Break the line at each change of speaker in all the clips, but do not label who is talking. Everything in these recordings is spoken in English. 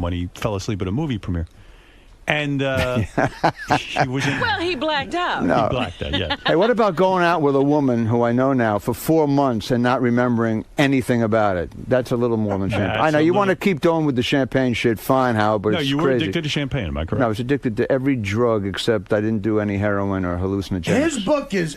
when he fell asleep at a movie premiere. And he was in...
Well, he blacked out.
No.
He blacked out, yeah.
Hey, what about going out with a woman who I know now for 4 months and not remembering anything about it? That's a little more than champagne. I know you want to keep going with the champagne shit, fine, Howard, but
no,
it's
you were
crazy.
addicted to champagne, am I correct?
No, I was addicted to every drug except I didn't do any heroin or hallucinogens.
His book is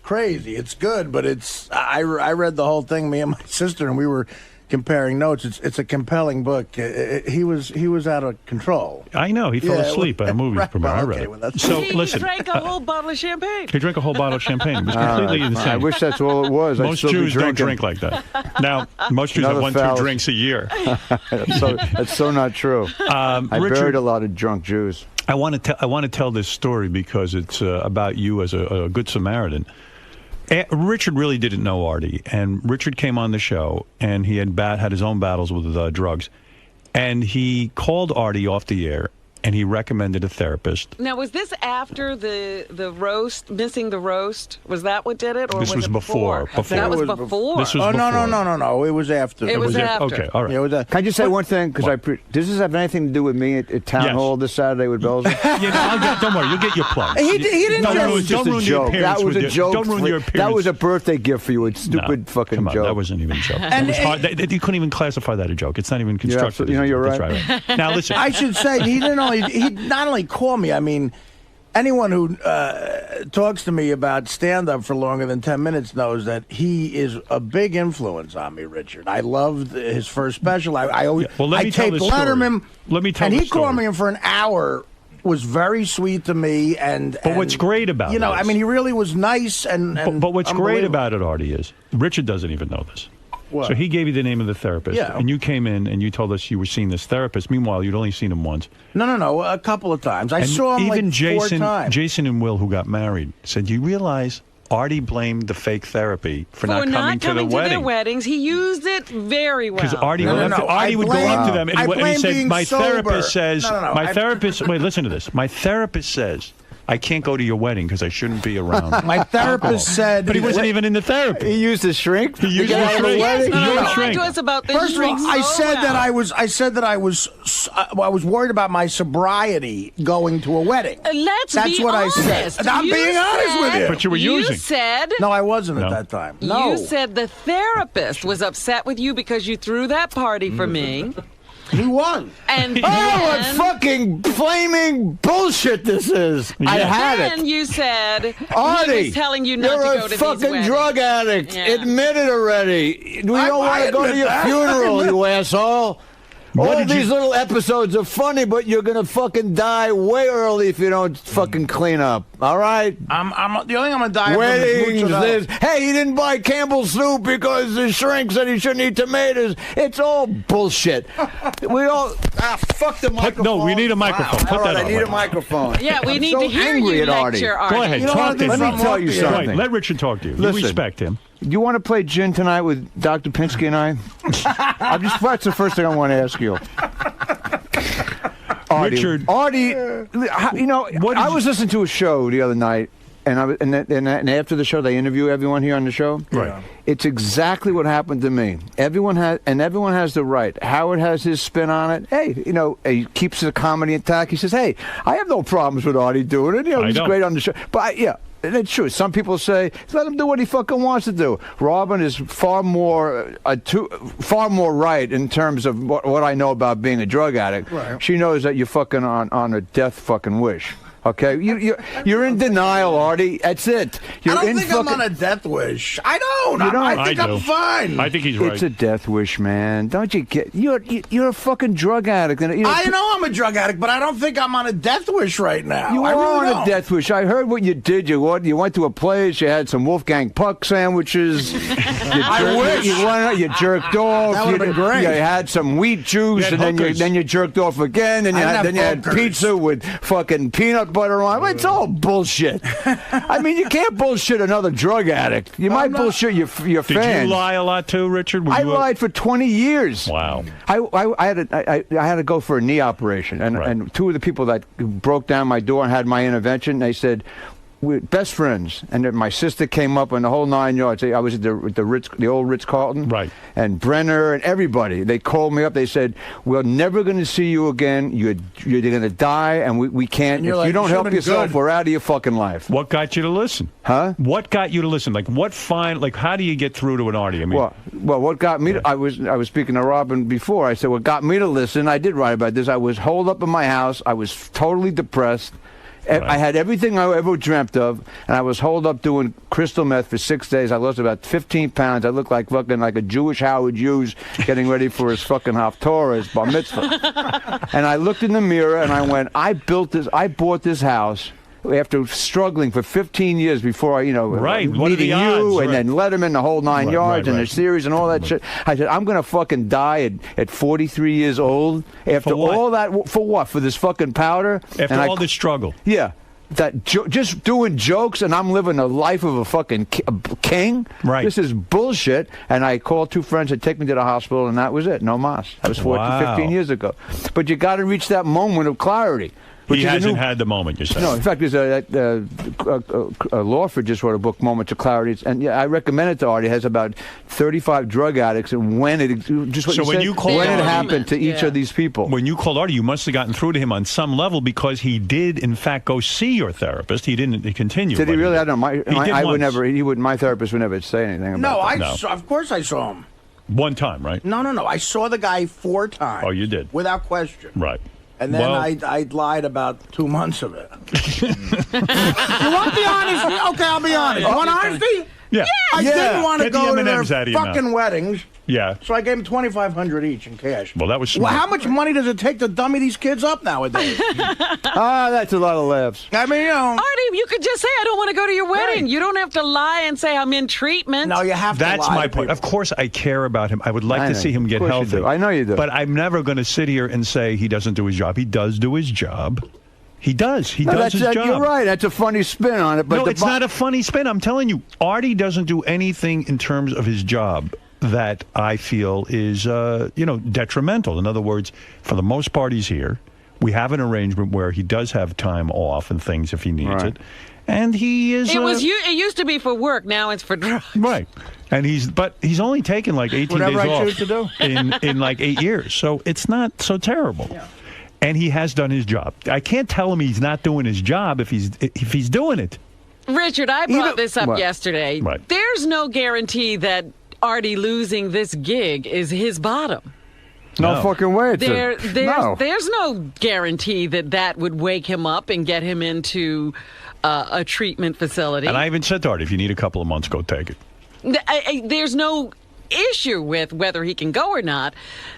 crazy. It's good, but it's I read the whole thing, me and my sister, and we were comparing notes. It's a compelling book. He was out of control.
I know. He fell asleep at a movie premiere. I read it.
Well,
so
he
listen,
drank a whole bottle of champagne.
he drank a whole bottle of champagne. It was completely insane.
I wish that's all it was. I'd
Most
still be
Jews don't
drinking.
drink like that. Now, most Jews have
Another
1-2
fallacy.
drinks a year.
That's so not true. I
Richard,
buried a lot of drunk Jews.
I want to tell this story because it's about you as a good Samaritan. Richard really didn't know Artie, and Richard came on the show, and he had his own battles with drugs, and he called Artie off the air, and he recommended a therapist.
Now, was this after the roast, missing the roast? Was that what did it, or
This was
it
before.
That was
It was
before.
This was
Oh
before.
no! It was after.
It was after.
Okay, all right.
Yeah, it was
Can I just say one thing? Because does this have anything to do with me at Town
Yes.
Hall this Saturday with Belgium?
Don't worry, you'll get your plug.
He didn't
Don't
just-
ruin-
Just
don't
a
ruin your
joke.
appearance
That was
with
a joke.
Don't ruin your appearance.
That was a birthday gift for you. It's stupid fucking
Come on,
joke.
that wasn't even a joke.
And
It was hard. You couldn't even classify that a joke. It's not even constructed.
absolutely- you're
That's
right.
Now listen.
I should say he not only called me. I mean, anyone who talks to me about stand-up for longer than 10 minutes knows that he is a big influence on me, Richard. I loved his first special. I always
Well, let me tell
taped
the story.
Letterman.
Let me tell
and
the
he called
story.
me for an hour. Was very sweet to me,
But what's great about
I
this-
mean, he really was nice and
But what's great
unbelievable.
about it, Artie, is Richard doesn't even know this.
What?
So he gave you the name of the therapist,
Yeah.
and you came in and you told us you were seeing this therapist. Meanwhile, you'd only seen him once.
No, a couple of times. I
And
saw him
even
like
Jason,
4 times.
Jason and Will, who got married, said, "You realize Artie blamed the fake therapy for not coming to the
their
wedding."
weddings. He used it very well.
Because Artie,
No,
Artie would go up to them and,
I
he
blame
said,
being
"My
sober."
therapist says,
No.
my therapist. Wait, listen to this. My therapist says I can't go to your wedding because I shouldn't be around."
My therapist said,
But he wasn't even in the therapy.
He used his shrink.
He used
to get
his
out of the
shrink.
wedding?
No,
He
no,
lied
shrink.
to us about this.
First of all, I said that I said that I was worried about my sobriety going to a wedding.
Let's
That's
be
what
honest.
I said. I'm
You
being honest with
said-
you.
But you were using.
You said.
No, I wasn't
No.
at that time. No.
You said the therapist was upset with you because you threw that party for me.
he won.
And
Oh, what
then,
fucking flaming bullshit this is. I
Yeah.
had
then
it.
you said
Artie,
he was telling you not
you're
to
a
go to these
fucking
weddings.
drug addict.
Yeah.
Admit it already. We
I
don't want to go to
admit
your
that.
funeral, you asshole.
What
All
did you-
these little episodes are funny, but you're going to fucking die way early if you don't fucking clean up. All right?
I'm the only thing I'm gonna die
Weddings,
from
this. Hey, he didn't buy Campbell's soup because the shrink said he shouldn't eat tomatoes. It's all bullshit. We all fuck the microphone.
no, we need a microphone. Put
All right,
that
I
on.
need a microphone.
Yeah, we
I'm
need
so
to hear
angry
you
at Artie.
lecture, Artie.
Go ahead,
You don't
talk
want
to
to
him.
Let me tell you
Right,
something.
let Richard talk to you.
Listen.
You respect him.
You want to play gin tonight with Dr. Pinsky and I? That's the first thing I want to ask you.
Richard.
Artie, you know, I was listening to a show the other night, and after the show, they interview everyone here on the show.
Right.
It's exactly what happened to me. Everyone has the right. Howard has his spin on it. Hey, you know, he keeps the comedy intact. He says, "Hey, I have no problems with Artie doing it. You know,
I
he's
don't.
great on the show." But yeah. And it's true. Some people say, let him do what he fucking wants to do. Robin is far more right in terms of what I know about being a drug addict.
Right.
She knows that you're fucking on a death fucking wish. Okay? You're in denial, Artie. That's it. You're
I don't
in
think
fucking,
I'm on a death wish. I don't.
You don't?
I think
I
I'm
do.
fine.
I think he's right.
It's a death wish, man. Don't you get... You're a fucking drug addict. And, you know,
I know I'm a drug addict, but I don't think I'm on a death wish right now.
You
I
are
really
on
don't.
a death wish. I heard what you did. You went to a place. You had some Wolfgang Puck sandwiches.
I wish.
You jerked off.
That would've been great.
You had some wheat juice,
You had
and
hookers.
then you jerked off again. And
I didn't
you
have
had
hookers.
pizza with fucking peanut butter on. It's all bullshit. I mean, you can't bullshit another drug addict. You might bullshit your
Did
fans.
you lie a lot too, Richard? Were
I
you
lied for 20 years.
Wow.
I had to go for a knee operation, and 2 of the people that broke down my door and had my intervention, they said, we're best friends, and then my sister came up and the whole 9 yards. I was at the old Ritz-Carlton,
right?
And Brenner and everybody. They called me up. They said, "We're never going to see you again. You're going to die, and we can't. If you don't help yourself, we're out of your fucking life."
What got you to listen?
Huh?
What got you to listen? Like how do you get through to an Artie? I mean,
well, what got me? I was speaking to Robin before. I said, what got me to listen? I did write about this. I was holed up in my house. I was totally depressed. Right. I had everything I ever dreamt of, and I was holed up doing crystal meth for 6 days. I lost about 15 pounds. I looked like a Jewish Howard Hughes getting ready for his fucking Haftorah, his bar mitzvah. And I looked in the mirror and I went, I bought this house after struggling for 15 years before meeting you and then Letterman, the whole 9 yards and the series and all that shit. I said, I'm going to fucking die at 43 years old after all that. For what? For this fucking powder?
After all this struggle.
Yeah. Just doing jokes, and I'm living a life of a fucking king.
Right.
This is bullshit. And I called 2 friends to take me to the hospital, and that was it. No mas. That was 15 years ago. But you got to reach that moment of clarity.
He hasn't had the moment, you're saying.
No, in fact, there's Lawford just wrote a book, Moments of Clarity, and I recommend it to Artie. It has about 35 drug addicts and when it happened to each of these people.
When you called Artie, you must have gotten through to him on some level because he did, in fact, go see your therapist. He didn't continue.
Did he really? I don't know. My therapist would never say anything about
that. Of course I saw him.
One time, right?
No. I saw the guy 4 times.
Oh, you did?
Without question.
Right.
And then I lied about 2 months of it. You want the honesty? Okay, I'll be honest. You want honesty?
Yeah.
I didn't want to go to their fucking
mouth.
weddings.
Yeah.
So I gave them $2,500 each in cash.
Well, that was smart.
Well, how much money does it take to dummy these kids up nowadays?
That's a lot of laughs.
I mean,
Artie, you could just say, I don't want to go to your wedding. Right. You don't have to lie and say I'm in treatment.
No, you have to lie.
That's my point. Of course, I care about him. I would like to see him get healthy.
I know you do.
But I'm never going to sit here and say he doesn't do his job. He does do his job. He does. He does his job.
You're right. That's a funny spin on it. But
no, it's not a funny spin. I'm telling you, Artie doesn't do anything in terms of his job that I feel is, detrimental. In other words, for the most part, he's here. We have an arrangement where he does have time off and things if he needs it. And he is...
It used to be for work. Now it's for drugs.
Right. And he's only taken like 18 days off.
Whatever I choose to do.
in like 8 years. So it's not so terrible. Yeah. And he has done his job. I can't tell him he's not doing his job if he's doing it.
Richard, I brought this up yesterday.
Right.
There's no guarantee that Artie losing this gig is his bottom.
No fucking way.
There's no guarantee that would wake him up and get him into a treatment facility.
And I even said to Artie, if you need a couple of months, go take it.
There's no issue with whether he can go or not.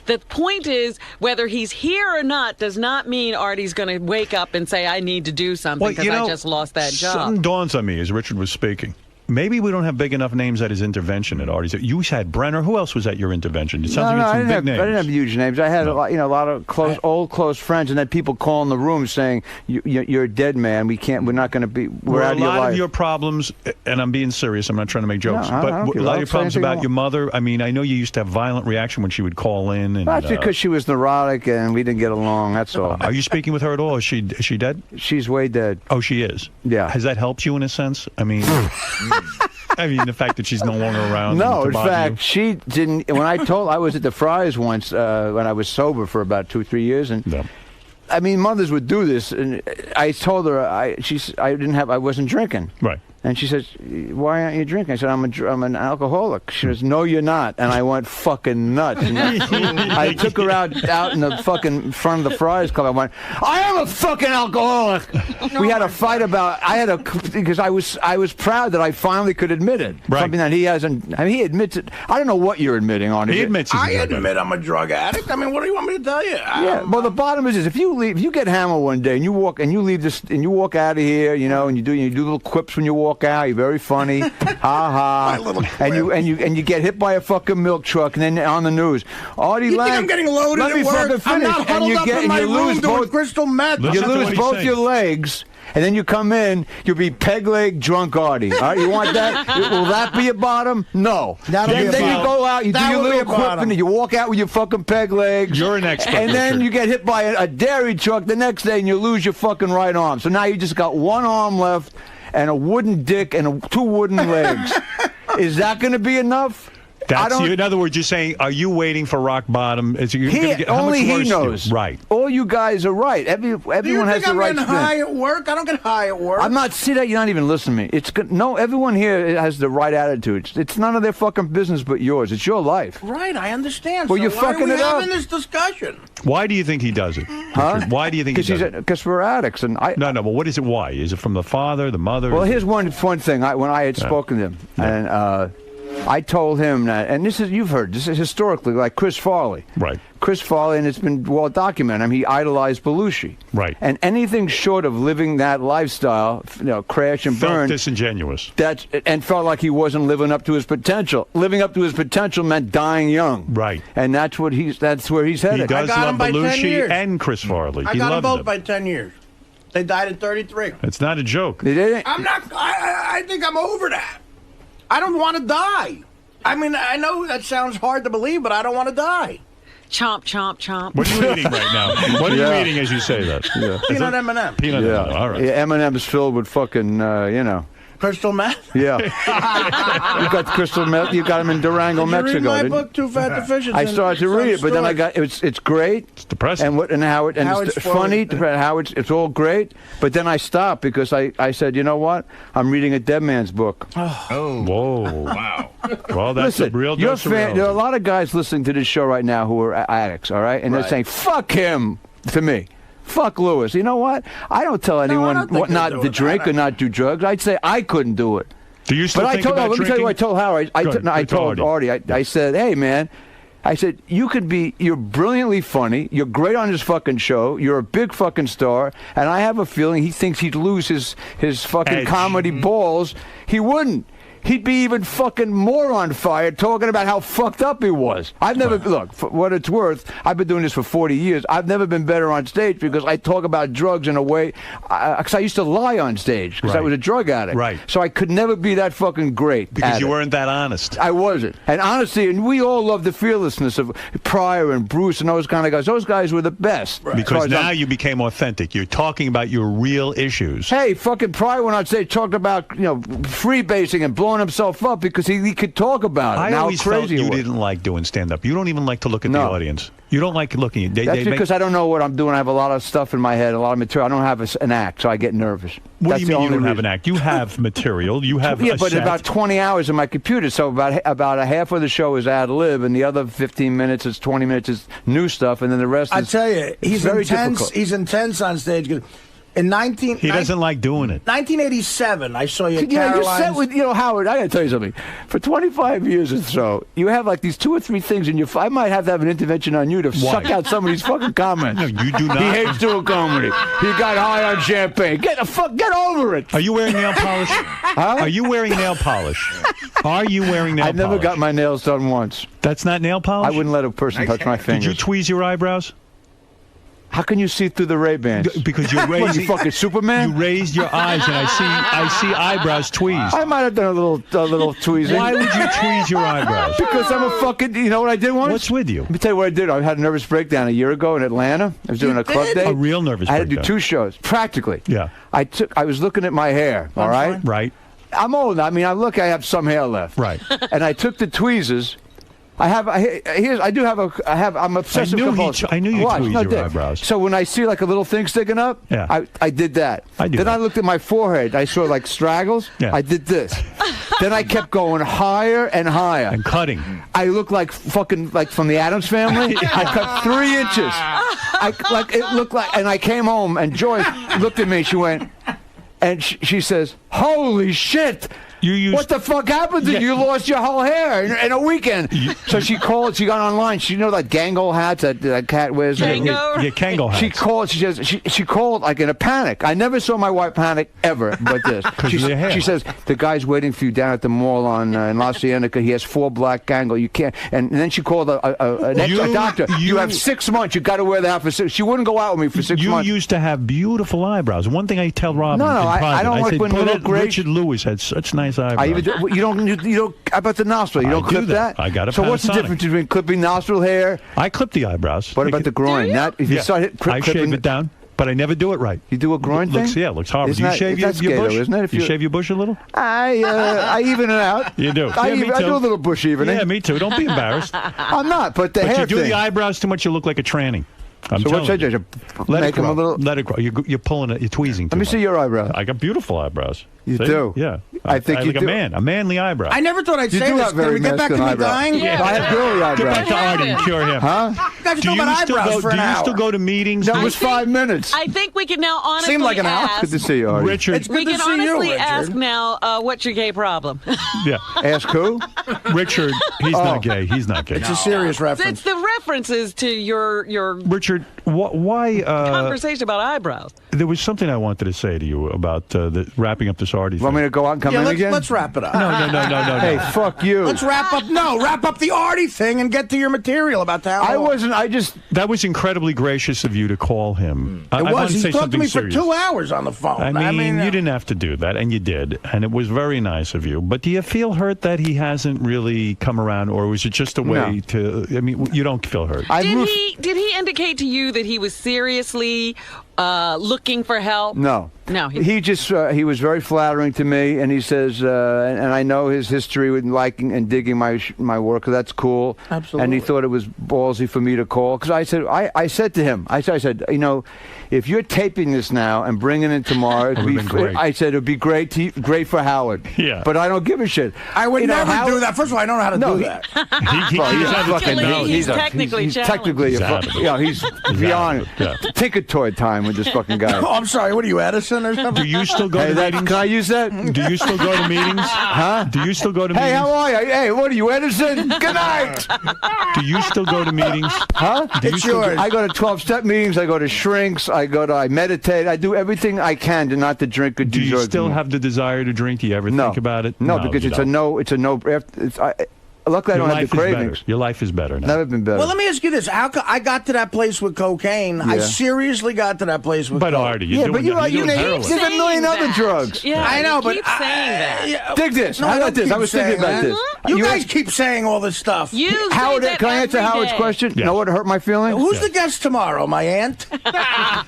The point is, whether he's here or not does not mean Artie's going to wake up and say, I need to do something because I just lost that job.
Something dawns on me as Richard was speaking. Maybe we don't have big enough names at his intervention at Artie's. You had Brenner. Who else was at your intervention? It sounds like you had some big names.
I didn't have huge names. I had a lot of close friends, and then people calling the room saying, "You're a dead man. We're not going to be. We're out of your life."
A lot of your problems, and I'm being serious. I'm not trying to make jokes, but a lot of your problems about your mother. I mean, I know you used to have violent reaction when she would call in. And,
that's because she was neurotic and we didn't get along. That's all.
Are you speaking with her at all? Is she dead?
She's way dead.
Oh, she is.
Yeah.
Has that helped you in a sense? I mean. The fact that she's no longer around.
No, in fact, she didn't. When I was at the Fry's once when I was sober for about 2-3 years, and I mean, mothers would do this, and I told her I wasn't drinking.
Right.
And she says, "Why aren't you drinking?" I said, "I'm an alcoholic." She goes, "No, you're not." And I went fucking nuts. And I took her out in the fucking front of the Fry's Club. I went, "I am a fucking alcoholic." We had a fight because I was proud that I finally could admit it.
Right.
Something that he hasn't. I mean, he admits it. I don't know what you're admitting on.
He admits.
I admit I'm a drug addict. I mean, what do you want me to tell you?
Well, the bottom is this: if you get hammered one day and you walk out of here, and you do little quips when you walk out. You're very funny, ha ha, and you get hit by a fucking milk truck, and then on the news, Artie
Lang. Think I'm getting loaded at work? I'm not huddled up in my room doing crystal meth.
You lose both your legs. And then you come in, you'll be peg leg drunk Artie. All right, you want that? Will that be a bottom? No. Then you go out, you do your little quip, and you walk out with your fucking peg legs.
You're an expert.
And then you get hit by a dairy truck the next day, and you lose your fucking right arm. So now you just got one arm left. and a wooden dick and two wooden legs. Is that going to be enough?
In other words, you're saying, are you waiting for rock bottom?
Only he knows.
Right.
All you guys are right. Everyone has the right spin.
Do you think I'm getting high at work? I don't get high at work.
I'm not. See that? You're not even listening to me. It's good. No, everyone here has the right attitude. It's none of their fucking business but yours. It's your life.
Right. I understand.
Well, you're fucking it up.
Why are we having this discussion?
Why do you think he does it?
Huh?
Why do you think he does it?
Because we're addicts. And
No, but what is it? Why? Is it from the father, the mother?
Well, here's one fun thing. When I had spoken to him, and I told him that, and you've heard this is historically like Chris Farley.
Right.
Chris Farley, and it's been well documented. I mean, he idolized Belushi.
Right.
And anything short of living that lifestyle, crash and burn.
Felt disingenuous.
And felt like he wasn't living up to his potential. Living up to his potential meant dying young.
Right.
And that's where he's headed.
He does love Belushi and Chris Farley.
I got them both by 10 years. They died at 33.
It's not a joke.
They didn't.
I'm not. I think I'm over that. I don't want to die. I mean, I know that sounds hard to believe, but I don't want to die.
Chomp, chomp, chomp.
What are you eating right now? What are you eating as you say that?
Yeah.
Peanut M&M.
Peanut M&M. All right.
Yeah, M&M is filled with fucking,
Crystal meth?
Yeah. You got crystal meth. You got them in Durango, Mexico.
Read my book, Too Fat to Fish?
I started to read it, but then I got it's great.
It's depressing.
And how it's funny. How it's all great. But then I stopped because I said, you know what? I'm reading a dead man's book.
Oh. Whoa. Wow. Well, that's
Listen,
a real dose of reality.
There are a lot of guys listening to this show right now who are addicts, all right? And they're saying, fuck him to me. Fuck Lewis. You know what? I don't tell anyone what not to drink or not do drugs. I'd say I couldn't do it.
Do you still think about drinking?
Let me tell you what I told Howard. I told Artie. I said, hey, man. I said, you're brilliantly funny. You're great on this fucking show. You're a big fucking star. And I have a feeling he thinks he'd lose his fucking comedy balls. He wouldn't. He'd be even fucking more on fire talking about how fucked up he was. I've never, look, for what it's worth, I've been doing this for 40 years. I've never been better on stage because I talk about drugs in a way, because I used to lie on stage because I was a drug addict.
Right.
So I could never be that fucking great.
Because you weren't that honest.
I wasn't. And honestly, and we all love the fearlessness of Pryor and Bruce and those kind of guys. Those guys were the best.
Right. Because now you became authentic. You're talking about your real issues.
Hey, fucking Pryor went on stage, talked about, freebasing and blowing himself up because he could talk about it.
I always felt you didn't like doing stand-up. You don't even like to look at the audience. You don't like looking at
That's because I don't know what I'm doing. I have a lot of stuff in my head, a lot of material. I don't have an act, so I get nervous.
What do you mean you don't have an act? You have material. You have
but about 20 hours in my computer, so about a half of the show is ad-lib, and the other 15 minutes is 20 minutes is new stuff, and then the rest is...
I tell you, he's
very
intense.
difficult.
He's intense on stage. In
he doesn't like doing it.
1987, I saw you at
You're
Caroline's.
set with, Howard, I got to tell you something. For 25 years or so, you have like these 2 or 3 things in your... I might have to have an intervention on you to suck out some of these fucking comments.
No, you do not.
He hates doing comedy. He got high on champagne. Get over it.
Are you wearing nail polish? Huh? Are you wearing nail polish? Are you wearing nail polish?
I never got my nails done once.
That's not nail polish?
I wouldn't let a person touch my fingers.
Did you tweeze your eyebrows?
How can you see through the Ray-Bans?
Because you raised...
you fucking Superman?
You raised your eyes, and I see eyebrows tweezed.
I might have done a little tweezing.
Why would you tweeze your eyebrows?
Because I'm a fucking... You know what I did once?
What's with you?
Let me tell you what I did. I had a nervous breakdown a year ago in Atlanta. I was doing a club day.
A real nervous breakdown.
I had to do 2 shows, practically.
Yeah.
I was looking at my hair, all right?
Right.
I'm old. I mean, I have some hair left.
Right.
And I took the tweezers. I'm obsessive compulsive.
I knew you tweezed your eyebrows.
So when I see like a little thing sticking up, I did that. I looked at my forehead. I saw like straggles.
Yeah.
I did this. Then I kept going higher and higher.
And cutting.
I looked like fucking like from the Addams Family. I cut 3 inches. It looked like, and I came home and Joy looked at me. She went, and she says, "Holy shit! What the fuck happened to you? You lost your whole hair in a weekend." So she called. She got online. She that Gango hats that cat wears.
Gango.
Yeah, Kango hats.
She called. She called like in a panic. I never saw my wife panic ever, but this. She says the guy's waiting for you down at the mall in La Cienega. He has 4 black Gango. You can't. And then she called a doctor. You have 6 months. You got to wear the hat for 6. She wouldn't go out with me for 6 months.
You used to have beautiful eyebrows. One thing I tell Robin.
No, I don't like when you look great.
Richard Lewis had such nice eyebrows.
You don't. How about the nostril? You don't clip that.
I got a.
So what's the difference between clipping nostril hair?
I clip the eyebrows.
What about the groin?
Do you?
If you start
I shave it down. But I never do it right.
You do a groin thing?
Yeah, it looks horrible.
Isn't
Do you
that-
shave
that's
your
gay, though,
bush?
isn't it? If
You
you-
shave your bush a little?
I even it out.
You do.
I
Yeah, me too.
do a little bush evening.
Yeah, me too. Don't be embarrassed.
I'm not, but the
But
hair
you do
thing.
the eyebrows too much, you look like a tranny. I'm
So what
telling
should I
you.
do?
Let
Make
it grow.
them a little.
Let it grow. You're pulling it. You're tweezing.
Let me see your eyebrows.
I got beautiful eyebrows.
You
See?
do?
Yeah.
I think you
like
do.
a manly eyebrow.
I never thought I'd
You
say
do
this.
have
Can
very
we get back to
masculine
me
eyebrows.
dying?
Yeah.
I have girly
Get
eyebrows.
back to Artie and cure him.
Huh?
You guys are talking about eyebrows for an
do you
hour.
still go to meetings?
That was
think-
5 minutes.
I think we can now honestly
Seemed like an hour.
ask.
Good to see you, Artie.
Richard.
It's good
We
to
can
see you,
honestly
Richard.
ask now, what's your gay problem?
Yeah.
Ask who?
Richard, he's not gay. He's not gay.
It's a serious
It's
reference.
the references to your
Richard, why?
conversation about eyebrows.
There was something I wanted to say to you about wrapping up this Artie thing.
Want me to go out and come in again?
Let's wrap it up.
No.
Hey, fuck you.
Let's wrap up the Artie thing and get to your material about town
I
hall.
wasn't. I just.
That was incredibly gracious of you to call him. I
It
want
was.
to
He
say
talked to
something
me
serious.
for 2 hours on the phone.
I mean, you didn't have to do that, and you did, and it was very nice of you. But do you feel hurt that he hasn't really come around, or was it just a way to? I mean, you don't feel hurt.
Did he indicate to you that he was seriously looking for help?
No.
No,
He just he was very flattering to me, and he says, and I know his history with liking and digging my work. That's cool.
Absolutely.
And he thought it was ballsy for me to call because I said to him, I said, you know, if you're taping this now and bringing it tomorrow, it'd
Would've been great.
I said it'd be great for Howard.
Yeah.
But I don't give a shit.
I would
You know,
never
Howard-
do that. First of all, I don't know how to
No,
do
he-
that.
He
Well, he's
out of
fucking
it.
Technically, he's technically
he's technically
He's
a
out
fuck,
of it.
yeah, he's beyond
out of it, yeah.
Ticketoid time with this fucking guy.
Oh, I'm sorry. What are you, Edison or something?
Do you still go
Hey,
to
that,
meetings?
can I use that?
Do you still go to meetings?
Huh?
Do you still go to
Hey,
meetings?
how are you? Hey, what are you, Edison? Good night.
Do you still go to meetings?
Huh?
Do you
It's
still
yours.
I go to 12-step meetings. I go to shrinks. I meditate. I do everything I can to not to drink or
Do you
drugs.
still have the desire to drink? Do you ever
no.
think about it?
No, because
you
it's
don't.
a no. It's a no. Luckily, I
Your
don't have
life
the
is better.
cravings.
Your life is better now.
Never been better.
Well, let me ask you this: I got to that place with cocaine. I
Yeah.
seriously got to that place with.
But
coke.
Artie, you're
yeah,
doing
but
you're
you
doing heroin.
there's a million other drugs.
Yeah,
I know,
you
but
keep saying that.
Yeah,
Dig this.
No,
How
I
about
don't
this?
keep
I was thinking
saying
about
that.
this.
You guys keep saying all this stuff.
You say
Howard,
that
can I answer
every
Howard's
day.
question?
Yes.
Know what hurt my feelings?
Who's the guest tomorrow? My aunt?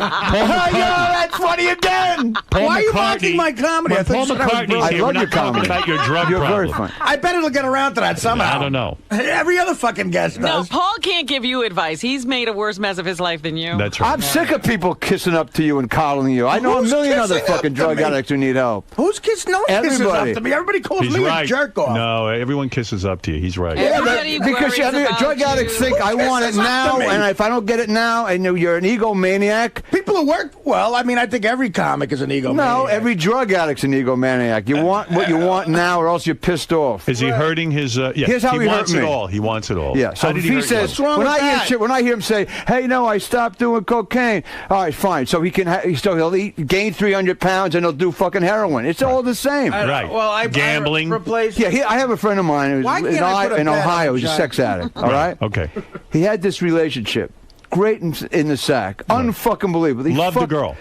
That's funny again.
Why are you mocking my comedy?
When
I thought
Paul
you said I was
McCartney's
brilliant.
here,
I
we're
love
not
your
talking
comedy.
about your drug
You're
problem.
very funny.
I bet it'll get around to that somehow.
I don't know.
Every other fucking guest
No,
does.
Paul can't give you advice. He's made a worse mess of his life than you.
That's right.
I'm sick of people kissing up to you and coddling you. I know
Who's
a million other
kissing up
fucking
to
drug
me?
addicts who need help.
Who's kissing? No one kisses
Everybody.
up to me. Everybody calls
He's
me
right.
a jerk off.
No, everyone kisses up to you. He's right.
Yeah. Everybody
because
worries about
drug addicts
you.
think I want it
kisses up to
now,
me?
and if I don't get it now, and you're an egomaniac.
People who work well, I mean, I think every comic is an egomaniac.
No, every drug addict's an egomaniac. You want what you want now, or else you're pissed off.
Is he hurting his? Yeah,
Here's how he
wants
hurt
it
me.
all. He wants it all.
Yeah. So
How did
if he
hurt you?
says,
What's wrong
when
with
I hear
that?
shit, when I hear him say, "Hey, no, I stopped doing cocaine," all right, fine. So he can, he'll gain 300 pounds and he'll do fucking heroin. It's all the same.
Right.
Well,
Gambling.
I replaced.
Yeah, I have a friend of mine who's
Why
in,
can't I put a
in
bet
Ohio.
on
He's a
John?
sex addict. All right.
Okay.
He had this relationship, great in the sack, unfucking believable. He
Love the
fucked
girl.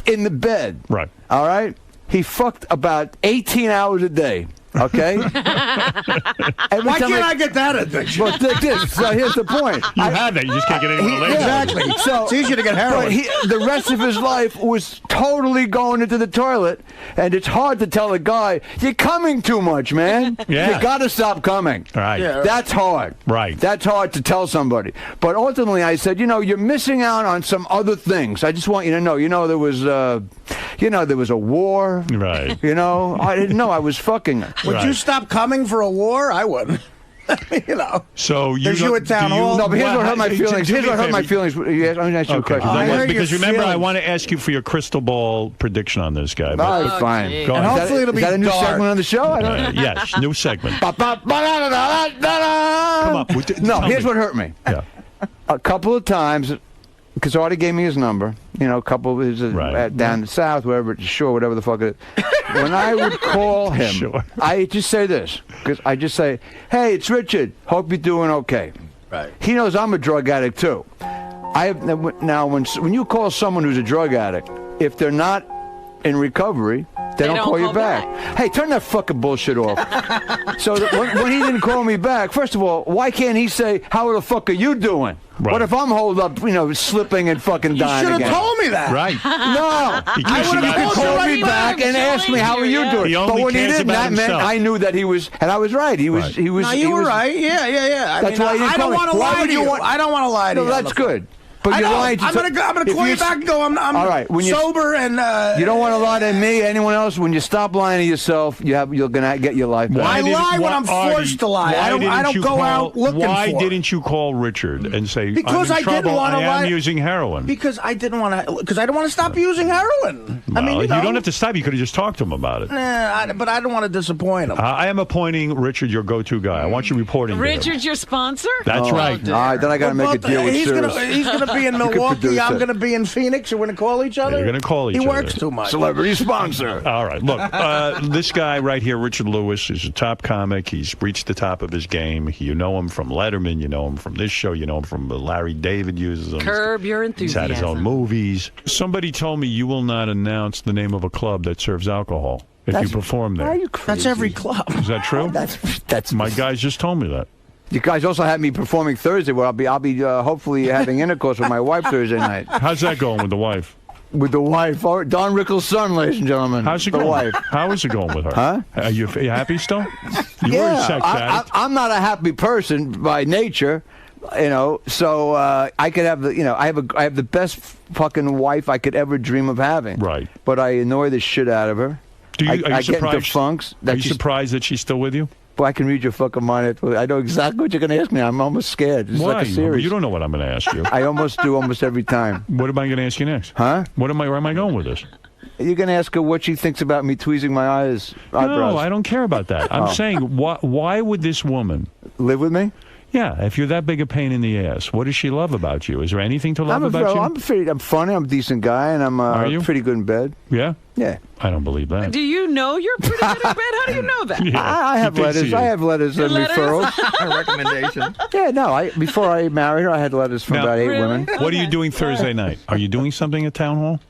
in the bed.
Right.
All right. He fucked about 18 hours a day. Okay.
Why can't I get that addiction?
Well, take this. So here's the point.
You had that. You just can't get any more later.
Exactly.
So
It's easier to get heroin.
But the rest of his life was totally going into the toilet, and it's hard to tell a guy, "You're coming too much, man.
Yeah.
You got to stop coming."
Right.
Yeah.
That's hard.
Right.
That's hard to tell somebody. But ultimately, I said, you're missing out on some other things. I just want you to know. There was, there was a war.
Right.
I didn't know I was fucking her.
Would
Right.
you stop coming for a war? I wouldn't.
So you
There's you at town
do you-
hall.
No, but here's what hurt my
do
feelings.
me
Here's
a
what hurt my
favor.
feelings. Yeah, I'm going to ask you a
Okay.
question.
I heard
Because
your
remember, I
feelings.
want to ask you for your crystal ball prediction on this guy.
No, it's fine.
gee.
Go
And
on.
hopefully it'll be
Is that a new
dark.
segment on the show? I don't know.
Yes, new segment.
Come
Come up with
No,
tell
here's
me.
what hurt me.
Yeah.
A couple of times, because Artie gave me his number, a couple of his
Right.
down south, wherever, sure, whatever the fuck it is. When I would call him,
Sure.
I just say this, because I just say, "Hey, it's Richard. Hope you're doing okay."
Right.
He knows I'm a drug addict too. Now, when you call someone who's a drug addict, if they're not in recovery, they don't call you back. Hey, turn that fucking bullshit off. So when he didn't call me back, first of all, why can't he say, "How the fuck are you doing?"
Right.
What if I'm holed up, slipping and fucking dying
You should
again?
have told me that.
Right.
No,
I
would have called me back and asked me how are you doing.
He
But
only
when he
cares
didn't,
about
that meant
himself.
I knew that he was, and I was right. He was.
Right.
He was.
No,
he
you were
was,
right. Yeah.
That's why you didn't
I don't
call
want
me.
to
Why
lie
would
to
you
you.
want-
I don't want to lie to
No,
you.
that's good. But you're lying to
I'm gonna call you back and go. I'm
all right. When
sober and
you don't want to lie to me, anyone else. When you stop lying to yourself, you're gonna get your life back.
I lie when I'm forced to lie. I don't go out looking for
Why
it.
didn't you call Richard and say,
Because
I'm
I
in
didn't
trouble,
wanna
I am
lie.
using heroin?
Because I didn't want to. Because I don't want to stop using heroin.
Well,
I mean,
you don't have to stop. You could have just talked to him about it.
But I don't want to disappoint him.
I am appointing Richard your go-to guy. I want you reporting to him.
Richard's your sponsor?
That's right.
All right, then I got to make a deal with
he's
Sirius.
gonna be in Milwaukee.
produce
I'm
it.
gonna be in Phoenix. We're gonna call each other.
You're gonna call each
He
other.
works too much.
Celebrity sponsor.
All right, look, this guy right here, Richard Lewis, is a top comic. He's reached the top of his game. You know him from Letterman. You know him from this show. You know him from Larry David uses him.
Curb Your
He's had his own
Enthusiasm.
movies. Somebody told me you will not announce the name of a club that serves alcohol if you perform there.
Are you crazy?
That's every club.
Is that true?
That's
My guys just told me that.
You guys also had me performing Thursday, where I'll be hopefully having intercourse with my wife Thursday night.
How's that going with the wife?
With the wife, Don Rickles' son, ladies and gentlemen.
How's it
the
going?
wife.
How is it going with her?
Huh?
Are you happy still? You were a sex addict.
I'm not a happy person by nature, so I could have I have the best fucking wife I could ever dream of having.
Right.
But I annoy the shit out of her.
Are you
I get into
surprised?
funks.
Are you surprised that she's still with you?
Boy, I can read your fucking mind. I know exactly what you're going to ask me. I'm almost scared. It's
Why?
like a series.
You don't know what I'm going to ask you.
I almost do almost every time.
What am I going to ask you next?
Huh?
Where am I going with this?
You're going to ask her what she thinks about me tweezing my eyebrows.
No, I don't care about that. I'm saying, why would this woman
Live with me?
Yeah, if you're that big a pain in the ass, what does she love about you? Is there anything to love about you?
I'm funny. I'm a decent guy, and I'm pretty good in bed.
Yeah?
Yeah.
I don't believe that.
Do you know you're pretty good at bed? How do you know that?
Yeah,
I have letters. I have letters and referrals.
Recommendation.
Yeah, no. Before I married her, I had letters from
Now-
about 8
Really?
women.
What are you doing Thursday night? Are you doing something at Town Hall?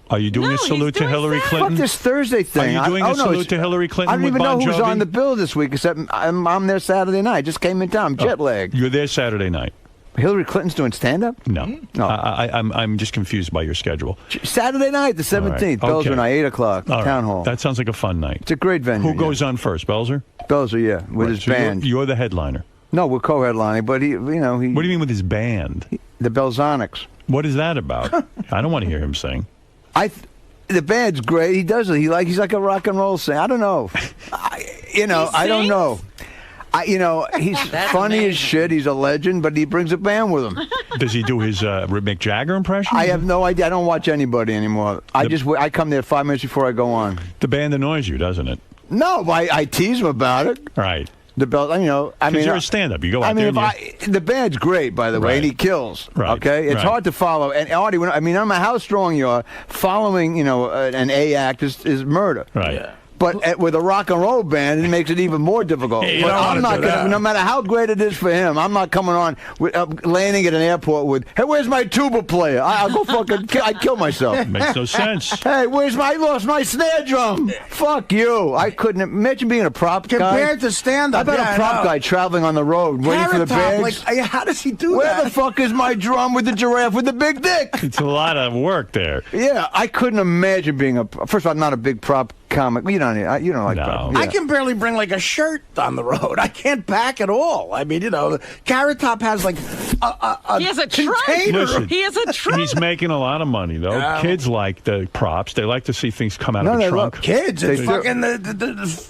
Are you doing
No,
a
he's
salute to
doing
Hillary
Saturday.
Clinton?
Fuck this Thursday thing.
Are you doing a salute to Hillary Clinton
I don't
with
even know
Bon
who's
Jovi?
on the bill this week, except I'm there Saturday night. I just came in town. I'm jet lagged.
You're there Saturday night.
Hillary Clinton's doing stand-up?
No.
No.
I'm just confused by your schedule.
Saturday night, the 17th. Belzer
Okay.
night, 8 o'clock,
All right.
Town Hall.
That sounds like a fun night.
It's a great venue.
Who goes on first, Belzer?
Belzer, yeah, with his
So
band.
You're the headliner.
No, we're co-headlining, but he.
What do you mean with his band?
The Belzonics.
What is that about? I don't want to hear him sing.
The band's great. He does it. He's like a rock and roll singer. I don't know. I don't know. He's funny as shit. He's a legend, but he brings a band with him.
Does he do his Mick Jagger impression?
I have no idea. I don't watch anybody anymore. I come there 5 minutes before I go on.
The band annoys you, doesn't it?
No, I tease him about it.
Right.
The belt, I mean,
Because you're a stand-up. You go out there and
the band's great, by the way,
Right.
and he kills.
Right,
Okay, it's
right.
hard to follow. And Artie, I mean, no matter how strong you are, following, an A act is murder.
Right. Yeah.
But with a rock and roll band, it makes it even more difficult.
Hey, you
But
don't
I'm
wanna
not
do
gonna,
that.
no matter how great it is for him, I'm not coming on with landing at an airport with, "Hey, where's my tuba player?" I'll go fucking, I'd kill myself.
Makes no sense.
Hey, I lost my snare drum. Fuck you. I couldn't imagine being a prop guy.
Compared to stand-up,
How about a prop guy traveling on the road, waiting for the
Carrot
bags?
Top, how does he do
Where
that?
the fuck is my drum with the giraffe with the big dick?
It's a lot of work there.
Yeah, I couldn't imagine being first of all, I'm not a big prop comic. You don't like
No.
prop. Yeah.
I can barely bring like a shirt on the road. I can't pack at all. I mean, Carrot Top has like a
He has a trunk.
container.
Listen,
He has a trunk.
He's making a lot of money, though.
Yeah.
Kids like the props. They like to see things come out
No,
of
they
the trunk.
love
Kids, it's
They do.
fucking the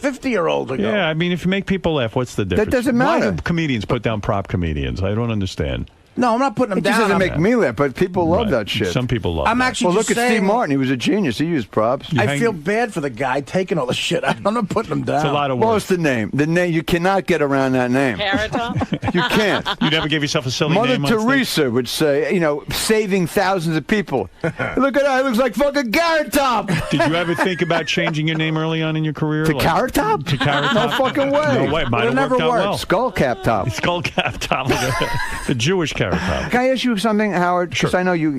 50-year-old ago.
Yeah, I mean, if you make people laugh, what's the difference?
doesn't
Why
matter.
do comedians put down prop comedians? I don't understand.
No, I'm not putting them
It just
down.
doesn't make me laugh, but people love
Right.
that shit.
Some people love
I'm
that.
actually
well, look
just
at Steve
saying,
Martin. He was a genius. He used props.
You
I
hang-
feel bad for the guy taking all the shit. I'm not putting him down.
It's a lot of
What
work.
was the name? The name you cannot get around that name.
Carrot Top?
You can't.
You never gave yourself a silly
Mother
name on stage?
Teresa would say, saving thousands of people. Look at that. It looks like fucking Carrot Top.
Did you ever think about changing your name early on in your career?
To Carrot Top?
To Carrot
No
Top?
fucking way.
No way. Might
It'll
have
never
worked out
work.
well.
Skull Cap Top.
Skull cap top, the Jewish Carrot Top.
Can I ask you something, Howard? Because
Sure.
I know you're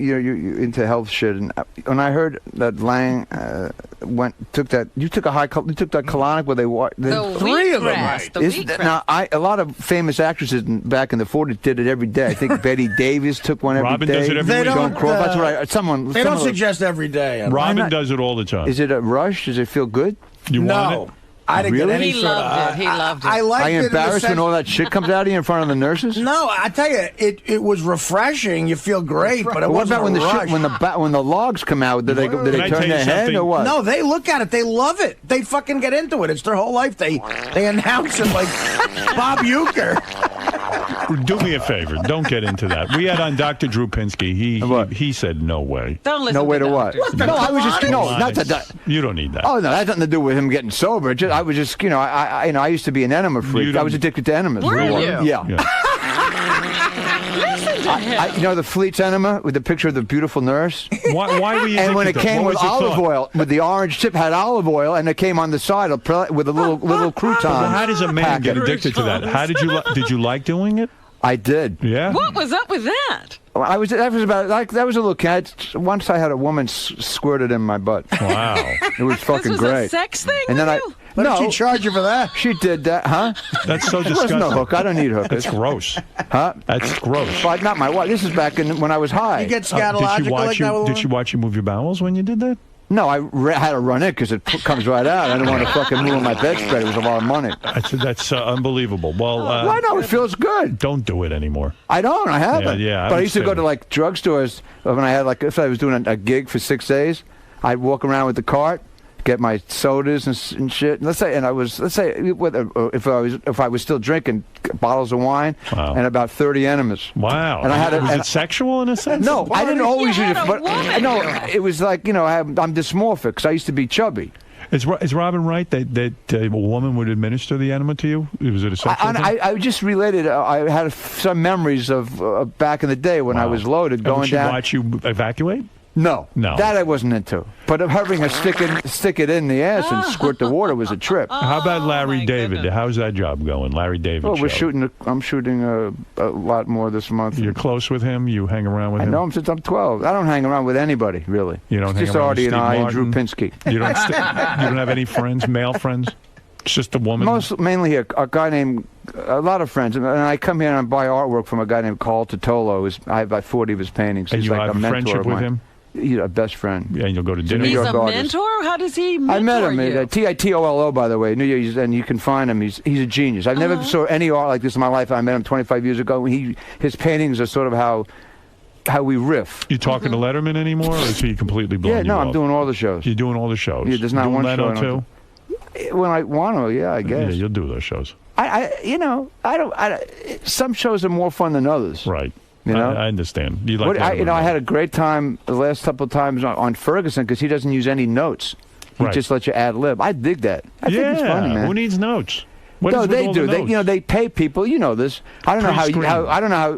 into health shit, and when I heard that Lang took that colonic where
The
three of them,
wheatgrass,
right.
the wheatgrass.
Now, a lot of famous actresses back in the 40s did it every day. I think Betty Davis took one every
Robin
day.
does it every
They
week.
don't,
Joan Crawford. That's what
They don't suggest every day.
Robin
not?
does it all the time.
Is it a rush? Does it feel good?
You want
No.
it?
I didn't
Really?
get any
He
sort
loved
of.
it. He loved it.
I liked
Are you
it in the
embarrassed when
sense-
all that shit comes out of you in front of the nurses?
No, I tell you, it was refreshing. You feel great, but it
What
wasn't
about when
a
the
rush.
shit, when the logs come out? Do they
Can I
turn
tell you
their head
something?
or what?
No, they look at it. They love it. They fucking get into it. It's their whole life. They announce it like Bob Uecker.
Do me a favor. Don't get into that. We had on Dr. Drew Pinsky. He said no way.
Don't listen
No way to
the
what?
doctors.
No, I was just not that.
You don't need that.
Oh no, that had nothing to do with him getting sober. I was just, I used to be an enema freak. I was addicted to enemas.
Were you?
Yeah.
Listen to him.
The Fleet's enema with the picture of the beautiful nurse.
Why were you?
And when it
addicted to that?
came
What
with
was the
olive
thought?
oil, with the orange tip had olive oil, and it came on the side with a little crouton.
Well, how does a man get
packet.
addicted to that? How did you like doing it?
I did.
Yeah.
What was up with that?
That was a little kid. Once I had a woman squirted in my butt.
Wow.
It was fucking
This was
great.
a sex thing
And then
with you?
What
no,
did she charge you for that?
she did that, huh?
That's so
There was
disgusting.
no hook. I don't need hookers.
That's gross.
Huh?
That's gross.
But not my wife. This is back when I was high.
You get
Did
scatological
she watch
like
you?
that with a
Did she
woman?
watch you move your bowels when you did that?
No, I had to run it because it comes right out. I didn't want to fucking move on my bedspread. It was a lot of money.
That's unbelievable. Well,
Why not? It feels good.
don't do it anymore.
I don't. I haven't.
Yeah, I
But I
would
used to
say
go to
that.
like drugstores when I had if I was doing a gig for 6 days, I'd walk around with the cart, get my sodas and shit. Let's say if I was still drinking bottles of wine
Wow.
and about 30 enemas.
Wow.
And I had
Was it sexual in a sense?
No, I didn't always use
had
it,
a
but
woman.
no, it was like I'm dysmorphic because I used to be chubby.
Is Robin right that a woman would administer the enema to you? Was it a sexual thing?
I just related. I had some memories of back in the day when I
Wow.
was loaded,
And
going
would she
down.
watch you evacuate?
No,
No.
that I wasn't into. But having a stick it in the ass and squirt the water was a trip.
How about Larry
my
David?
goodness.
How's that job going, Larry David?
Well,
show?
I'm shooting a lot more this month.
You're close with him. You hang around with
I
him.
know him since I'm 12. I don't hang around with anybody really.
You don't
It's
hang
just
around
Artie
with
and
Steve
I and Drew
Martin?
Pinsky.
You don't. You don't have any friends, male friends. It's just a woman.
Mainly a guy named, a lot of friends, and I come here and I buy artwork from a guy named Carl Totolo. I have about 40 of his paintings.
and
He's
you
like
have
a
a
mentor
friendship
of
with
mine.
him.
He's a best friend.
Yeah, and you'll go to dinner.
New
He's
York
a
artist.
mentor? How does he mentor
I met him
you?
at TITOLO, by the way. New Year's, and you can find him. He's a genius. I've never saw any art like this in my life. I met him 25 years ago. His paintings are sort of how we riff.
You talking to Letterman anymore, or is he completely blown
Yeah,
you
no, I'm
off?
doing all the shows.
You're doing all the shows.
Yeah, there's not
Doing
one
Leno
show I don't
too?
When I want to, yeah, I
Yeah,
guess.
you'll do those shows.
I some shows are more fun than others.
Right.
You know?
I understand. You like Letterman,
I
right?
had a great time the last couple of times on Ferguson because he doesn't use any notes. He
Right.
just lets you ad lib. I dig that. I think it's funny, man.
Who needs notes? What
No,
is with
they
all
do.
the notes?
They pay people. You know this. I don't know how.
Pre-screen.
I don't know how.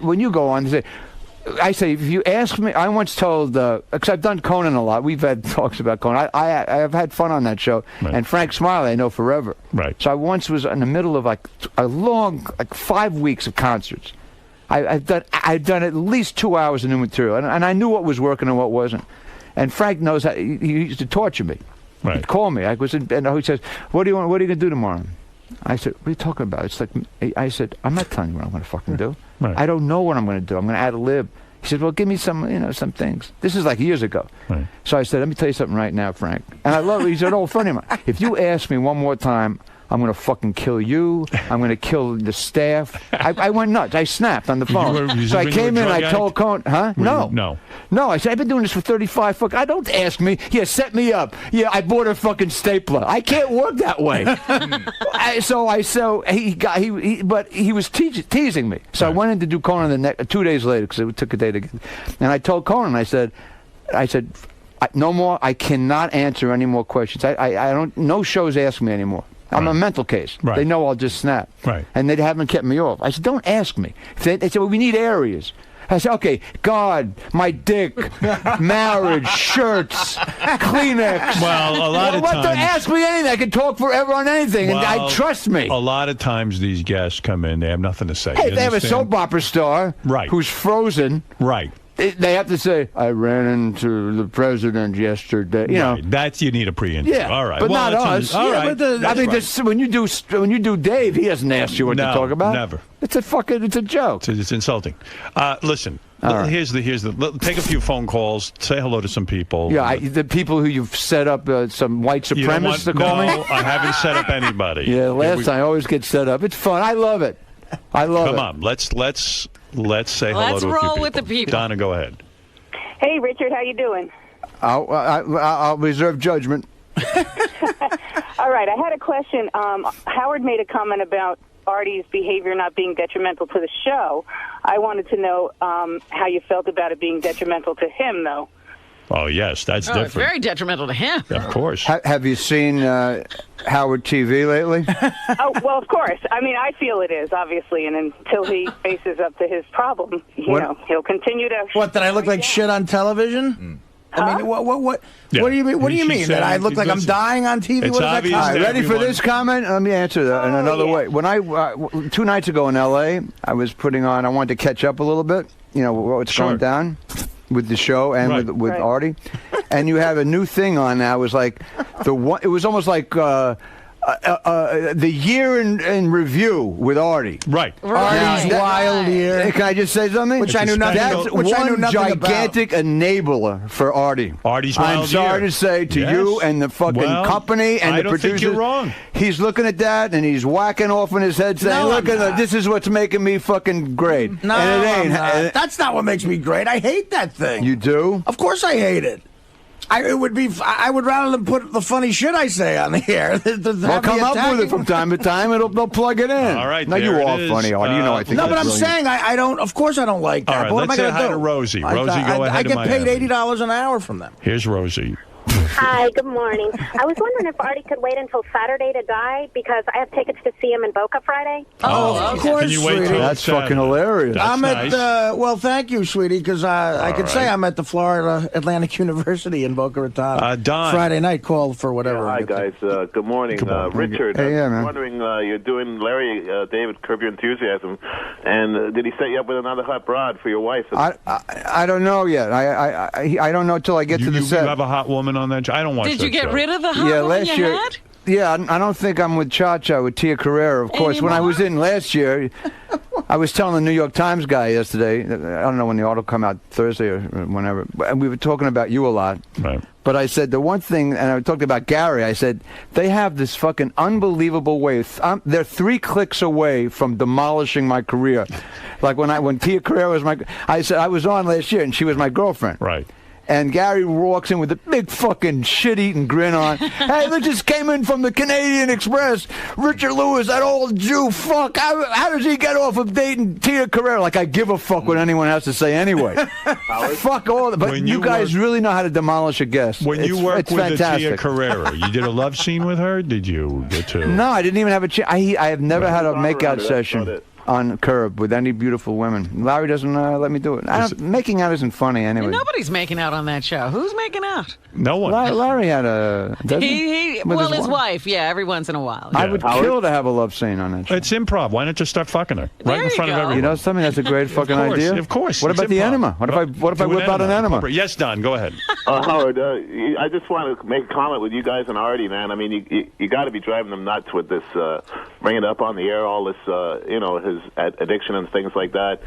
When you go on, I say if you ask me. I once told because I've done Conan a lot. We've had talks about Conan. I've had fun on that show.
Right.
And Frank Smiley, I know forever.
Right.
So I once was in the middle of a long 5 weeks of concerts. I've done at least 2 hours of new material, and I knew what was working and what wasn't. And Frank knows how. He used to torture me.
Right.
He'd call me. And he says, "What do you want? What are you gonna do tomorrow?" I said, "What are you talking about?" It's like I said, "I'm not telling you what I'm gonna fucking do.
Right.
I don't know what I'm gonna do. I'm gonna ad lib." He said, "Well, give me some things." This is like years ago.
Right.
So I said, "Let me tell you something right now, Frank." And I love it. He's an old friend of mine. If you ask me one more time, I'm going to fucking kill you. I'm going to kill the staff. I went nuts. I snapped on the phone. So I came in, I told Cohen, huh? No. No, I said, I've been doing this for 35 fucking, I don't ask me. Yeah, set me up. Yeah, I bought a fucking stapler. I can't work that way. But he was teasing me. So I went in to do Conan 2 days later because it took a day to get. And I told Conan, I said, no more. I cannot answer any more questions. I don't. No shows ask me anymore. I'm a mental case.
Right.
They know I'll just snap.
Right.
And they haven't kept me off. I said, don't ask me. They said, well, we need areas. I say, okay, God, my dick, marriage, shirts, Kleenex.
Well, a lot of times.
Ask me anything. I can talk forever on anything, and trust me.
A lot of times these guests come in, they have nothing to say.
Hey, they have a soap opera star who's frozen.
Right.
They have to say, I ran into the president yesterday. You know,
that's you need a pre-interview.
Yeah,
all right,
but not us.
All right.
I mean, when you do Dave, he doesn't ask you what to talk about.
Never.
It's a joke.
It's insulting. Listen. Here's the. Take a few phone calls. Say hello to some people.
Yeah, the people who you've set up some white supremacists to call me.
No, I haven't set up anybody.
Yeah, last time I always get set up. It's fun. I love it. Come
on, let's say hello to a few people.
Let's roll with the people.
Donna, go ahead.
Hey, Richard, how you doing?
I'll reserve judgment.
All right, I had a question. Howard made a comment about Artie's behavior not being detrimental to the show. I wanted to know how you felt about it being detrimental to him, though.
Oh, yes, that's different.
It's very detrimental to him.
Of course.
Have you seen Howard TV lately?
Oh, well, of course. I mean, I feel it is, obviously, and until he faces up to his problem, you know, he'll continue to...
What, did I look like shit on television? I mean, what do you mean? What do you mean? That I look like I'm dying on TV? What does that
mean? Ready for this comment? Let me answer that in another way. When I 2 nights ago in L.A., I was putting on. I wanted to catch up a little bit. You know what's going down with the show and with Artie, and you have a new thing on now. It was like it was almost like. The year in review with Artie.
Right.
Artie's wild year.
Can I just say something?
Which I knew nothing
about. That's one gigantic enabler for Artie.
Artie's wild year.
I'm sorry to say to you and the fucking company and the producers. I don't think
you're wrong.
He's looking at that and he's whacking off in his head saying, look at that. This is what's making me fucking great.
No,
and it ain't.
That's not what makes me great. I hate that thing.
You do?
Of course I hate it. I would rather than put the funny shit I say on the air.
Well, come up with it from time to time. They'll plug it in.
All right,
now you are funny, Artie. You know I think.
No, but I'm saying I don't. Of course I don't like that.
All right,
but what am I going
to do? Rosie. Rosie, go ahead.
I get paid $80 an hour from them.
Here's Rosie.
Hi, good morning. I was wondering if Artie could wait until Saturday to die because I have tickets to see him in Boca Friday.
Oh, of course,
Can you wait
sweetie.
That's fucking hilarious.
That's
I'm at well, thank you, sweetie, because I could say I'm at the Florida Atlantic University in Boca Raton.
Don.
Friday night, call for whatever.
Hi, guys. Good morning. Richard, I'm wondering, you're doing Larry David Curb Your Enthusiasm, and did he set you up with another hot broad for your wife?
I don't know yet. I don't know until I get to the set.
You have a hot woman on that? I don't watch that
Did you get rid of the hot woman
last year,
had?
Yeah, I don't think I'm with Cha-Cha, with Tia Carrera. Of course, when I was in last year, I was telling the New York Times guy yesterday, I don't know when the article come out, Thursday or whenever, and we were talking about you a lot.
Right.
But I said the one thing, and I talked about Gary, I said, they have this fucking unbelievable way. They're 3 clicks away from demolishing my career. Like when Tia Carrera was I said, I was on last year, and she was my girlfriend.
Right.
And Gary walks in with a big fucking shit-eating grin on. Hey, they just came in from the Canadian Express. Richard Lewis, that old Jew, fuck. How does he get off of dating Tia Carrera? Like, I give a fuck what anyone has to say anyway. Fuck all that. But you guys really know how to demolish a guest.
When you worked with
fantastic.
Tia Carrera, you did a love scene with her? Did you get to?
No, I didn't even have a chance. I have never had a make-out session on Curb with any beautiful women. Larry doesn't let me do it. Making out isn't funny anyway.
Nobody's making out on that show. Who's making out?
No one.
Larry had a...
his wife, yeah, every once in a while.
I would kill to have a love scene on that show.
It's improv. Why not just start fucking her? Right in front of everyone.
You know something? That's a great fucking idea.
Of course.
What about the enema? What if I whip out an enema?
Yes, Don, go ahead.
Howard, I just want to make a comment with you guys and Artie, man. I mean, you got to be driving them nuts with this, bringing it up on the air, all this, his addiction and things like that.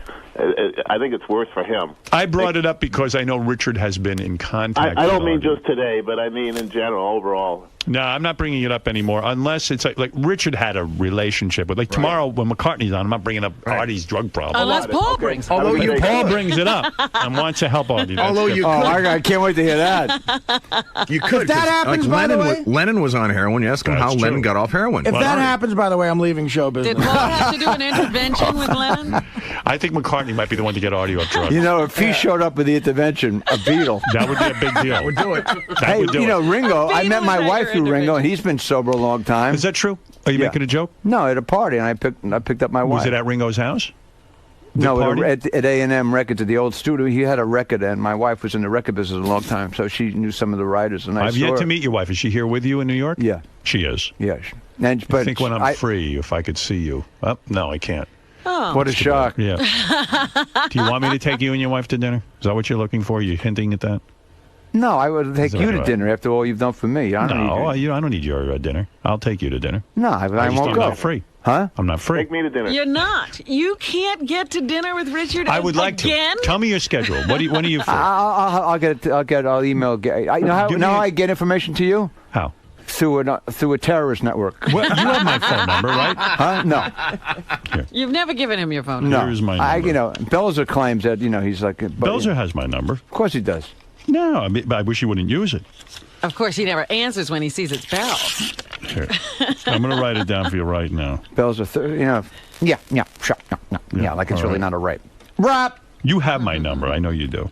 I think it's worse for him.
I brought it up because I know Richard has been in contact.
I don't mean just today, but I mean in general, overall.
No, I'm not bringing it up anymore unless it's like Richard had a relationship with. Like tomorrow when McCartney's on, I'm not bringing up Artie's drug problem.
Unless Paul brings it up.
Although Paul brings it up and wants to help Artie.
Although you could.
I can't wait to hear that.
You could.
If that happens, by the way,
Lennon was on heroin. You ask him how Lennon got off heroin.
If that happens, by the way, I'm leaving show business.
Did Paul have to do an intervention with Lennon?
I think McCartney might be the one to get Artie off drugs.
You know, if he showed up with the intervention, a Beatle.
That would be a big deal.
That would do it.
Hey, you know, Ringo, I met my wife through Ringo, and he's been sober a long time.
Is that true? Are you making a joke?
No, at a party, and I picked up my wife.
Was it at Ringo's house?
No,
party?
at A&M Records, at the old studio. He had a record, and my wife was in the record business a long time, so she knew some of the writers. And
I've yet to meet your wife. Is she here with you in New York?
Yeah.
She is.
Yeah. And,
I think when I'm free, if I could see you. Oh, no, I can't.
Oh.
What a shock.
Yeah. Do you want me to take you and your wife to dinner? Is that what you're looking for? Are you hinting at that?
No, I would take you to
right?
dinner after all you've done for me. I
don't need your dinner. I'll take you to dinner.
No, I won't go.
I'm not free.
Huh?
I'm not free.
Take me to dinner.
You're not. You can't get to dinner with Richard.
I would like
again?
to. Tell me your schedule. When are you free?
I'll email. You know how I get information to you?
How?
Through a terrorist network.
Well, you have my phone number, right?
Huh? No.
Here.
You've never given him your phone
No.
number.
Here's my number.
Belzer claims that he's like.
Belzer has my number.
Of course he does.
No, I wish he wouldn't use it.
Of course, he never answers when he sees its bell.
Here. I'm going to write it down for you right now.
Belzer, yeah, like it's really not a rape. Rap.
You have my number. I know you do.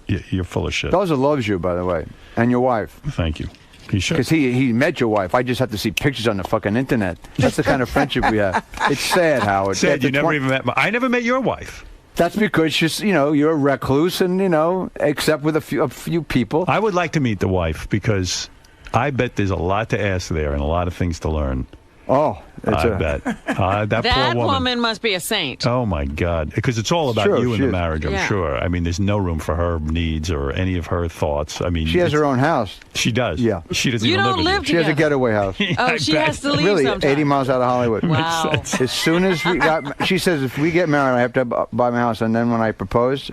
You're full of shit.
Belzer loves you, by the way, and your wife.
Thank you. He should.
Because he met your wife. I just have to see pictures on the fucking internet. That's the kind of friendship we have. It's sad, Howard.
Sad you never even met. I never met your wife.
That's because you're a recluse, and except with a few people.
I would like to meet the wife because I bet there's a lot to ask there and a lot of things to learn.
Oh,
I bet. That poor
woman must be a saint.
Oh, my God. Because it's all about you in the marriage, I'm sure. I mean, there's no room for her needs or any of her thoughts. I mean,
she has her own house.
She does.
Yeah.
She doesn't
You
even
don't live
She has a getaway house.
Oh, she has to leave
Really,
sometime.
80 miles out of Hollywood.
Wow.
As soon as she says, if we get married, I have to buy my house. And then when I proposed,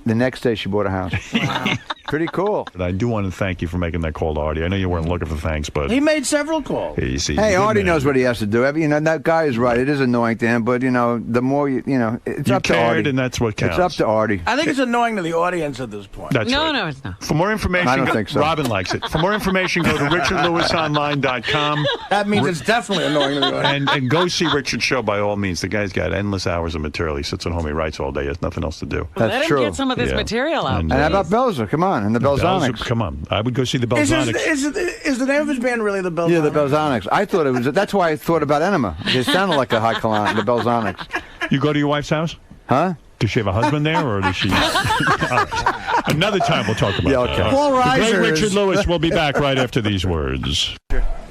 the next day she bought a house.
Wow.
Pretty cool.
I do want to thank you for making that call to Artie. I know you weren't looking for thanks, but
he made several calls.
Hey, Artie knows what he has to do. That guy is right. It is annoying to him, but the more it's up to Artie,
and that's what counts.
It's up to Artie.
I think it's annoying to the audience at this point.
That's right.
No, it's not.
For more information,
I don't think so.
Robin likes it. For more information, go to richardlewisonline.com.
That means it's definitely annoying to the audience.
And go see Richard's show by all means. The guy's got endless hours of material. He sits at home, he writes all day. He has nothing else to do.
That's
Let him
true.
get some of this material out.
And how about Belzer? Come on, and the Belzonics.
Come on, I would go see the Belzonics.
Is the name of his band really the Belzonics?
Yeah, the Belzonics. I thought it was. That's why I thought about Enema. It sounded like a high colon, the Belzonics.
You go to your wife's house?
Huh?
Does she have a husband there, or does she? Another time we'll talk about that.
Paul
The great
Reiser
Richard Lewis will be back right after these words.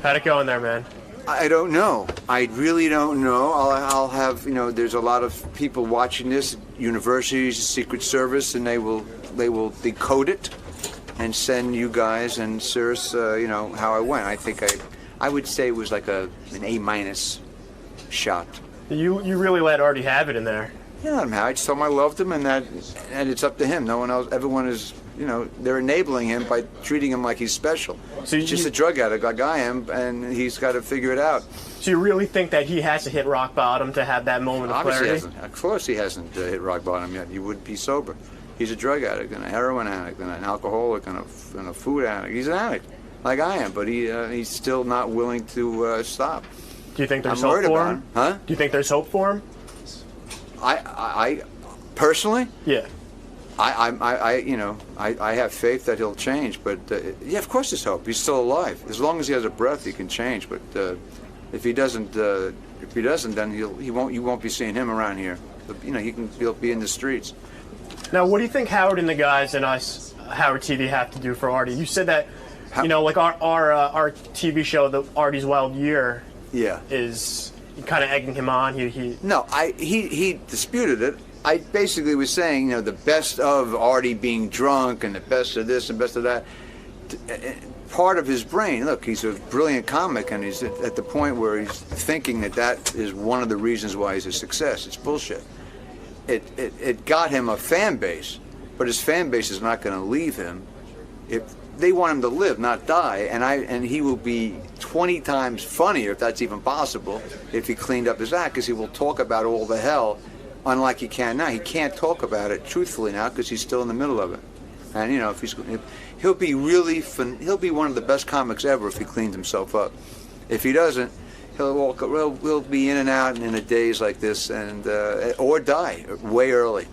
How'd it go in there, man?
I don't know. I really don't know. I'll have, there's a lot of people watching this, universities, Secret Service, and they will decode it and send you guys and Cirrus, how I went. I think I would say it was like an A- shot.
You really let Artie have it in there.
Yeah, I just told him I loved him, and it's up to him. No one else. Everyone is, they're enabling him by treating him like he's special.
So
he's just a drug addict like I am, and he's got to figure it out.
So you really think that he has to hit rock bottom to have that moment of
Obviously
clarity?
Hasn't. Of course he hasn't hit rock bottom yet. He would be sober. He's a drug addict and a heroin addict and an alcoholic and a food addict. He's an addict like I am, but he's still not willing to stop.
Do you think there's
I'm
hope
worried
for
about
him?
him. Huh?
Do you think there's hope for him?
I personally,
yeah.
I have faith that he'll change, but yeah, of course there's hope. He's still alive. As long as he has a breath, he can change. But if he doesn't, then you won't be seeing him around here. But, he'll be in the streets.
Now, what do you think Howard and the guys and us, Howard TV, have to do for Artie? You said that, like our TV show, the Artie's Wild Year, is kind of egging him on.
He disputed it. I basically was saying, the best of Artie being drunk and the best of this and best of that. Part of his brain, look, he's a brilliant comic, and he's at the point where he's thinking that is one of the reasons why he's a success. It's bullshit. It got him a fan base, but his fan base is not going to leave him. They want him to live, not die, and he will be 20 times funnier, if that's even possible, if he cleaned up his act, because he will talk about all the hell, unlike he can now. He can't talk about it truthfully now because he's still in the middle of it. And he'll be he'll be one of the best comics ever if he cleans himself up. If he doesn't, he'll be in and out in a daze like this, and or die way early.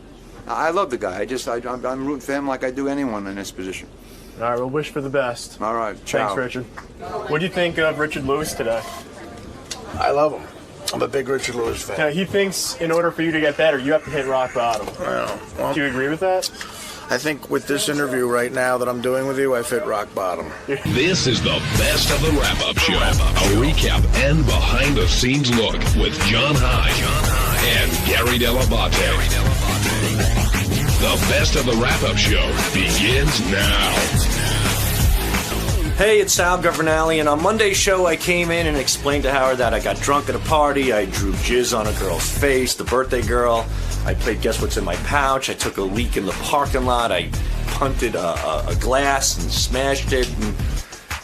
I love the guy. I'm rooting for him like I do anyone in this position.
All right, we'll wish for the best.
All right, ciao.
Thanks, Richard. What do you think of Richard Lewis today?
I love him. I'm a big Richard Lewis fan.
Now, he thinks in order for you to get better, you have to hit rock bottom.
Well,
do you agree with that?
I think with this interview right now that I'm doing with you, I've hit rock bottom.
This is the best of the wrap-up show. A recap and behind-the-scenes look with John High and Gary Dell'Abate. The best of the wrap-up show begins now.
Hey, it's Sal Governale, and on Monday's show I came in and explained to Howard that I got drunk at a party, I drew jizz on a girl's face, the birthday girl, I played Guess What's in My Pouch, I took a leak in the parking lot, I punted a glass and smashed it, and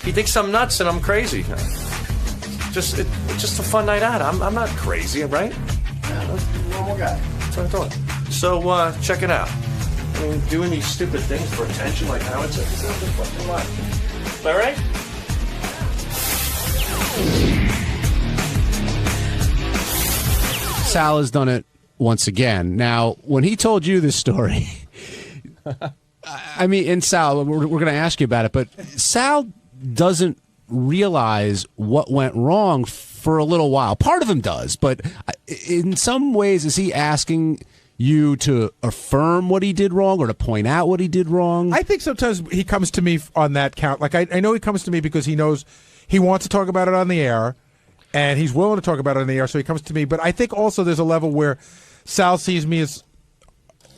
he thinks I'm nuts and I'm crazy. It's just a fun night out. I'm not crazy, right?
Yeah, normal guy.
That's what I thought. So, check it out. I mean, doing these stupid things for attention like Howard said, it's not the fucking life. All right?
Sal has done it once again. Now, when he told you this story, I mean, and Sal, we're going to ask you about it, but Sal doesn't realize what went wrong for a little while. Part of him does, but in some ways, is he asking you to affirm what he did wrong or to point out what he did wrong?
I think sometimes he comes to me on that count. Like, I know he comes to me because he knows he wants to talk about it on the air, and he's willing to talk about it on the air, so he comes to me. But I think also there's a level where Sal sees me as,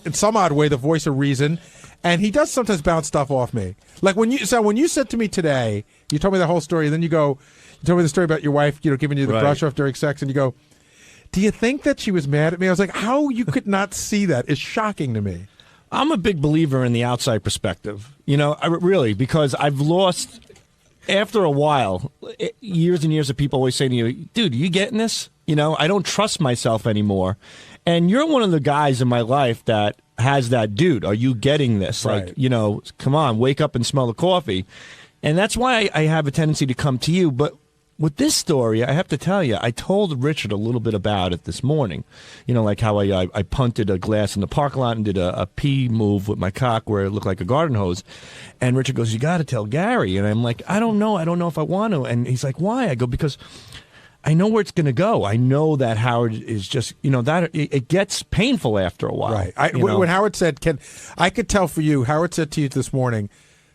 in some odd way, the voice of reason, and he does sometimes bounce stuff off me. Like, when you said to me today, you told me the whole story, and then you told me the story about your wife, giving you the brush off during sex, and you go, do you think that she was mad at me? I was like, how you could not see that is shocking to me.
I'm a big believer in the outside perspective, really, because I've lost, after a while, years and years of people always saying to you, dude, are you getting this? I don't trust myself anymore. And you're one of the guys in my life that has that, dude, are you getting this?
Right.
Like, come on, wake up and smell the coffee. And that's why I have a tendency to come to you. But with this story, I have to tell you, I told Richard a little bit about it this morning. Like how I punted a glass in the parking lot and did a pee move with my cock where it looked like a garden hose. And Richard goes, you got to tell Gary. And I'm like, I don't know if I want to. And he's like, why? I go, because I know where it's going to go. I know that Howard is just, that it gets painful after a while.
Right. When Howard said, I could tell for you, Howard said to you this morning,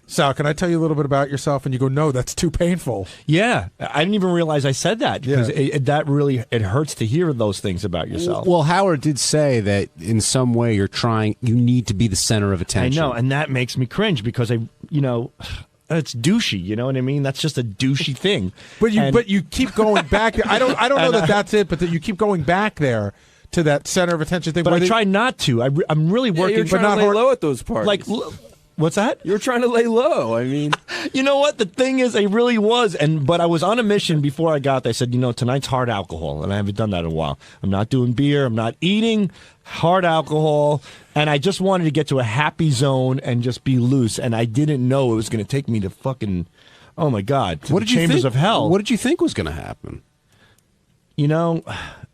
Sal, can I tell you a little bit about yourself? And you go, no, that's too painful.
Yeah. I didn't even realize I said that because that really, it hurts to hear those things about yourself.
Well, Howard did say that in some way you need to be the center of attention.
I know, and that makes me cringe because it's douchey, you know what I mean? That's just a douchey thing.
But you keep going back. I don't know that that's it, but that you keep going back there to that center of attention thing.
But I try not to. I'm really working.
You're trying to lay low at those parts.
Like, what's that?
You're trying to lay low. I mean,
you know what? The thing is, I really was, but I was on a mission before I got there. I said, tonight's hard alcohol, and I haven't done that in a while. I'm not doing beer. I'm not eating hard alcohol, and I just wanted to get to a happy zone and just be loose. And I didn't know it was going to take me to fucking, oh my God, to the chambers of hell.
What did you think was going to happen?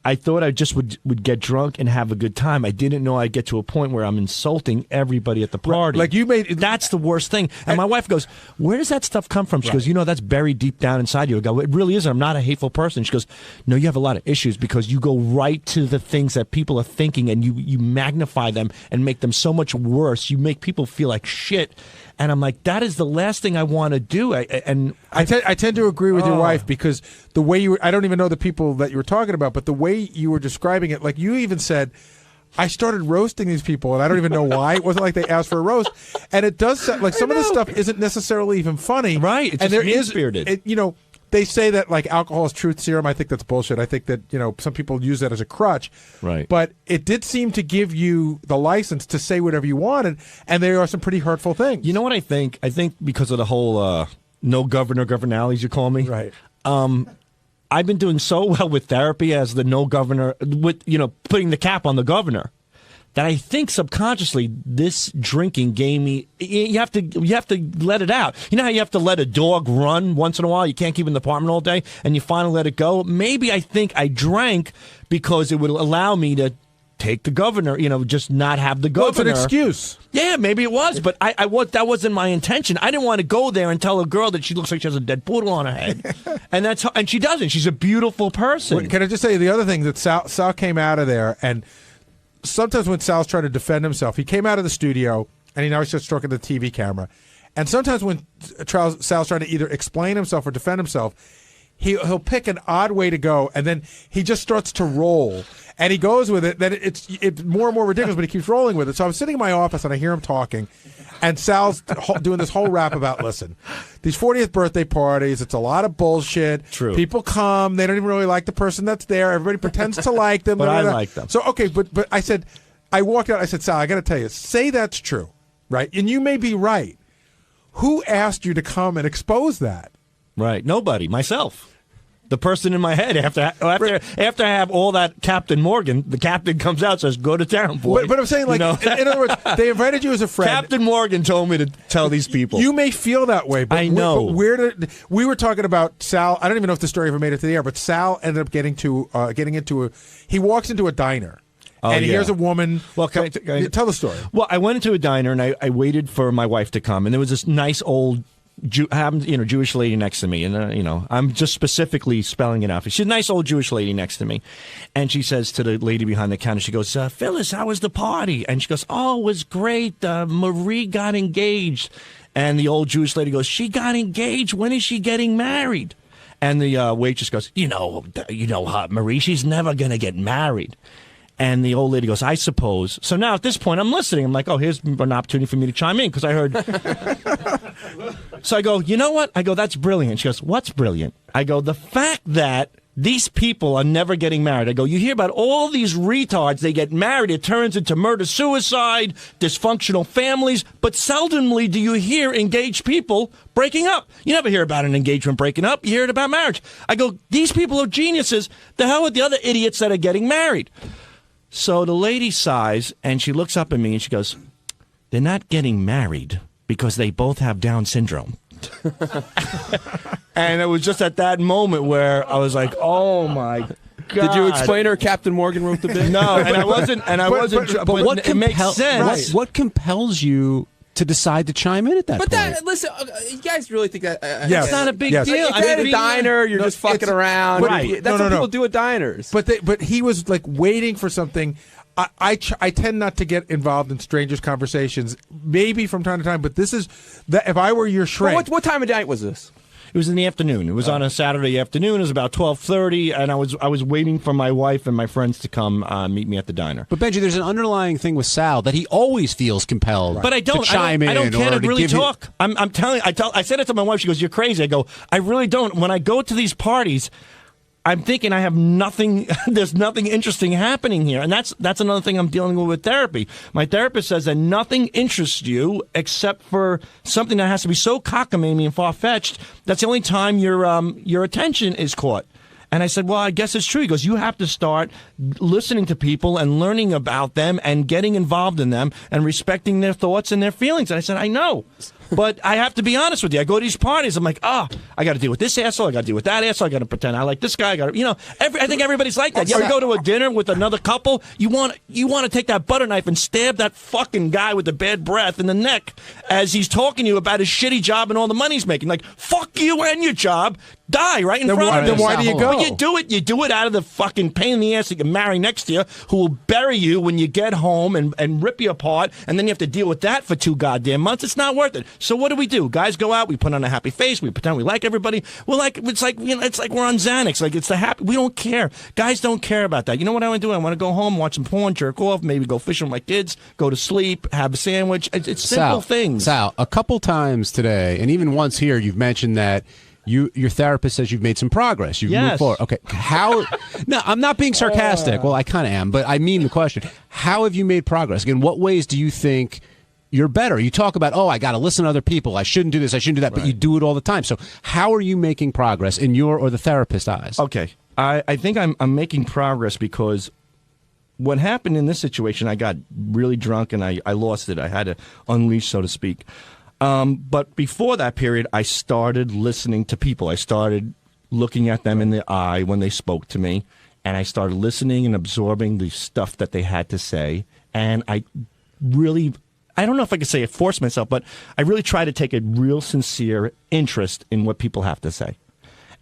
I thought I just would get drunk and have a good time. I didn't know I'd get to a point where I'm insulting everybody at the party.
Like
that's the worst thing. And my wife goes, where does that stuff come from? She goes, that's buried deep down inside you. I go, it really isn't. I'm not a hateful person. She goes, no, you have a lot of issues because you go right to the things that people are thinking and you magnify them and make them so much worse. You make people feel like shit. And I'm like, that is the last thing I want to do. I
tend to agree with your wife because the way I don't even know the people that you were talking about, but the way you were describing it, like you even said, I started roasting these people, and I don't even know why. It wasn't like they asked for a roast. And it does sound like some of this stuff isn't necessarily even funny.
Right. It's just mean-spirited.
They say that like alcohol is truth serum. I think that's bullshit. I think that some people use that as a crutch.
Right.
But it did seem to give you the license to say whatever you wanted, and there are some pretty hurtful things.
You know what I think? I think because of the whole no governalities you call me.
Right.
I've been doing so well with therapy as the no governor, with putting the cap on the governor, that I think subconsciously this drinking gave me. You have to let it out. You know how you have to let a dog run once in a while? You can't keep it in the apartment all day, and you finally let it go. Maybe I think I drank because it would allow me to take the governor, just not have the governor.
Well, it's an excuse.
Yeah, maybe it was, but that wasn't my intention. I didn't want to go there and tell a girl that she looks like she has a dead poodle on her head, and she doesn't. She's a beautiful person.
Can I just say the other thing that Sal came out of there, and sometimes when Sal's trying to defend himself, he came out of the studio and he now starts talking to the TV camera, and sometimes when Sal's trying to either explain himself or defend himself, he'll pick an odd way to go, and then he just starts to roll. And he goes with it. Then it's more and more ridiculous, but he keeps rolling with it. So I'm sitting in my office, and I hear him talking, and Sal's doing this whole rap about, listen, these 40th birthday parties, it's a lot of bullshit.
True.
People come. They don't even really like the person that's there. Everybody pretends to like them.
But I like them.
So, okay, but I said, I walked out. I said, Sal, I got to tell you, say that's true, right? And you may be right. Who asked you to come and expose that?
Right. Nobody. Myself. The person in my head after I have all that Captain Morgan, the captain comes out and says, "Go to town, boy."
But I'm saying, like, in other words, they invited you as a friend.
Captain Morgan told me to tell these people.
You may feel that way, but
I know.
We were talking about Sal. I don't even know if the story ever made it to the air, but Sal ended up getting into he walks into a diner. And he hears a woman. Well, can I tell the story?
Well, I went into a diner and I waited for my wife to come, and there was this nice old Jewish lady next to me, and I'm just specifically spelling it out. She's a nice old Jewish lady next to me, and she says to the lady behind the counter, she goes, "Phyllis, how was the party?" And she goes, "Oh, it was great. Marie got engaged." And the old Jewish lady goes, "She got engaged. When is she getting married?" And the waitress goes, "You know, Marie, she's never gonna get married." And the old lady goes, "I suppose." So now at this point, I'm listening. I'm like, oh, here's an opportunity for me to chime in because I heard. So I go, "You know what?" I go, "That's brilliant." She goes, "What's brilliant?" I go, "The fact that these people are never getting married." I go, "You hear about all these retards, they get married, it turns into murder-suicide, dysfunctional families, but seldomly do you hear engaged people breaking up. You never hear about an engagement breaking up, you hear it about marriage." I go, "These people are geniuses. The hell with the other idiots that are getting married." So the lady sighs, and she looks up at me, and she goes, "They're not getting married because they both have Down syndrome." And it was just at that moment where I was like, "Oh my God!"
Did you explain her Captain Morgan wrote the bit?
No, and I wasn't. But what
it
makes sense.
What compels you to decide to chime in at that point?
But listen, you guys really think that?
Yes. It's not a big deal.
Like, at a diner, you're just fucking around.
Right.
That's what people do at diners.
But he was like waiting for something. I tend not to get involved in strangers' conversations, maybe from time to time. But this is that if I were your shrink.
What time of night was this?
It was in the afternoon. It was on a Saturday afternoon. It was about 12:30, and I was waiting for my wife and my friends to come meet me at the diner.
But Benji, there's an underlying thing with Sal that he always feels compelled.
But I don't
to chime in.
I don't care to really
give
talk. I'm telling. I said it to my wife. She goes, "You're crazy." I go, "I really don't." When I go to these parties, I'm thinking I have nothing. There's nothing interesting happening here, and that's another thing I'm dealing with therapy. My therapist says that nothing interests you except for something that has to be so cockamamie and far fetched. That's the only time your attention is caught. And I said, "Well, I guess it's true." He goes, "You have to start listening to people and learning about them and getting involved in them and respecting their thoughts and their feelings." And I said, "I know. But I have to be honest with you. I go to these parties. I'm like, I got to deal with this asshole. I got to deal with that asshole. I got to pretend I like this guy. I think everybody's like that. You ever go to a dinner with another couple? You want to take that butter knife and stab that fucking guy with the bad breath in the neck as he's talking to you about his shitty job and all the money he's making. Like, fuck you and your job. Die right in front of you.
Then why do you go?
But you do it out of the fucking pain in the ass that you marry next to you, who will bury you when you get home and rip you apart, and then you have to deal with that for 2 goddamn months. It's not worth it. So what do? Guys go out, we put on a happy face, we pretend we like everybody. It's like we're on Xanax. Like, it's the happy. We don't care. Guys don't care about that. You know what I want to do? I want to go home, watch some porn, jerk off, maybe go fishing with my kids, go to sleep, have a sandwich. It's simple things.
Sal, a couple times today, and even once here, you've mentioned that your therapist says you've made some progress. You've moved forward. Okay. How? No, I'm not being sarcastic. Well, I kind of am, but I mean the question. How have you made progress? Again, what ways do you think you're better? You talk about, I got to listen to other people. I shouldn't do this. I shouldn't do that. Right. But you do it all the time. So how are you making progress in your or the therapist's eyes?
Okay. I think I'm making progress because what happened in this situation, I got really drunk and I lost it. I had to unleash, so to speak. But before that period, I started listening to people. I started looking at them in the eye when they spoke to me and I started listening and absorbing the stuff that they had to say. And I don't know if I could say it forced myself, but I really tried to take a real sincere interest in what people have to say.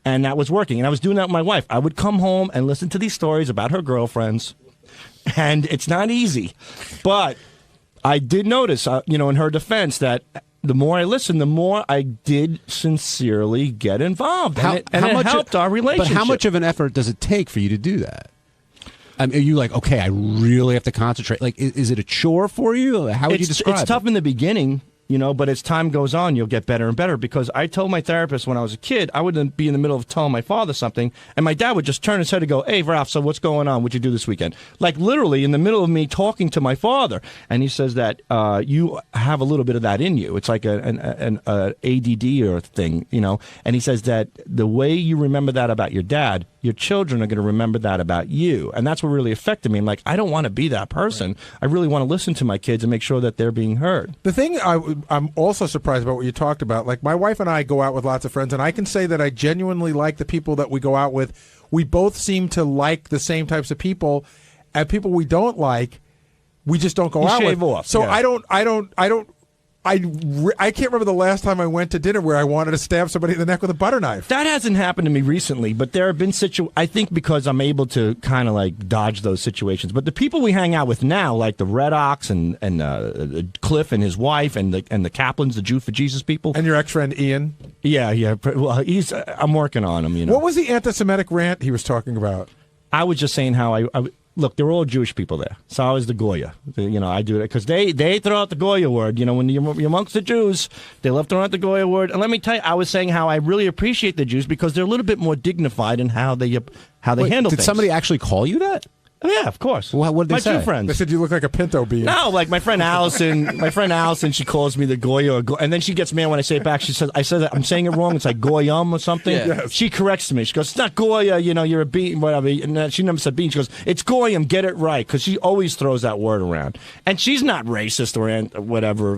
And that was working. And I was doing that with my wife. I would come home and listen to these stories about her girlfriends. And it's not easy. But I did notice, in her defense, that the more I listened, the more I did sincerely get involved. And it helped our relationship.
But how much of an effort does it take for you to do that? I mean, are you like, okay, I really have to concentrate? Like, is it a chore for you? How would you describe it?
It's tough in the beginning, but as time goes on, you'll get better and better. Because I told my therapist when I was a kid, I wouldn't be in the middle of telling my father something, and my dad would just turn his head and go, "Hey, Ralph, so what's going on? What'd you do this weekend?" Like literally in the middle of me talking to my father. And he says that you have a little bit of that in you. It's like an ADD or thing, And he says that the way you remember that about your dad, your children are going to remember that about you. And that's what really affected me. Like, I don't want to be that person. Right. I really want to listen to my kids and make sure that they're being heard.
The thing I'm also surprised about what you talked about. Like, my wife and I go out with lots of friends, and I can say that I genuinely like the people that we go out with. We both seem to like the same types of people, and people we don't like, we just don't go out with.
Off.
So
yeah.
I can't remember the last time I went to dinner where I wanted to stab somebody in the neck with a butter knife.
That hasn't happened to me recently, but there have been I think because I'm able to kind of like dodge those situations. But the people we hang out with now, like the Red Ox and Cliff and his wife and the Kaplans, the Jew for Jesus people,
and your ex-friend Ian.
Yeah. Well, I'm working on him.
What was the anti-Semitic rant he was talking about?
I was just saying how I look, they're all Jewish people there. So I was the Goya. I do it because they throw out the Goya word. When you're amongst the Jews, they love throwing out the Goya word. And let me tell you, I was saying how I really appreciate the Jews because they're a little bit more dignified in how they handle things.
Did somebody actually call you that?
Oh, yeah, of course.
Well, what did they say?
My two friends.
They said you look like a pinto bean.
No, like my friend Allison, she calls me the Goya, and then she gets mad when I say it back. She says, I said I'm saying it wrong. It's like Goyam or something.
Yeah. Yes.
She corrects me. She goes, it's not Goya, you're a bean, whatever. And she never said bean. She goes, it's Goyam, get it right, because she always throws that word around. And she's not racist or whatever,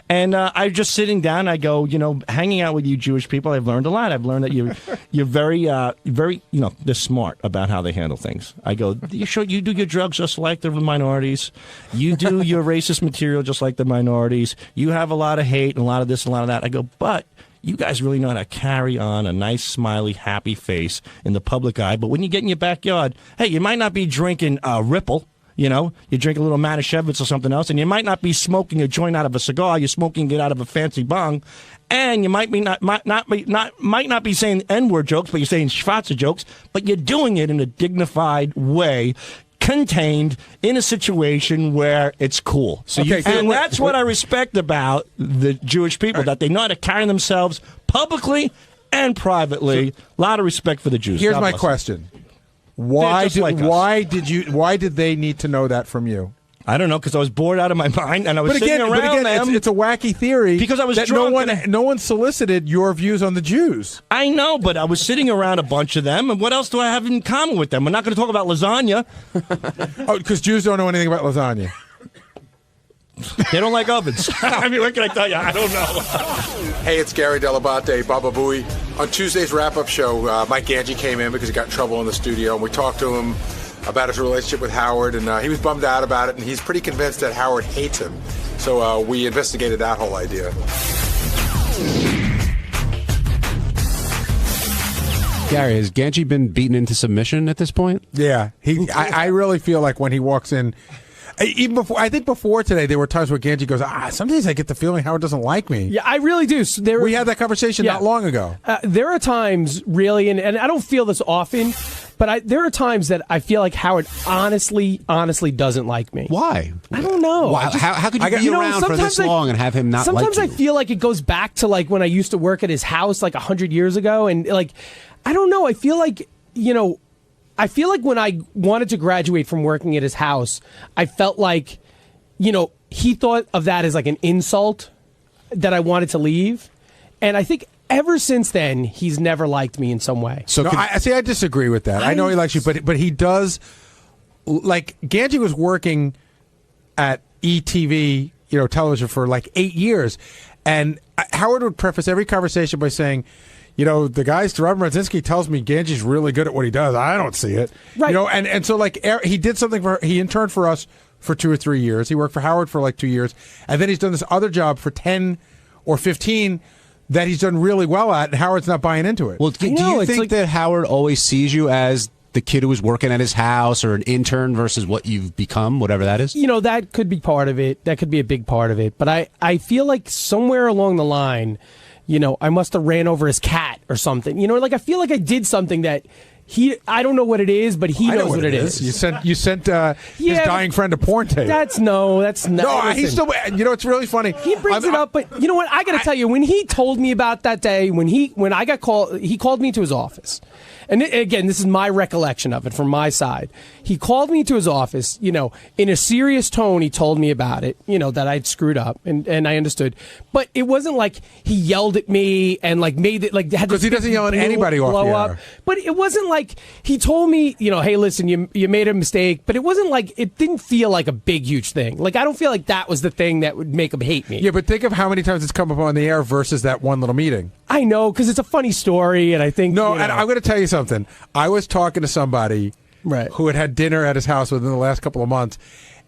And I'm just sitting down, I go, hanging out with you Jewish people, I've learned a lot. I've learned that you're very, they're smart about how they handle things. I go, you do your drugs just like the minorities. You do your racist material just like the minorities. You have a lot of hate and a lot of this and a lot of that. I go, but you guys really know how to carry on a nice, smiley, happy face in the public eye. But when you get in your backyard, hey, you might not be drinking Ripple. You drink a little Manischewitz or something else, and you might not be smoking a joint out of a cigar. You're smoking it out of a fancy bong, and you might not be saying N-word jokes, but you're saying Schwarzer jokes. But you're doing it in a dignified way, contained in a situation where it's cool. And that's what I respect about the Jewish people, that they know how to carry themselves publicly and privately. A lot of respect for the Jews.
Here's my question. Why did they need to know that from you?
I don't know, because I was bored out of my mind, and I was sitting around them.
It's a wacky theory.
Because I was
that
drunk.
no one solicited your views on the Jews.
I know, but I was sitting around a bunch of them, and what else do I have in common with them? We're not going to talk about lasagna.
Oh, because Jews don't know anything about lasagna.
They don't like ovens. I mean, what can I tell you? I don't know.
Hey, it's Gary Delabate, Baba Booey. On Tuesday's wrap-up show, Mike Ganji came in because he got in trouble in the studio, and we talked to him about his relationship with Howard, and he was bummed out about it, and he's pretty convinced that Howard hates him. So we investigated that whole idea.
Gary, has Ganji been beaten into submission at this point?
Yeah. I really feel like when he walks in, even before, I think before today, there were times where Ganji goes, some days I get the feeling Howard doesn't like me.
Yeah, I really do.
We had that conversation not long ago.
There are times, really, and I don't feel this often, but there are times that I feel like Howard honestly doesn't like me.
Why?
I don't know.
Wow. How could you be around for this long and have him not like you?
Sometimes I feel like it goes back to like when I used to work at his house like 100 years ago, and like, I don't know. I feel like, when I wanted to graduate from working at his house, I felt like, he thought of that as like an insult that I wanted to leave. And I think ever since then, he's never liked me in some way.
So I disagree with that. I know he likes you, but he does. Like, Ganji was working at ETV, television for like 8 years. And Howard would preface every conversation by saying, the guys, Robin Radzinski tells me Ganji's really good at what he does. I don't see it. Right. And so like he did something he interned for us for 2 or 3 years. He worked for Howard for like 2 years. And then he's done this other job for 10 or 15 that he's done really well at, and Howard's not buying into it.
Well, do you think that Howard always sees you as the kid who was working at his house or an intern versus what you've become, whatever that is?
That could be part of it. That could be a big part of it. But I feel like somewhere along the line, I must have ran over his cat or something. I feel like I did something that I don't know what it is, but he knows what it is.
You sent his dying friend a porn tape.
That's not.
No, he's still. It's really funny.
He brings it up, but you know what? I got to tell you, when he told me about that day, when I got called, he called me to his office. And again, this is my recollection of it from my side. He called me to his office, in a serious tone. He told me about it, that I'd screwed up, and I understood. But it wasn't like he yelled at me and like made it like had
because he doesn't yell at anybody off the air.
But it wasn't like he told me, hey, listen, you made a mistake. But it wasn't like it didn't feel like a big, huge thing. Like I don't feel like that was the thing that would make him hate me.
Yeah, but think of how many times it's come up on the air versus that one little meeting.
I know, because it's a funny story, and I think
and I'm going to tell you something. I was talking to somebody who had dinner at his house within the last couple of months,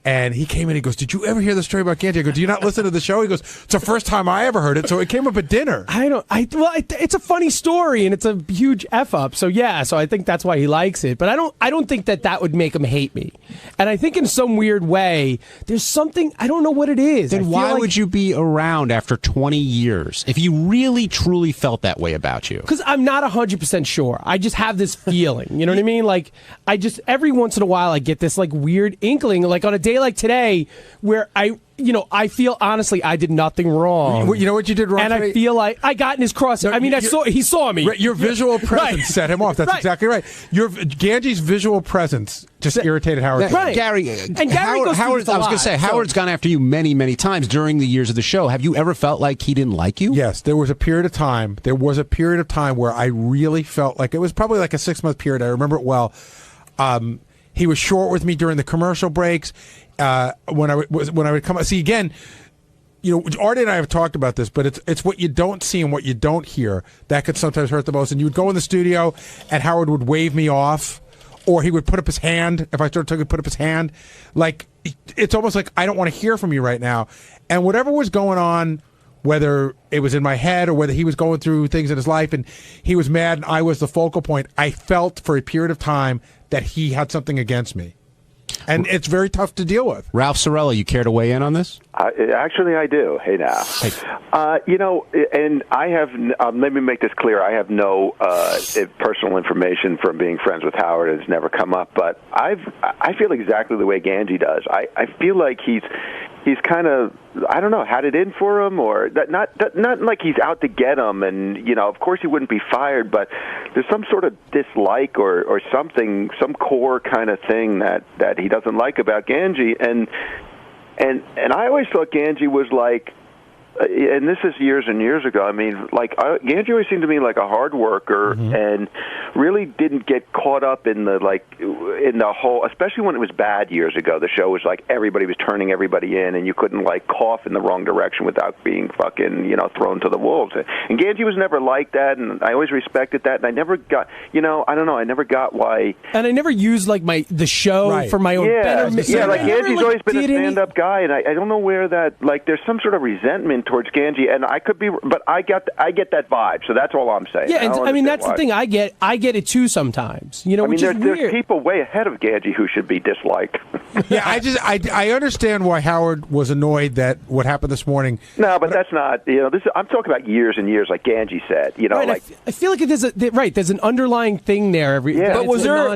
and he came in and he goes, "Did you ever hear the story about Ganji?" I go, "Do you not listen to the show?" He goes, "It's the first time I ever heard it, so it came up at dinner."
It's a funny story, and it's a huge F up. So yeah, so I think that's why he likes it. But I don't think that would make him hate me. And I think in some weird way, there's something, I don't know what it is.
Then why would you be around after 20 years if you really, truly felt that way about you?
Because I'm not 100% sure. I just have this feeling. You know what I mean? Like, I just, every once in a while, I get this like weird inkling, like on a day like today, where I feel honestly I did nothing wrong.
You know what you did wrong?
And
today?
I feel like I got in his cross. I mean, he saw me.
Your visual presence set him off. That's exactly right. Ganji's visual presence just irritated Howard.
Right.
Gary,
and Gary goes through this a lot.
I was going to say, Howard's gone after you many, many times during the years of the show. Have you ever felt like he didn't like you?
Yes, there was a period of time. Where I really felt like it was probably like a 6-month period. I remember it well. He was short with me during the commercial breaks. When I would come, see again, Artie and I have talked about this, but it's what you don't see and what you don't hear that could sometimes hurt the most. And you would go in the studio, and Howard would wave me off, or he would put up his hand if I started talking. Put up his hand, like it's almost like I don't want to hear from you right now. And whatever was going on, whether it was in my head or whether he was going through things in his life, and he was mad, and I was the focal point. I felt for a period of time that he had something against me. And it's very tough to deal with.
Ralph Sorella, you care to weigh in on this?
Actually, I do. Hey, now. And I have, let me make this clear, I have no personal information from being friends with Howard. It's never come up. But I feel exactly the way Ganji does. I feel like he's kind of, I don't know, had it in for him, or not like he's out to get him, and of course he wouldn't be fired, but there's some sort of dislike or something, some core kind of thing that he doesn't like about Ganji, and I always thought Ganji was like, and this is years and years ago. I mean, like Ganji always seemed to me like a hard worker, and really didn't get caught up in the whole. Especially when it was bad years ago. The show was like everybody was turning everybody in, and you couldn't like cough in the wrong direction without being fucking thrown to the wolves. And Ganji was never like that, and I always respected that. And I never got I don't know. I never got why.
And I never used like the show for my own betterment.
Yeah, like Ganji's always been a stand-up guy, and I don't know where that there's some sort of resentment towards Ganji, and I could be, but I get that vibe. So that's all I'm saying.
Yeah, and I mean that's the thing. I get it too sometimes.
There's people way ahead of Ganji who should be disliked.
Yeah, I understand why Howard was annoyed that what happened this morning.
No, but that's not. I'm talking about years and years, like Ganji said.
I feel like there's an underlying thing there.
But was there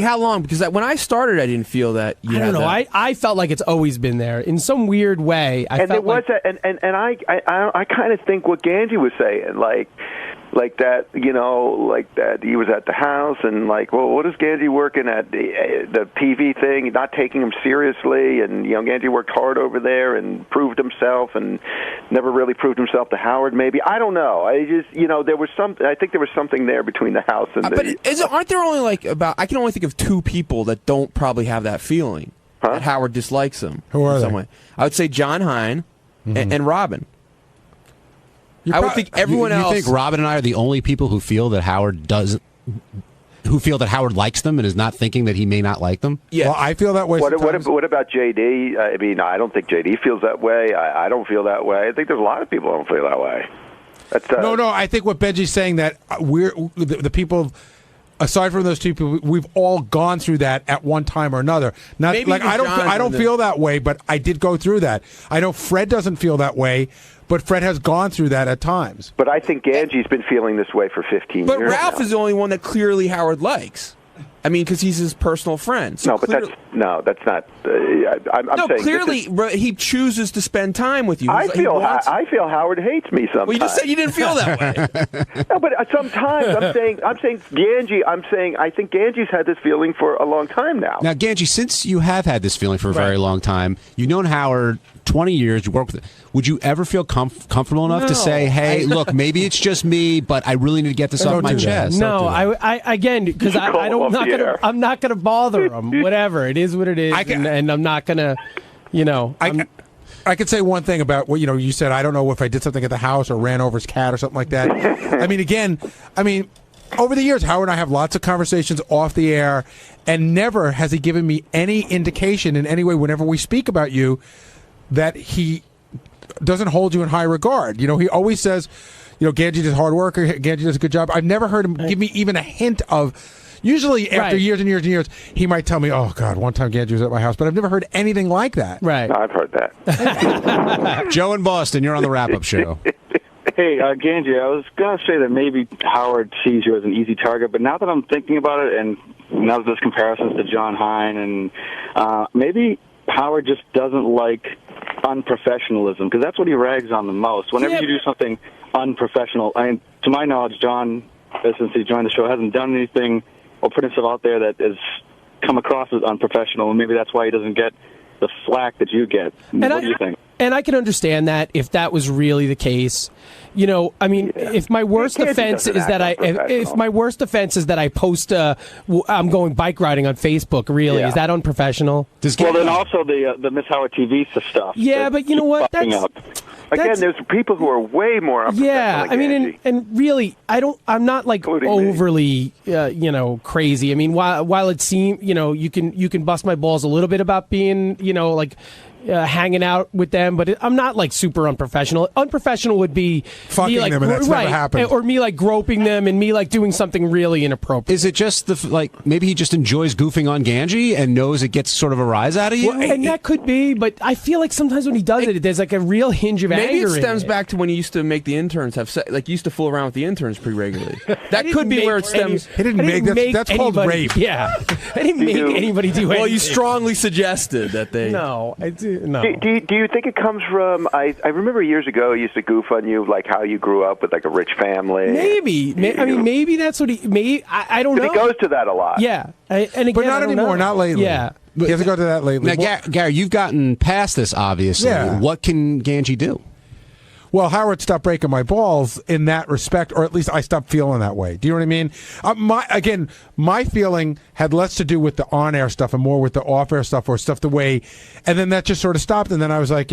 how long? Because when I started, I didn't feel that.
I don't know. I felt like it's always been there in some weird way. I
kind of think what Ganji was saying, like that he was at the house and what is Ganji working at the TV thing, not taking him seriously, and Ganji worked hard over there and proved himself and never really proved himself to Howard. Maybe I don't know. I just there was something. I think there was something there between the house and
aren't there only I can only think of 2 people that don't probably have that feeling that Howard dislikes him.
Who are
in
they?
some way. I would say John Hine and Robin. I would think everyone else.
You think Robin and I are the only people who feel that Howard doesn't, who feel that Howard likes them and is not thinking that he may not like them?
Yeah. Well, I feel that way.
What about JD? I mean, I don't think JD feels that way. I don't feel that way. I think there's a lot of people who don't feel that way. That's,
no. I think what Benji's saying that we're the people. Aside from those two people, we've all gone through that at one time or another. Not
Maybe
like I don't feel that way, but I did go through that. I know Fred doesn't feel that way, but Fred has gone through that at times.
But I think Angie's been feeling this way for 15 years.
But Ralph
now.
is the only one that clearly Howard likes. I mean, because he's his personal friend. So
that's not. I'm saying
clearly he chooses to spend time with you.
I feel Howard hates me sometimes.
Well, you just said you didn't feel that way.
No, but sometimes I'm saying Ganji. I think Ganji's had this feeling for a long time now.
Now, Ganji, since you have had this feeling for a very long time, you've known Howard 20 years. You work with. Would you ever feel comfortable enough to say, "Hey, look, maybe it's just me, but I really need to get this off my chest"?
No, I again because I'm not gonna bother him. Whatever it is, what it is, and I'm not gonna,
I could say one thing about what you said. I don't know if I did something at the house or ran over his cat or something like that. I mean, over the years, Howard and I have lots of conversations off the air, and never has he given me any indication in any way whenever we speak about you that he doesn't hold you in high regard. He always says, Ganji does hard work, or Ganji does a good job. I've never heard him give me even a hint of. Usually, after years and years and years, he might tell me, "Oh God, one time Ganji was at my house," but I've never heard anything like that.
Right?
No, I've heard that.
Joe in Boston, you're on the wrap-up show.
Hey, Ganji, I was going to say that maybe Howard sees you as an easy target, but now that I'm thinking about it, and now that there's comparisons to John Hine, and maybe Howard just doesn't like unprofessionalism, because that's what he rags on the most. Whenever you do something unprofessional, to my knowledge, John, since he joined the show, hasn't done anything or put himself out there that has come across as unprofessional, and maybe that's why he doesn't get the flack that you get. What do you think?
And I can understand that if that was really the case. If my worst offense is that I post I'm going bike riding on Facebook, really, is that unprofessional?
Well, then also the Miss Howard TV stuff.
Yeah, but you know what?
Again, there's people who are way more unprofessional.
Yeah, I mean, and really, I'm not like overly, crazy. I mean, while it seems, you can bust my balls a little bit about being, hanging out with them, but I'm not like super unprofessional. Unprofessional would be
fucking
me, like,
them, and that's never happened,
or me like groping them, and me like doing something really inappropriate.
Is it just maybe he just enjoys goofing on Ganji and knows it gets sort of a rise out of you?
Well, and that could be, but I feel like sometimes when he does it, there's like a real hinge of anger.
Maybe it stems back to when he used to make the interns have sex. Like, he used to fool around with the interns pretty regularly. That could be where it stems.
He didn't make that's called rape.
Yeah, I didn't make anybody do anything.
Well, you strongly suggested that they.
No, I do. No.
Do you think it comes from? I remember years ago he used to goof on you, like how you grew up with like a rich family.
Maybe. Maybe that's what he. Maybe I don't know.
He goes to that a lot.
Yeah, and again,
but not anymore.
Know.
Not lately.
Yeah.
He hasn't gone to that lately.
Now, Gary, you've gotten past this, obviously.
Yeah.
What can Ganji do?
Well, Howard stopped breaking my balls in that respect, or at least I stopped feeling that way. Do you know what I mean? My feeling had less to do with the on-air stuff and more with the off-air stuff, or stuff the way, and then that just sort of stopped. And then I was like,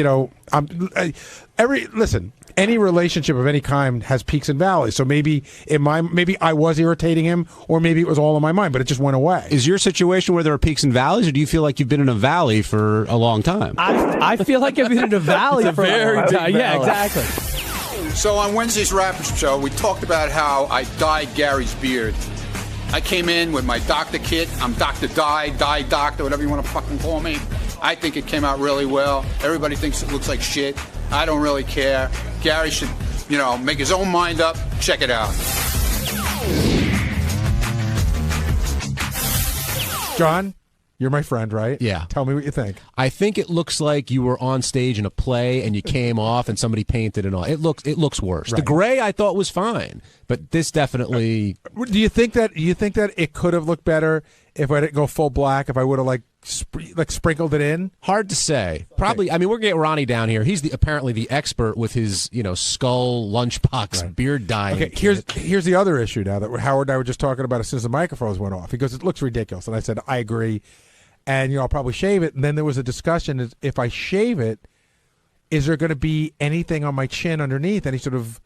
any relationship of any kind has peaks and valleys. So maybe I was irritating him, or maybe it was all in my mind, but it just went away.
Is your a situation where there are peaks and valleys, or do you feel like you've been in a valley for a long time?
I feel like I've been in a valley for a long time. Yeah, exactly.
So on Wednesday's wrap-up show, we talked about how I dyed Gary's beard. I came in with my doctor kit. I'm Dr. Dye Doctor, whatever you want to fucking call me. I think it came out really well. Everybody thinks it looks like shit. I don't really care. Gary should, make his own mind up. Check it out.
John, you're my friend, right?
Yeah.
Tell me what you think.
I think it looks like you were on stage in a play and you came off and somebody painted it on. It looks worse. Right. The gray I thought was fine, but this definitely.
Do you think that it could have looked better if I didn't go full black? If I would have sprinkled it in?
Hard to say. Probably. I mean, we're getting Ronnie down here. He's apparently the expert with his skull lunchbox beard dyeing.
Okay, here's the other issue now that Howard and I were just talking about as soon as the microphones went off. He goes, "It looks ridiculous," and I said, "I agree." And I'll probably shave it. And then there was a discussion: if I shave it, is there going to be anything on my chin underneath? Any sort of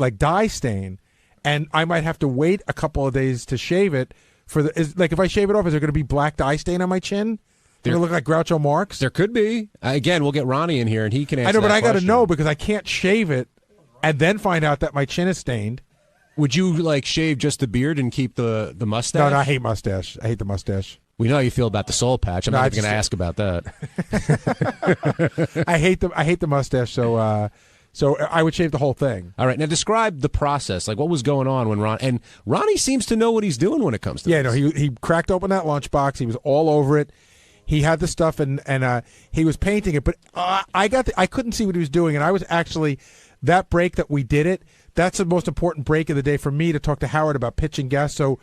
like dye stain, and I might have to wait a couple of days to shave it. Like if I shave it off, is there going to be black dye stain on my chin? Does it look like Groucho Marx?
There could be. Again, we'll get Ronnie in here, and he can answer
I know, but I got to
question.
know because I can't shave it and then find out that my chin is stained.
Would you like shave just the beard and keep the mustache?
No, I hate mustache. I hate the mustache.
We know how you feel about the soul patch. I'm not even going to ask about that.
I hate the mustache. So I would shave the whole thing.
All right, now describe the process. Like what was going on when Ronnie seems to know what he's doing when it comes to this.
No, he cracked open that lunchbox. He was all over it. He had the stuff and he was painting it, but I couldn't see what he was doing, and I was actually that break that we did it. That's the most important break of the day for me to talk to Howard about pitching guests. So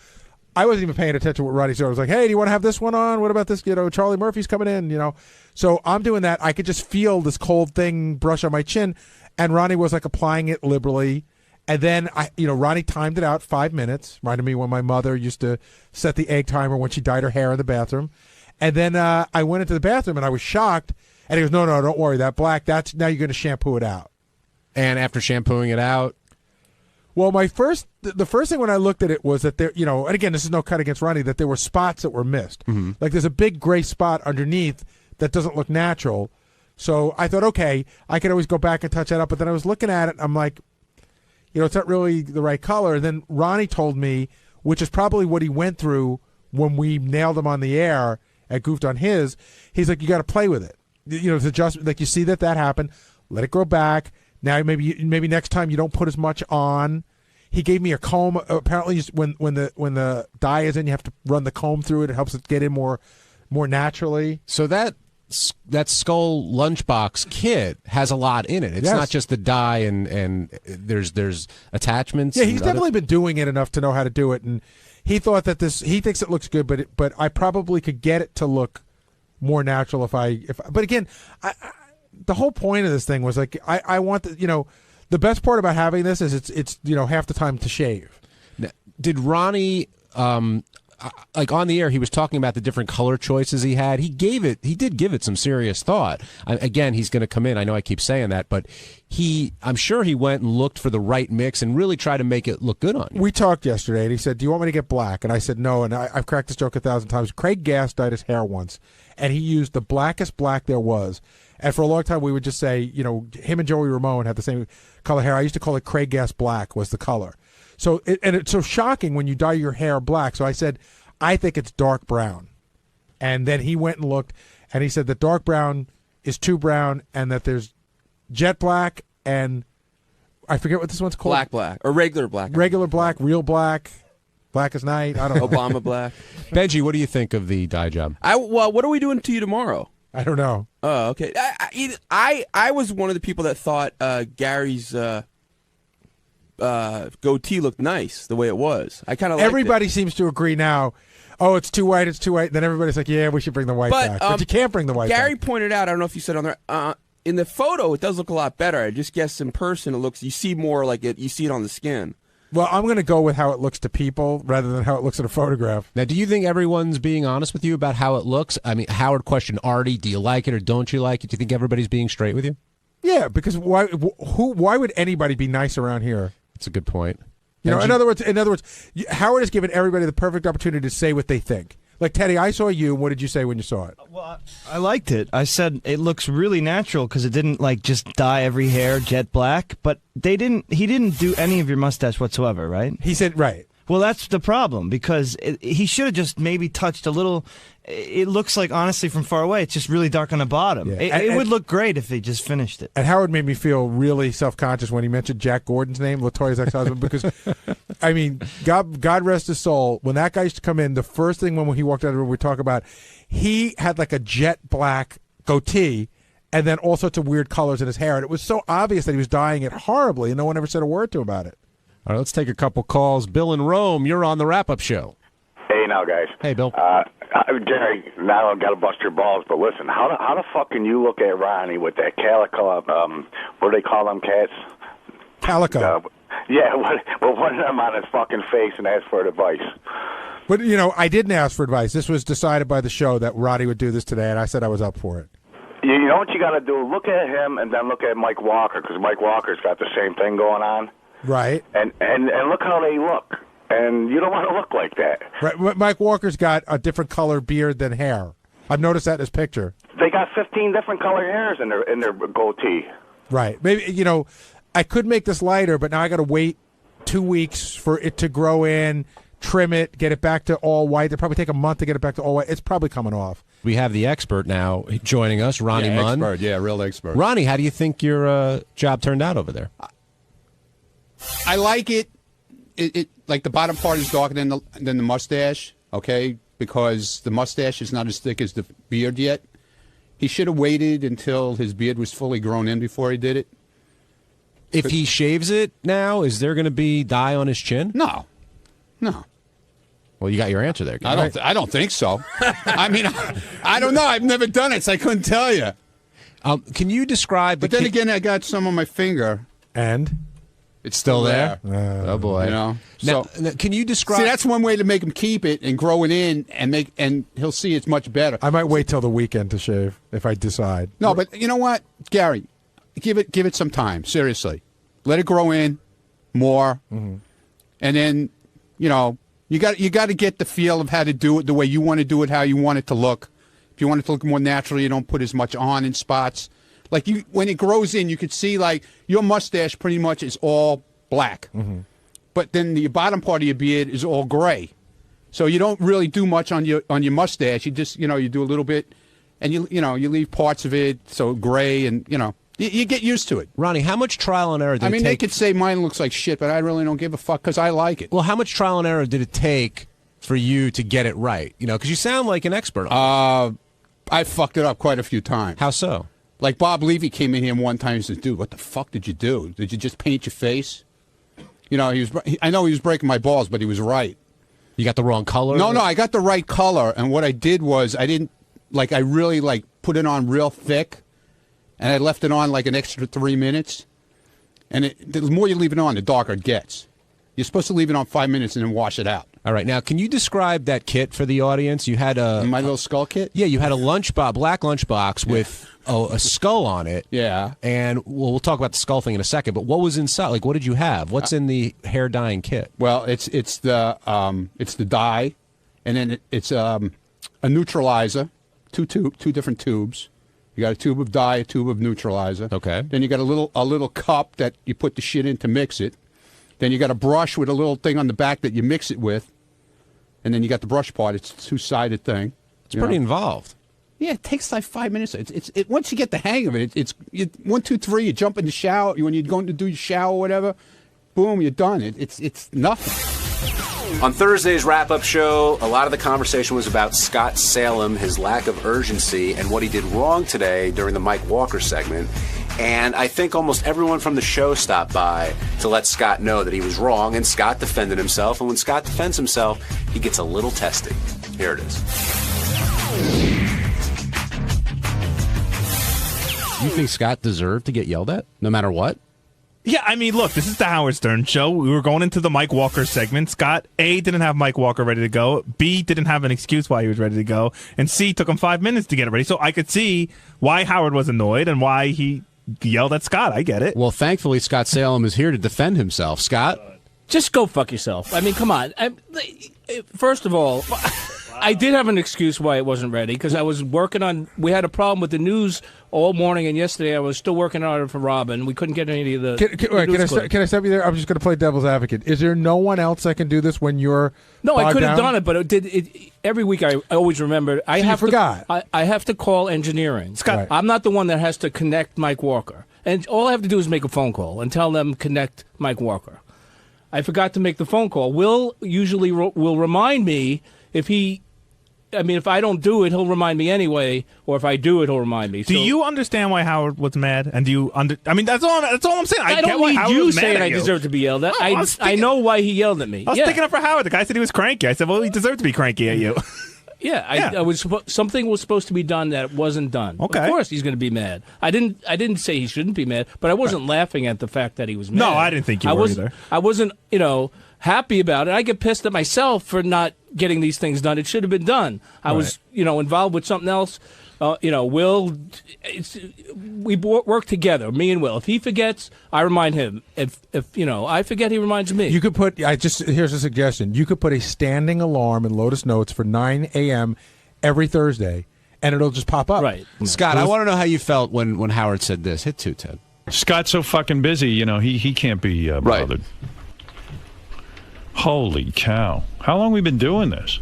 I wasn't even paying attention to what Ronnie said. I was like, hey, do you want to have this one on? What about this? Charlie Murphy's coming in, So I'm doing that. I could just feel this cold thing brush on my chin, and Ronnie was like applying it liberally. And then Ronnie timed it out 5 minutes. Reminded me when my mother used to set the egg timer when she dyed her hair in the bathroom. And then I went into the bathroom and I was shocked. And he goes, no, don't worry. That black, now you're going to shampoo it out.
And after shampooing it out?
Well, the first thing when I looked at it was that there, and again, this is no cut against Ronnie, that there were spots that were missed. Mm-hmm. Like there's a big gray spot underneath that doesn't look natural. So I thought, okay, I could always go back and touch that up. But then I was looking at it and I'm like, it's not really the right color. And then Ronnie told me, which is probably what he went through when we nailed him on the air at Goofed on His, he's like, you got to play with it. It's adjustment. Like you see that happened, let it grow back. Now maybe next time you don't put as much on. He gave me a comb. Apparently, when the dye is in, you have to run the comb through it. It helps it get in more naturally.
So that skull lunchbox kit has a lot in it. It's not just the dye and there's attachments.
Yeah, he's definitely been doing it enough to know how to do it, and he thought that he thinks it looks good, but I probably could get it to look more natural if. But again, the whole point of this thing was like I want the best part about having this is it's half the time to shave.
Did Ronnie like on the air he was talking about the different color choices he had? He did give it some serious thought. Again, he's going to come in. I know I keep saying that, but I'm sure he went and looked for the right mix and really tried to make it look good on you.
We talked yesterday, and he said, do you want me to get black? And I said, no, and I've cracked this joke 1,000 times. Craig Gass dyed his hair once, and he used the blackest black there was. And for a long time, we would just say, him and Joey Ramone had the same color hair. I used to call it Craig Gass black was the color. So it's so shocking when you dye your hair black. So I said, I think it's dark brown. And then he went and looked, and he said that dark brown is too brown, and that there's jet black, and I forget what this one's called.
Black, or regular black.
Regular black, real black, black as night. I don't know.
Obama black.
Benji, what do you think of the dye job?
Well, what are we doing to you tomorrow?
I don't know.
Oh, okay. I was one of the people that thought Gary's goatee looked nice the way it was. I kind of
everybody seems to agree now. Oh, it's too white. It's too white. Then everybody's like, yeah, we should bring the white back. But you can't bring the white
Gary
back.
pointed out. I don't know if you said on there. In the photo, it does look a lot better. I just guess in person, it looks. You see more like it. You see it on the skin.
Well, I'm going to go with how it looks to people rather than how it looks in a photograph.
Now, do you think everyone's being honest with you about how it looks? I mean, Howard questioned Artie, do you like it or don't you like it? Do you think everybody's being straight with you?
Yeah, because why would anybody be nice around here?
That's a good point.
In other words, Howard has given everybody the perfect opportunity to say what they think. Like, Teddy, I saw you. What did you say when you saw it?
Well, I liked it. I said it looks really natural because it didn't just dye every hair jet black. But he didn't do any of your mustache whatsoever, right?
He said right.
Well, that's the problem because he should have just maybe touched a little. It looks like, honestly, from far away, it's just really dark on the bottom.
Yeah.
It would look great if they just finished it.
And Howard made me feel really self-conscious when he mentioned Jack Gordon's name, LaToya's ex-husband, because, I mean, God rest his soul. When that guy used to come in, the first thing when he walked out of the room, we talk about, he had like a jet black goatee and then all sorts of weird colors in his hair. And it was so obvious that he was dyeing it horribly, and no one ever said a word to him about it.
All right, let's take a couple calls. Bill in Rome, you're on the wrap-up show.
Hey, now, guys.
Hey, Bill.
Jerry, now I've got to bust your balls, but listen, how the fuck can you look at Ronnie with that calico, what do they call them cats?
Calico.
Yeah, one of them on his fucking face and ask for advice.
But, I didn't ask for advice. This was decided by the show that Roddy would do this today, and I said I was up for it.
You know what you got to do? Look at him and then look at Mike Walker, because Mike Walker's got the same thing going on.
Right.
And look how they look. And you don't want to look like that.
Right. Mike Walker's got a different color beard than hair. I've noticed that in his picture.
They got 15 different color hairs in their goatee.
Right. Maybe, I could make this lighter, but now I got to wait 2 weeks for it to grow in, trim it, get it back to all white. It'll probably take a month to get it back to all white. It's probably coming off.
We have the expert now joining us, Ronnie Munn.
Expert, yeah, real expert.
Ronnie, how do you think your job turned out over there?
I like it. It like the bottom part is darker than the mustache, okay? Because the mustache is not as thick as the beard yet. He should have waited until his beard was fully grown in before he did it.
If he shaves it now, is there going to be dye on his chin?
No.
Well, you got your answer there.
I don't think so. I mean, I don't know. I've never done it, so I couldn't tell you.
Can you describe?
But then again, I got some on my finger,
and
it's still there.
Oh boy!
You know.
Now,
So
can you describe?
See, that's one way to make him keep it and grow it in, and he'll see it's much better.
I might wait till the weekend to shave if I decide.
No, but you know what, Gary, give it some time. Seriously, let it grow in more, and then you got to get the feel of how to do it the way you want to do it, how you want it to look. If you want it to look more natural, you don't put as much on in spots. Like when it grows in, you could see like your mustache pretty much is all black, but then the bottom part of your beard is all gray. So you don't really do much on your mustache. You just you do a little bit, and you leave parts of it so gray, and you get used to it.
Ronnie, how much trial and error did it take?
They could say mine looks like shit, but I really don't give a fuck because I like it.
Well, how much trial and error did it take for you to get it right? Because you sound like an expert on it.
I fucked it up quite a few times.
How so?
Like Bob Levy came in here one time and said, "Dude, what the fuck did you do? Did you just paint your face?" I know he was breaking my balls, but he was right.
You got the wrong color?
No, I got the right color, and what I did was I really put it on real thick, and I left it on like an extra 3 minutes. And the more you leave it on, the darker it gets. You're supposed to leave it on 5 minutes and then wash it out.
All right. Now, can you describe that kit for the audience? You had
my little skull kit?
Yeah, you had a black lunchbox with a skull on it.
Yeah.
And we'll talk about the skull thing in a second, but what was inside? Like, what did you have? What's in the hair dyeing kit?
Well, it's the dye, and then it's a neutralizer, two different tubes. You got a tube of dye, a tube of neutralizer.
Okay.
Then you got a little cup that you put the shit in to mix it. Then you got a brush with a little thing on the back that you mix it with. And then you got the brush part. It's a two-sided thing.
It's pretty involved.
Yeah, it takes like 5 minutes. It's once you get the hang of it, it's 1, 2, 3. You jump in the shower when you're going to do your shower or whatever. Boom, you're done. It's nothing.
On Thursday's wrap-up show, a lot of the conversation was about Scott Salem, his lack of urgency, and what he did wrong today during the Mike Walker segment. And I think almost everyone from the show stopped by to let Scott know that he was wrong, and Scott defended himself. And when Scott defends himself, he gets a little testy. Here it is. You think Scott deserved to get yelled at, no matter what?
Yeah, I mean, look, this is the Howard Stern show. We were going into the Mike Walker segment. Scott, A, didn't have Mike Walker ready to go. B, didn't have an excuse why he was ready to go. And C, took him 5 minutes to get it ready. So I could see why Howard was annoyed and why he yelled at Scott. I get it.
Well, thankfully, Scott Salem is here to defend himself. Scott?
Just go fuck yourself. I mean, come on. First of all, I did have an excuse why it wasn't ready, because I was working on, we had a problem with the news all morning, and yesterday I was still working on it for Robin. We couldn't get any of the
Can I stop you there? I'm just going to play devil's advocate. Is there no one else that can do this when you're
No, I could have done it, but every week I always remember. I have to call engineering.
Scott,
right. I'm not the one that has to connect Mike Walker. And all I have to do is make a phone call and tell them connect Mike Walker. I forgot to make the phone call. Will usually will remind me if I don't do it, he'll remind me anyway, or if I do it, he'll remind me.
Do you understand why Howard was mad? And do you I mean, that's all I'm saying.
I don't need you saying I deserve to be yelled at. I know why he yelled at me.
I was sticking up for Howard. The guy said he was cranky. I said, well, he deserved to be cranky at you.
Yeah, I was something was supposed to be done that wasn't done.
Okay.
Of course he's going to be mad. I didn't say he shouldn't be mad, but I wasn't laughing at the fact that he was mad.
No, I didn't think you were either.
I wasn't, happy about it. I get pissed at myself for not getting these things done. It should have been done. I was, involved with something else. Will, we work together, me and Will. If he forgets, I remind him. If I forget, he reminds me.
You could put. Here's a suggestion. You could put a standing alarm in Lotus Notes for 9 a.m. every Thursday, and it'll just pop up.
Right.
Scott, I want to know how you felt when Howard said this. Hit 2, Ted.
Scott's so fucking busy, he can't be bothered. Holy cow. How long we been doing this?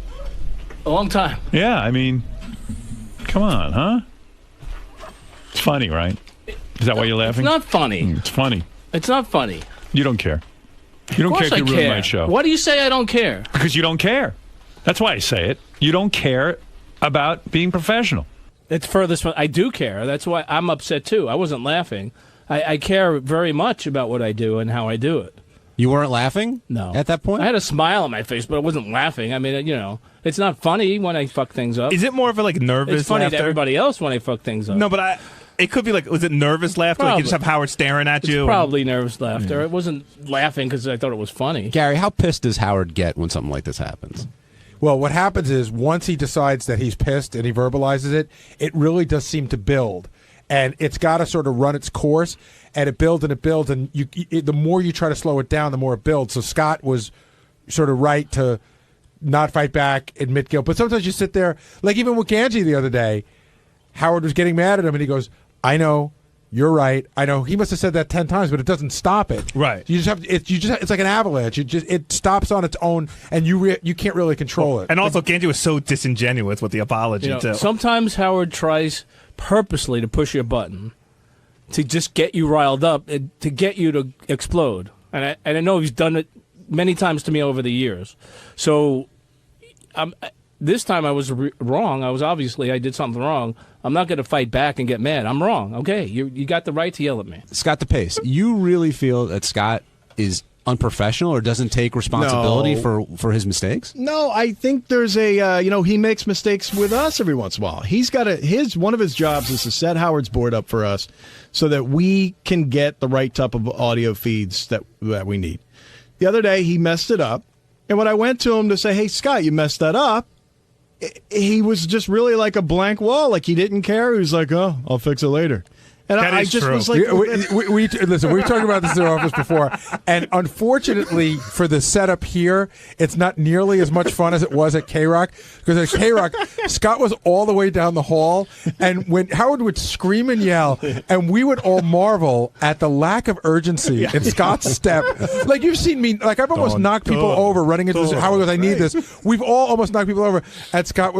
A long time.
Yeah, I mean, come on, huh? It's funny, right? Is that why you're laughing?
It's not funny.
It's funny.
It's not funny.
You don't care. You don't care if you ruin my show.
Why do you say I don't care?
Because you don't care. That's why I say it. You don't care about being professional.
It's furthest from. I do care. That's why I'm upset, too. I wasn't laughing. I care very much about what I do and how I do it.
You weren't laughing?
No.
At that point?
I had a smile on my face, but I wasn't laughing. I mean, it's not funny when I fuck things up.
Is it more of a nervous
It's funny
laughter?
to everybody else when I fuck things up.
No, but it could be was it nervous laughter?
Probably.
Like you just have Howard staring at you?
Probably nervous laughter. It wasn't laughing because I thought it was funny.
Gary, how pissed does Howard get when something like this happens?
Well, what happens is once he decides that he's pissed and he verbalizes it, it really does seem to build. And it's got to sort of run its course, and it builds, and the more you try to slow it down, the more it builds. So Scott was sort of right to not fight back, admit guilt. But sometimes you sit there, like even with Ganji the other day, Howard was getting mad at him, and he goes, I know, you're right. I know. He must have said that 10 times, but it doesn't stop it.
Right.
You just have it's like an avalanche. It stops on its own, and you can't really control it.
And also, Ganji was so disingenuous with the apology, too.
Sometimes Howard tries purposely to push your button to just get you riled up, to get you to explode. And I know he's done it many times to me over the years. So this time I was wrong. I did something wrong. I'm not going to fight back and get mad. I'm wrong. Okay, you got the right to yell at me.
Scott DePace, you really feel that Scott is unprofessional or doesn't take responsibility for his mistakes?
No, I think there's a he makes mistakes with us every once in a while. He's got one of his jobs is to set Howard's board up for us so that we can get the right type of audio feeds that we need. The other day he messed it up, and when I went to him to say, "Hey Scott, you messed that up," he was just really like a blank wall, like he didn't care. He was like, "Oh, I'll fix it later." And I just was like,
listen, we've talked about this in our office before, and unfortunately for the setup here, it's not nearly as much fun as it was at K-Rock, because at K-Rock, Scott was all the way down the hall, and when Howard would scream and yell, and we would all marvel at the lack of urgency in Scott's step. Like, you've seen me, like, I've almost knocked people over running into this. Howard goes, I need this. We've all almost knocked people over, and Scott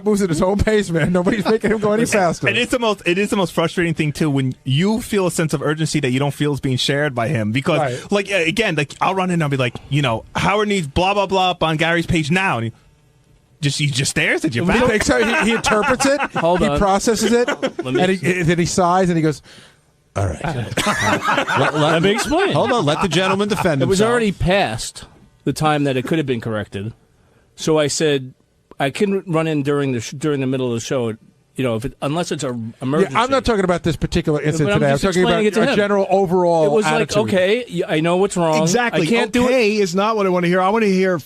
moves at his own pace, man. Nobody's making him go any faster.
And it is the most frustrating thing, too, when you feel a sense of urgency that you don't feel is being shared by him, because I'll run in and I'll be like, Howard needs blah blah blah up on Gary's page now, and he just stares at you.
He interprets it, he processes it, and then he sighs and he goes, all right.
Let me explain.
Hold on, let the gentleman defend himself.
It was already past the time that it could have been corrected, so I said I couldn't run in during the middle of the show. Unless it's an emergency.
Yeah, I'm not talking about this particular incident today. I'm talking about a general overall
It was
attitude.
like, okay, I know what's wrong.
Exactly.
I can't do it.
Is not what I want to hear. I want to hear,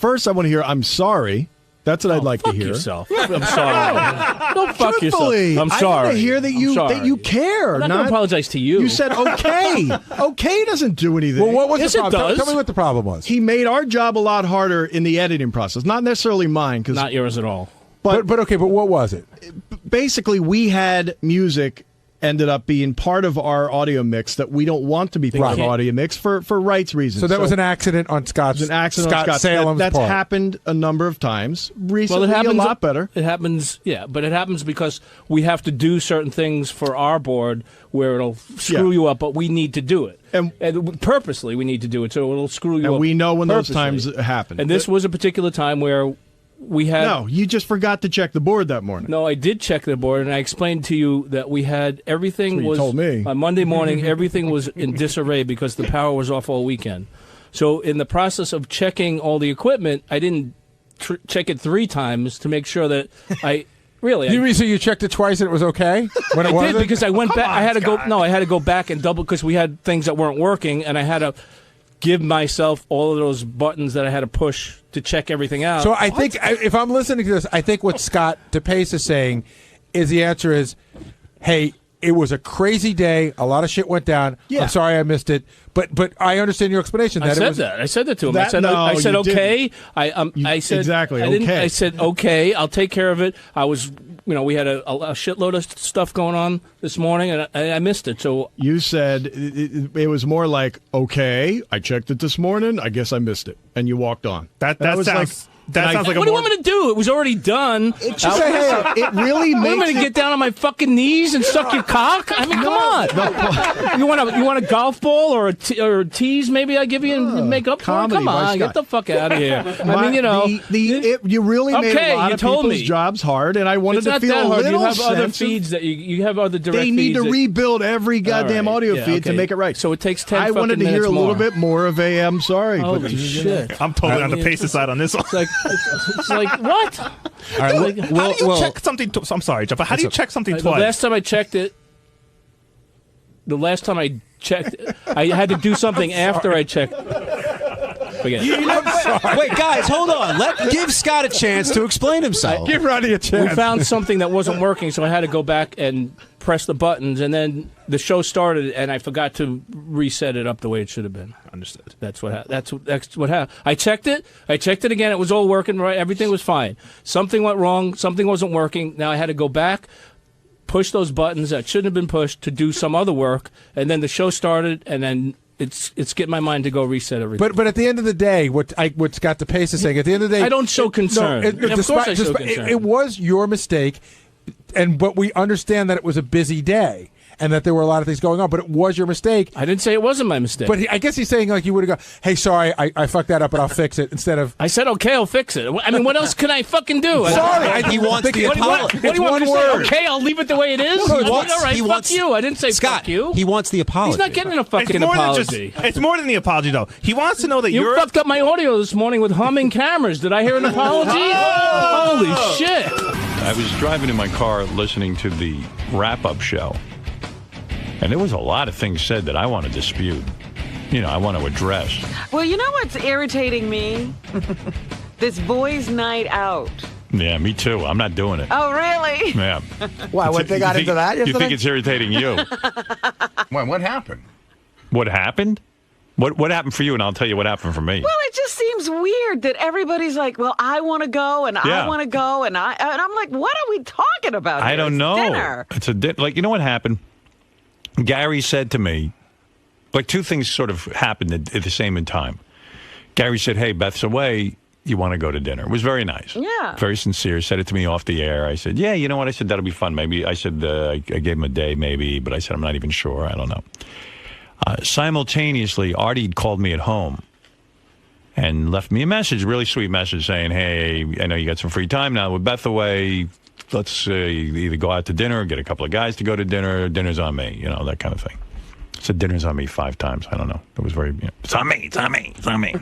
I'm sorry. That's what I'd like to hear.
Yourself. I'm sorry. Don't fuck yourself. I'm sorry.
I want to hear that you care.
I'm not going to apologize to you.
You said okay. Okay doesn't do anything.
Well, what was
Yes,
the problem?
it does.
Tell me what the problem was.
He made our job a lot harder in the editing process. Not necessarily mine.
Not yours at all.
But what was it?
Basically, we had music ended up being part of our audio mix that we don't want to be part of audio mix for rights reasons.
So that was an accident on Scott's.
It was an accident on Scott
Salem's
That's
part.
happened a number of times. Recently,
Well, it happens
a lot better.
It happens, but it happens because we have to do certain things for our board where it'll screw you up, but we need to do it. And purposely, we need to do it, so it'll screw you up.
And we know when those
purposely.
times happen.
And this was a particular time where we had...
No, you just forgot to check the board that morning.
No, I did check the board, and I explained to you that we had everything
That's what you told me.
On Monday morning, everything was in disarray because the power was off all weekend. So in the process of checking all the equipment, I didn't check it 3 times to make sure that I... Really?
So you checked it twice and it was okay? When it
I did, because I went back. I had to go back and double because we had things that weren't working, and I had to give myself all of those buttons that I had to push to check everything out.
So I think if I'm listening to this, I think what Scott DePace is saying is the answer is, hey, it was a crazy day. A lot of shit went down.
Yeah.
I'm sorry I missed it. But I understand your explanation.
I
That
said
it was,
that. I said that to him.
That-
I said
no, you
okay. I said
exactly,
I didn't-
okay.
I said okay. I'll take care of it. I was, we had a shitload of stuff going on this morning, and I missed it. So
You said it was more like, okay, I checked it this morning. I guess I missed it, and you walked on.
That
was
sounds. That sounds like
what do you want me to do? It was already done.
It just, it really
What, am I
makes
going to get down on my fucking knees and suck your cock? I mean, come on. You want a golf ball or a tease? Maybe I give you and make up for it.
comedy
Come
by
on, get
Scott.
the fuck out of here. I mean,
you really made
Okay,
a lot
you
of
told
people's
me.
jobs hard, and I wanted
It's
to
not
feel
that
a
hard.
little
You have other
sense of-
feeds that you have other direct
They need
feeds
to
that-
rebuild every goddamn
All right.
audio
Yeah,
feed to
okay.
make it right.
So it takes 10
I wanted to
fucking
hear a
minutes
little
more.
bit more of a I'm sorry.
Holy shit.
I'm totally
I
on the
mean,
Pace's side on this one.
It's like what?
All right, how do you check something? I'm sorry, Jeff, but how do you check something
The
twice?
last time I checked it, I had to do something after I checked. Forget it.
Wait, guys, hold on. Give Scott a chance to explain himself.
Give Ronnie a chance.
We found something that wasn't working, so I had to go back and press the buttons, and then the show started, and I forgot to reset it up the way it should have been.
Understood.
That's what happened. I checked it again. It was all working right. Everything was fine. Something went wrong. Something wasn't working. Now I had to go back, push those buttons that shouldn't have been pushed to do some other work, and then the show started, and then it's getting my mind to go reset everything.
But at the end of the day, what Scott DePace is saying, at the end of the day,
I don't show concern. Of course I show concern.
It was your mistake, but we understand that it was a busy day and that there were a lot of things going on, but it was your mistake.
I didn't say it wasn't my mistake.
But I guess he's saying like you would have gone, hey, sorry, I fucked that up, but I'll fix it, instead of...
I said, okay, I'll fix it. I mean, what else can I fucking do?
Sorry.
He wants the apology.
What do you want me to say? Okay, I'll leave it the way it is?
No,
I mean, all right, fuck you. I didn't say
Scott,
fuck you.
He wants the apology.
He's not getting a fucking
more
apology.
It's more than the apology, though. He wants to know that
You fucked up my audio this morning with humming cameras. Did I hear an apology? Holy shit.
I was driving in my car listening to the wrap-up show, and there was a lot of things said that I want to dispute. I want to address.
Well, you know what's irritating me? This boys' night out.
Yeah, me too. I'm not doing it.
Oh, really?
Yeah.
Why, what, they got into that
You
yesterday?
think it's irritating you?
What happened?
What happened? What happened for you? And I'll tell you what happened for me.
Well, it just seems weird that everybody's like, well, I want to go, and I want to go, and I'm like, what are we talking about here?
I don't
It's
know.
dinner.
It's a you know what happened? Gary said to me, like two things sort of happened at the same time. Gary said, hey, Beth's away. You want to go to dinner? It was very nice.
Yeah.
Very sincere. Said it to me off the air. I said, yeah, you know what? I said, that'll be fun. Maybe. I said, I gave him a day maybe, but I said, I'm not even sure. I don't know. Simultaneously, Artie called me at home and left me a message, really sweet message saying, hey, I know you got some free time now with Beth away. Let's either go out to dinner or get a couple of guys to go to dinner. Dinner's on me, that kind of thing. Said dinner's on me 5 times. I don't know. It was very, it's on me, it's on me, it's on me.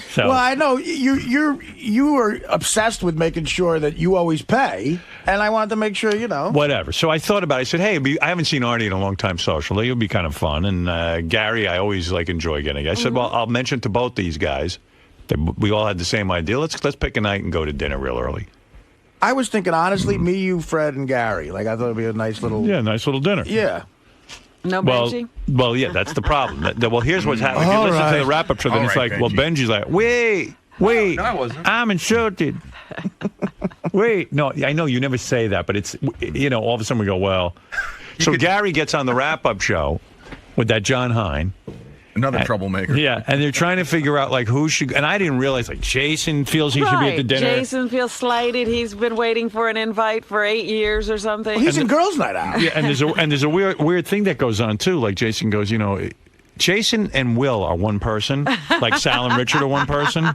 So,
well, I know you are obsessed with making sure that you always pay, and I wanted to make sure
whatever. So I thought about it. I said, hey, I haven't seen Artie in a long time socially. It'll be kind of fun. And Gary, I always enjoy getting. I said, well, I'll mention to both these guys that we all had the same idea. Let's pick a night and go to dinner real early.
I was thinking, honestly, me, you, Fred, and Gary. I thought it'd be a nice little...
Yeah, nice little dinner.
Yeah.
No Benji?
Well, yeah, that's the problem. Well, here's what's happening. If you listen to the wrap-up show, then it's like, well, Benji's like, wait,
No, I wasn't.
I'm insulted. Wait, no, I know you never say that, but it's, all of a sudden we go, well. So Gary gets on the wrap-up show with that John Hine.
Another troublemaker.
Yeah, and they're trying to figure out, who should, and I didn't realize, Jason feels he should be at the dinner.
Jason feels slighted. He's been waiting for an invite for 8 years or something.
Well, he's in girls' night out.
Yeah, and there's a weird thing that goes on, too. Like, Jason goes, Jason and Will are one person, like Sal and Richard are one person.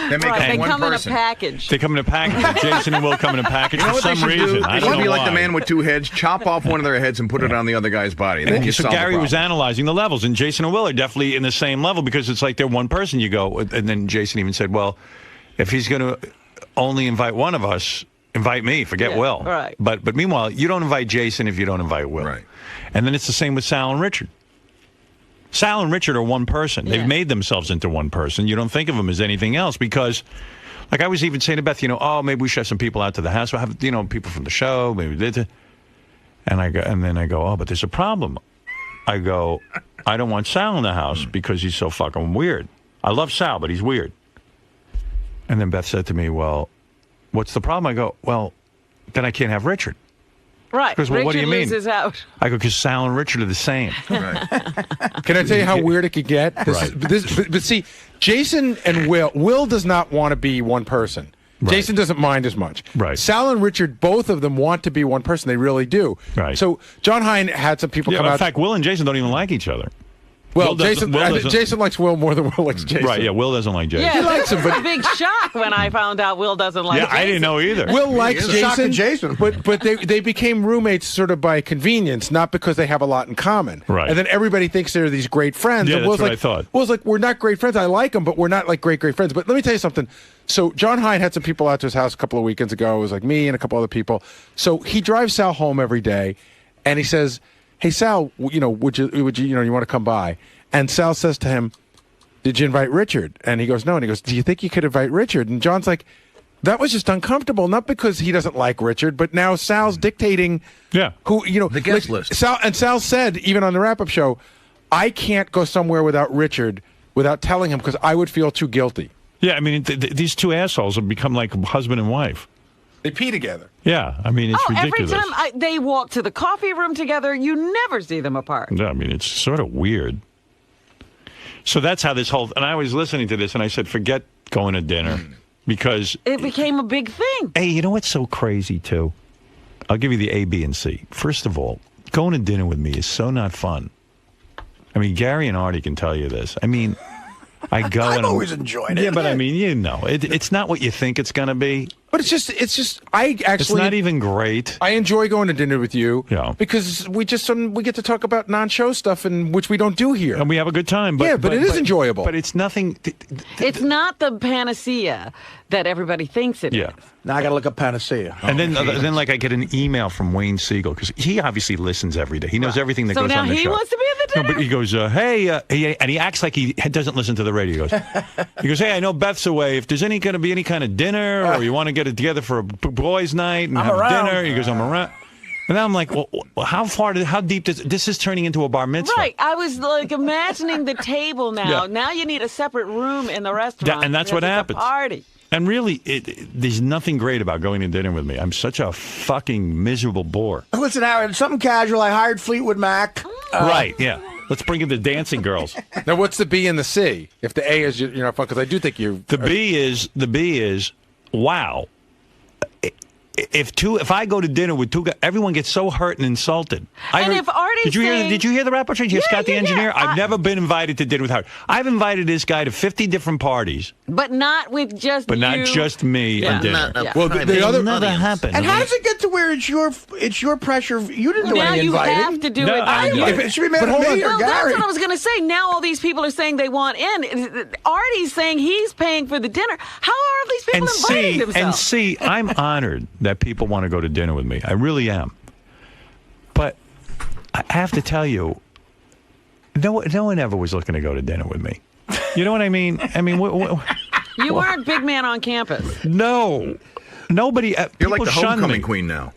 They make
They
one
come
person.
in a package.
They come in a package. Jason and Will come in a package for some reason. I
They
don't
should
know
be like
why.
the man with 2 heads. Chop off one of their heads and put it on the other guy's body. Then you
So
solve
Gary
the
was
problem.
analyzing the levels, and Jason and Will are definitely in the same level because it's like they're one person. You go, and then Jason even said, well, if he's going to only invite one of us, invite me. Forget Will.
Right.
But meanwhile, you don't invite Jason if you don't invite Will.
Right.
And then it's the same with Sal and Richard. Sal and Richard are one person. They've made themselves into one person. You don't think of them as anything else because, like I was even saying to Beth, oh, maybe we should have some people out to the house. We'll have, people from the show. Maybe and then I go, oh, but there's a problem. I go, I don't want Sal in the house because he's so fucking weird. I love Sal, but he's weird. And then Beth said to me, well, what's the problem? I go, well, then I can't have Richard.
Right.
Because, well, what do you mean?
Loses out.
I go, because Sal and Richard are the same.
Right. Can I tell you how weird it could get? But see, Jason and Will does not want to be one person. Right. Jason doesn't mind as much.
Right.
Sal and Richard, both of them want to be one person. They really do.
Right.
So John Hine had some people come out.
In fact, Will and Jason don't even like each other.
Well, Jason likes Will more than Will likes Jason.
Right, yeah, Will doesn't like Jason.
Yeah,
he likes him, but
a big shock when I found out Will doesn't like Jason.
I didn't know either.
Will likes Jason, but they became roommates sort of by convenience, not because they have a lot in common.
Right.
And then everybody thinks they're these great friends.
Yeah,
and
that's
Will's
what I thought.
Will's like, we're not great friends. I like them, but we're not like great friends. But let me tell you something. So John Hine had some people out to his house a couple of weekends ago. It was like me and a couple other people. So he drives Sal home every day, and he says, "Hey Sal, would you want to come by?" And Sal says to him, "Did you invite Richard?" And he goes, "No." And he goes, "Do you think you could invite Richard?" And John's like, "That was just uncomfortable, not because he doesn't like Richard, but now Sal's dictating who, the guest list." Sal said, even on the wrap-up show, "I can't go somewhere without Richard without telling him because I would feel too guilty."
Yeah, I mean, these two assholes have become like husband and wife.
They pee together.
Yeah, I mean, it's ridiculous.
Every time they walk to the coffee room together, you never see them apart.
Yeah, I mean, it's sort of weird. So that's how this whole... And I was listening to this, and I said, forget going to dinner, because...
It became a big thing.
Hey, you know what's so crazy, too? I'll give you the A, B, and C. First of all, going to dinner with me is so not fun. I mean, Gary and Artie can tell you this. I mean, I go
I've
and...
always enjoyed it.
Yeah, but I mean, it's not what you think it's going to be.
But it's just, I actually...
It's not even great.
I enjoy going to dinner with you.
Yeah.
Because we get to talk about non-show stuff, which we don't do here.
And we have a good time. But
it is enjoyable.
But it's nothing...
It's not the panacea that everybody thinks it is.
Now I got to look up panacea.
And then like I get an email from Wayne Siegel, because he obviously listens every day. He knows everything that goes on the show.
So now he wants to be at the dinner?
No, but he goes, and he acts like he doesn't listen to the radio. He goes, hey, I know Beth's away. If there's going to be any kind of dinner, or you want to get it together for a boys' night and have dinner, he goes, I'm around. And then I'm like, well, how deep this is turning into a bar mitzvah?
Right. I was like imagining the table now. Yeah. Now you need a separate room in the restaurant.
And that's what happens.
Party.
And really, there's nothing great about going to dinner with me. I'm such a fucking miserable bore.
Listen, Howard, something casual. I hired Fleetwood Mac.
Right, yeah. Let's bring in the dancing girls.
Now, what's the B and the C? If the A is, you're not fun, because I do think you...
The B is, wow. If I go to dinner with two guys, everyone gets so hurt and insulted.
If Artie's
did you hear the rap? Yeah, Scott the engineer. I've never been invited to dinner with Howard. I've invited this guy to 50 different parties,
but not with just.
But not just me at dinner.
Well, the other
never happened.
And how does it get to where it's your pressure? You didn't do any inviting.
Now you have to do it.
It should be made of me or Gary.
That's what I was going to say. Now all these people are saying they want in. Artie's saying he's paying for the dinner. How are all these people inviting themselves?
And see, I'm honored that people want to go to dinner with me. I really am. But I have to tell you, no one ever was looking to go to dinner with me. You know what I mean? I mean,
you weren't big man on campus.
No. Nobody.
You're like the homecoming queen now.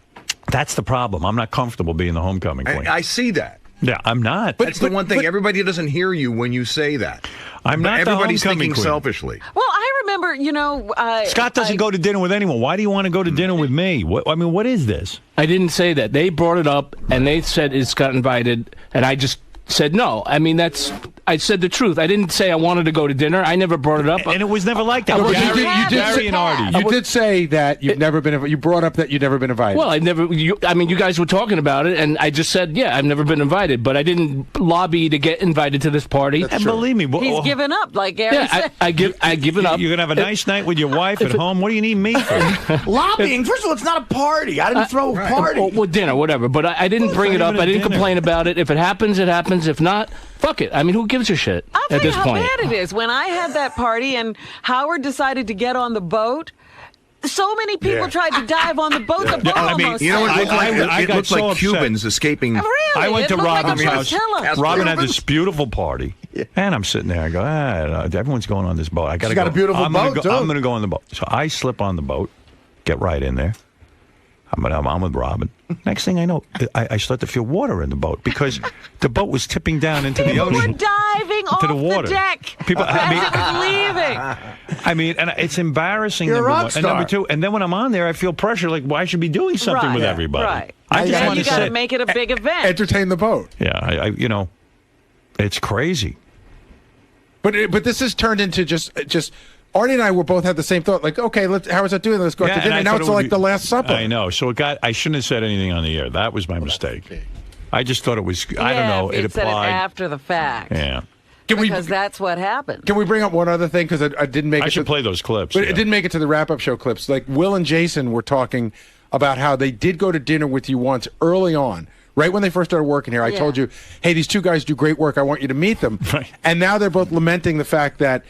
That's the problem. I'm not comfortable being the homecoming queen.
I see that.
Yeah, I'm not.
That's the one thing. Everybody doesn't hear you when you say that.
I'm not
Everybody's
the homecoming
thinking
queen.
Selfishly.
Well, I remember,
Scott doesn't go to dinner with anyone. Why do you want to go to dinner with me? What is this?
I didn't say that. They brought it up, and they said it's got invited, and I just said no. I mean, I said the truth. I didn't say I wanted to go to dinner. I never brought it up.
And it was never like that. Gary and Artie.
You did say that you've never been. You brought up that you've never been invited.
Well, you guys were talking about it, and I just said, yeah, I've never been invited, but I didn't lobby to get invited to this party.
And believe me,
he's given up, like Gary said.
I given up.
You're gonna have a nice night with your wife at home. What do you need me for?
Lobbying. First of all, it's not a party. I didn't throw a party.
Well, dinner, whatever. But I didn't bring it up. I didn't complain about it. If it happens, it happens. If not, fuck it. I mean, who gives a shit
I'll
at this point?
How bad it is. When I had that party and Howard decided to get on the boat, so many people tried to dive on the boat. The boat
I mean,
almost
you know what it looked like?
I
It
got
looked
so
like
upset.
Cubans escaping.
Really?
I went
It
to
looked like a
Robin's house.
flotilla.
Robin had this beautiful party, and I'm sitting there. I go, everyone's going on this boat. I got to
She's
go.
got a beautiful
I'm gonna
boat,
go,
too.
I'm going to go on the boat. So I slip on the boat, get right in there. I'm with Robin. Next thing I know, I start to feel water in the boat because the boat was tipping down into the
People were
ocean.
diving off
the water.
deck.
People,
as it was leaving.
I mean, and it's embarrassing.
You're a
number
rock
one.
star.
And number two, and then when I'm on there, I feel pressure. Like, well, I should be doing something
Right,
with
yeah,
everybody.
right.
I just
Yeah,
want
you
to
got to
sit.
make it a big event.
Entertain the boat.
Yeah, I it's crazy.
But this has turned into just Artie and I were both had the same thought. Like, okay, how is that doing? Let's go out to
and
dinner.
I
Now
thought
it's
it would
like
be-
the Last Supper.
I know. So I shouldn't have said anything on the air. That was my mistake. I just thought it was. I don't know.
If
It
you'd said it
applied.
after the fact.
Yeah.
Because that's what happened.
Can we bring up one other thing? Because I didn't make it.
I should play those clips.
But
yeah.
it didn't make it to the wrap-up show clips. Like Will and Jason were talking about how they did go to dinner with you once early on. Right when they first started working here, I told you, hey, these two guys do great work. I want you to meet them.
Right.
And now they're both lamenting the fact that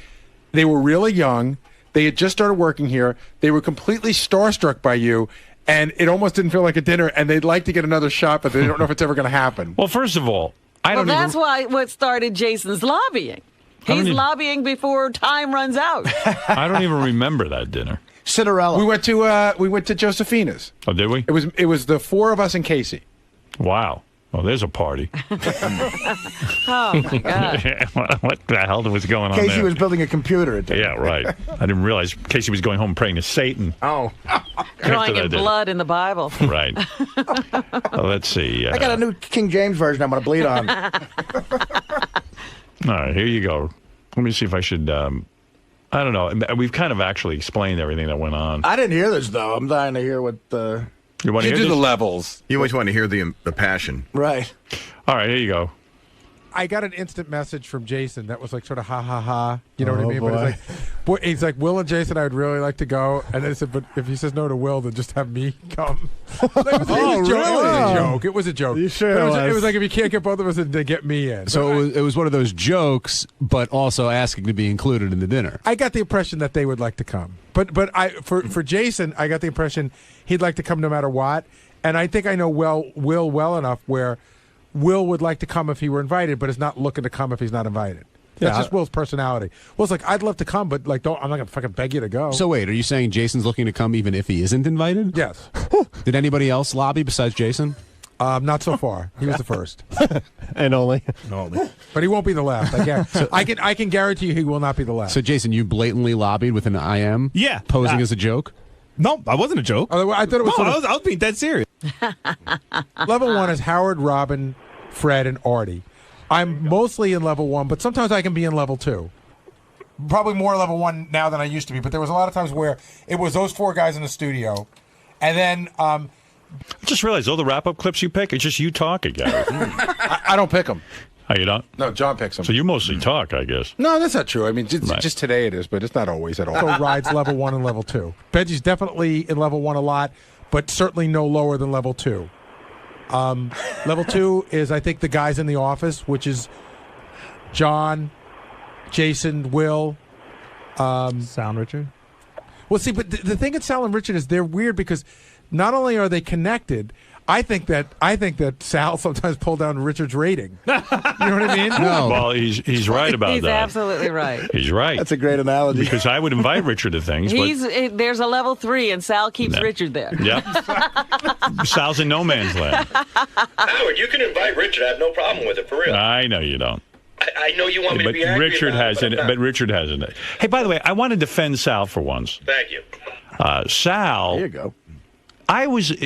they were really young. They had just started working here. They were completely starstruck by you. And it almost didn't feel like a dinner. And they'd like to get another shot, but they don't know if it's ever going to happen.
Well, first of all, I don't
that's
even.
what started Jason's lobbying.
I don't
He's
even-
lobbying before time runs out.
I don't even remember that dinner.
Cinderella.
We went to Josephina's.
Oh, did we?
It was the four of us and Casey.
Wow. Well, there's a party.
Oh my God.
What the hell was going on
Casey
there?
was building a computer at the
Yeah, right. I didn't realize Casey was going home praying to Satan.
Oh.
Drawing in
After that
blood in the Bible.
Right. Let's see.
I got a new King James version I'm going to bleed on.
All right, here you go. Let me see if I should. I don't know. We've kind of actually explained everything that went on.
I didn't hear this, though. I'm dying to hear what
You want to
You
hear
do the
this?
levels. You always want to hear the passion.
Right.
All right, here you go.
I got an instant message from Jason that was like sort of ha ha ha. You know what I
Oh,
mean?
boy.
But he's like, Will and Jason, I would really like to go. And then I said, but if he says no to Will, then just have me come. It was a joke. It was a joke.
You sure
But
it was.
it was like, if you can't get both of us, then get me in.
So it was one of those jokes, but also asking to be included in the dinner.
I got the impression that they would like to come. But for Jason, I got the impression he'd like to come no matter what. And I think I know Will well enough where Will would like to come if he were invited, but is not looking to come if he's not invited. That's
Yeah.
just Will's personality. Will's like, I'd love to come, but like, I'm not gonna fucking beg you to go.
So wait, are you saying Jason's looking to come even if he isn't invited?
Yes.
Did anybody else lobby besides Jason?
Not so far. He was the first.
And only.
But he won't be the last. I can guarantee you he will not be the last.
So Jason, you blatantly lobbied with an IM?
Yeah.
Posing as a joke?
No, I wasn't a joke.
I thought it was.
No, I was being dead serious.
Level 1 is Howard, Robin, Fred, and Artie. I'm mostly in level 1, but sometimes I can be in level 2. Probably more level 1 now than I used to be, but there was a lot of times where it was those four guys in the studio, and then
I just realized all the wrap-up clips you pick, it's just you talking, Gary.
I don't pick them.
Oh, you don't?
No, John picks them.
So you mostly talk, I guess.
No, that's not true. I mean,
Right.
just today it is, but it's not always at all. So rides level 1 and level 2. Benji's definitely in level 1 a lot, but certainly no lower than level 2. Level 2 is, I think, the guys in the office, which is John, Jason, Will.
Sound Richard?
Well, see, but the thing at Sal and Richard is they're weird because not only are they connected, I think that Sal sometimes pulled down Richard's rating. You know what I mean?
No.
Well, he's right about
He's
that.
absolutely right.
He's right.
That's a great analogy.
Because I would invite Richard to things,
There's a level 3, and Sal keeps
No.
Richard there.
but yep. Sal's in no man's land.
Howard, you can invite Richard. I have no problem with it, for real.
I know you don't.
I know you want me to
But
be angry
Richard
about
hasn't.
it, but I'm
But
not.
Richard hasn't. Hey, by the way, I want to defend Sal for once.
Thank you.
Sal.
There you go.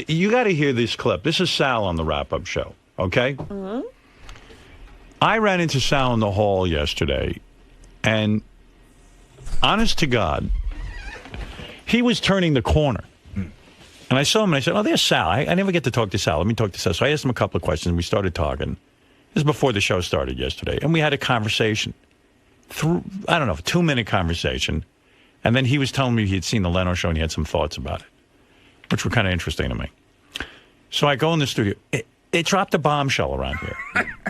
You got to hear this clip. This is Sal on the wrap-up show, okay?
Mm-hmm.
I ran into Sal in the hall yesterday, and honest to God, he was turning the corner. And I saw him, and I said, oh, there's Sal. I never get to talk to Sal. Let me talk to Sal. So I asked him a couple of questions, and we started talking. This is before the show started yesterday. And we had a conversation. I don't know, a 2-minute conversation. And then he was telling me he had seen the Leno show, and he had some thoughts about it, which were kind of interesting to me. So I go in the studio. it dropped a bombshell around here.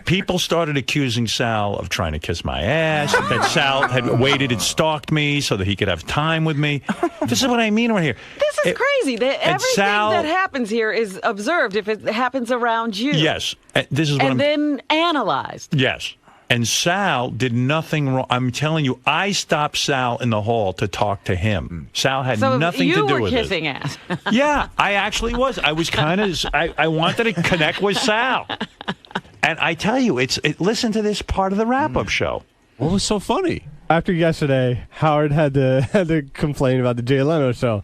People started accusing Sal of trying to kiss my ass, that Sal had waited and stalked me so that he could have time with me. This is what I mean right here.
This is crazy. Everything
Sal,
that happens here is observed if it happens around you.
Yes. This is what
and then analyzed.
Yes. And Sal did nothing wrong. I'm telling you, I stopped Sal in the hall to talk to him. Sal had nothing to do with it.
So you were kissing ass.
Yeah, I actually was. I was kind of, I wanted to connect with Sal. And I tell you, listen to this part of the wrap-up show.
What was so funny?
After yesterday, Howard had to complain about the Jay Leno show.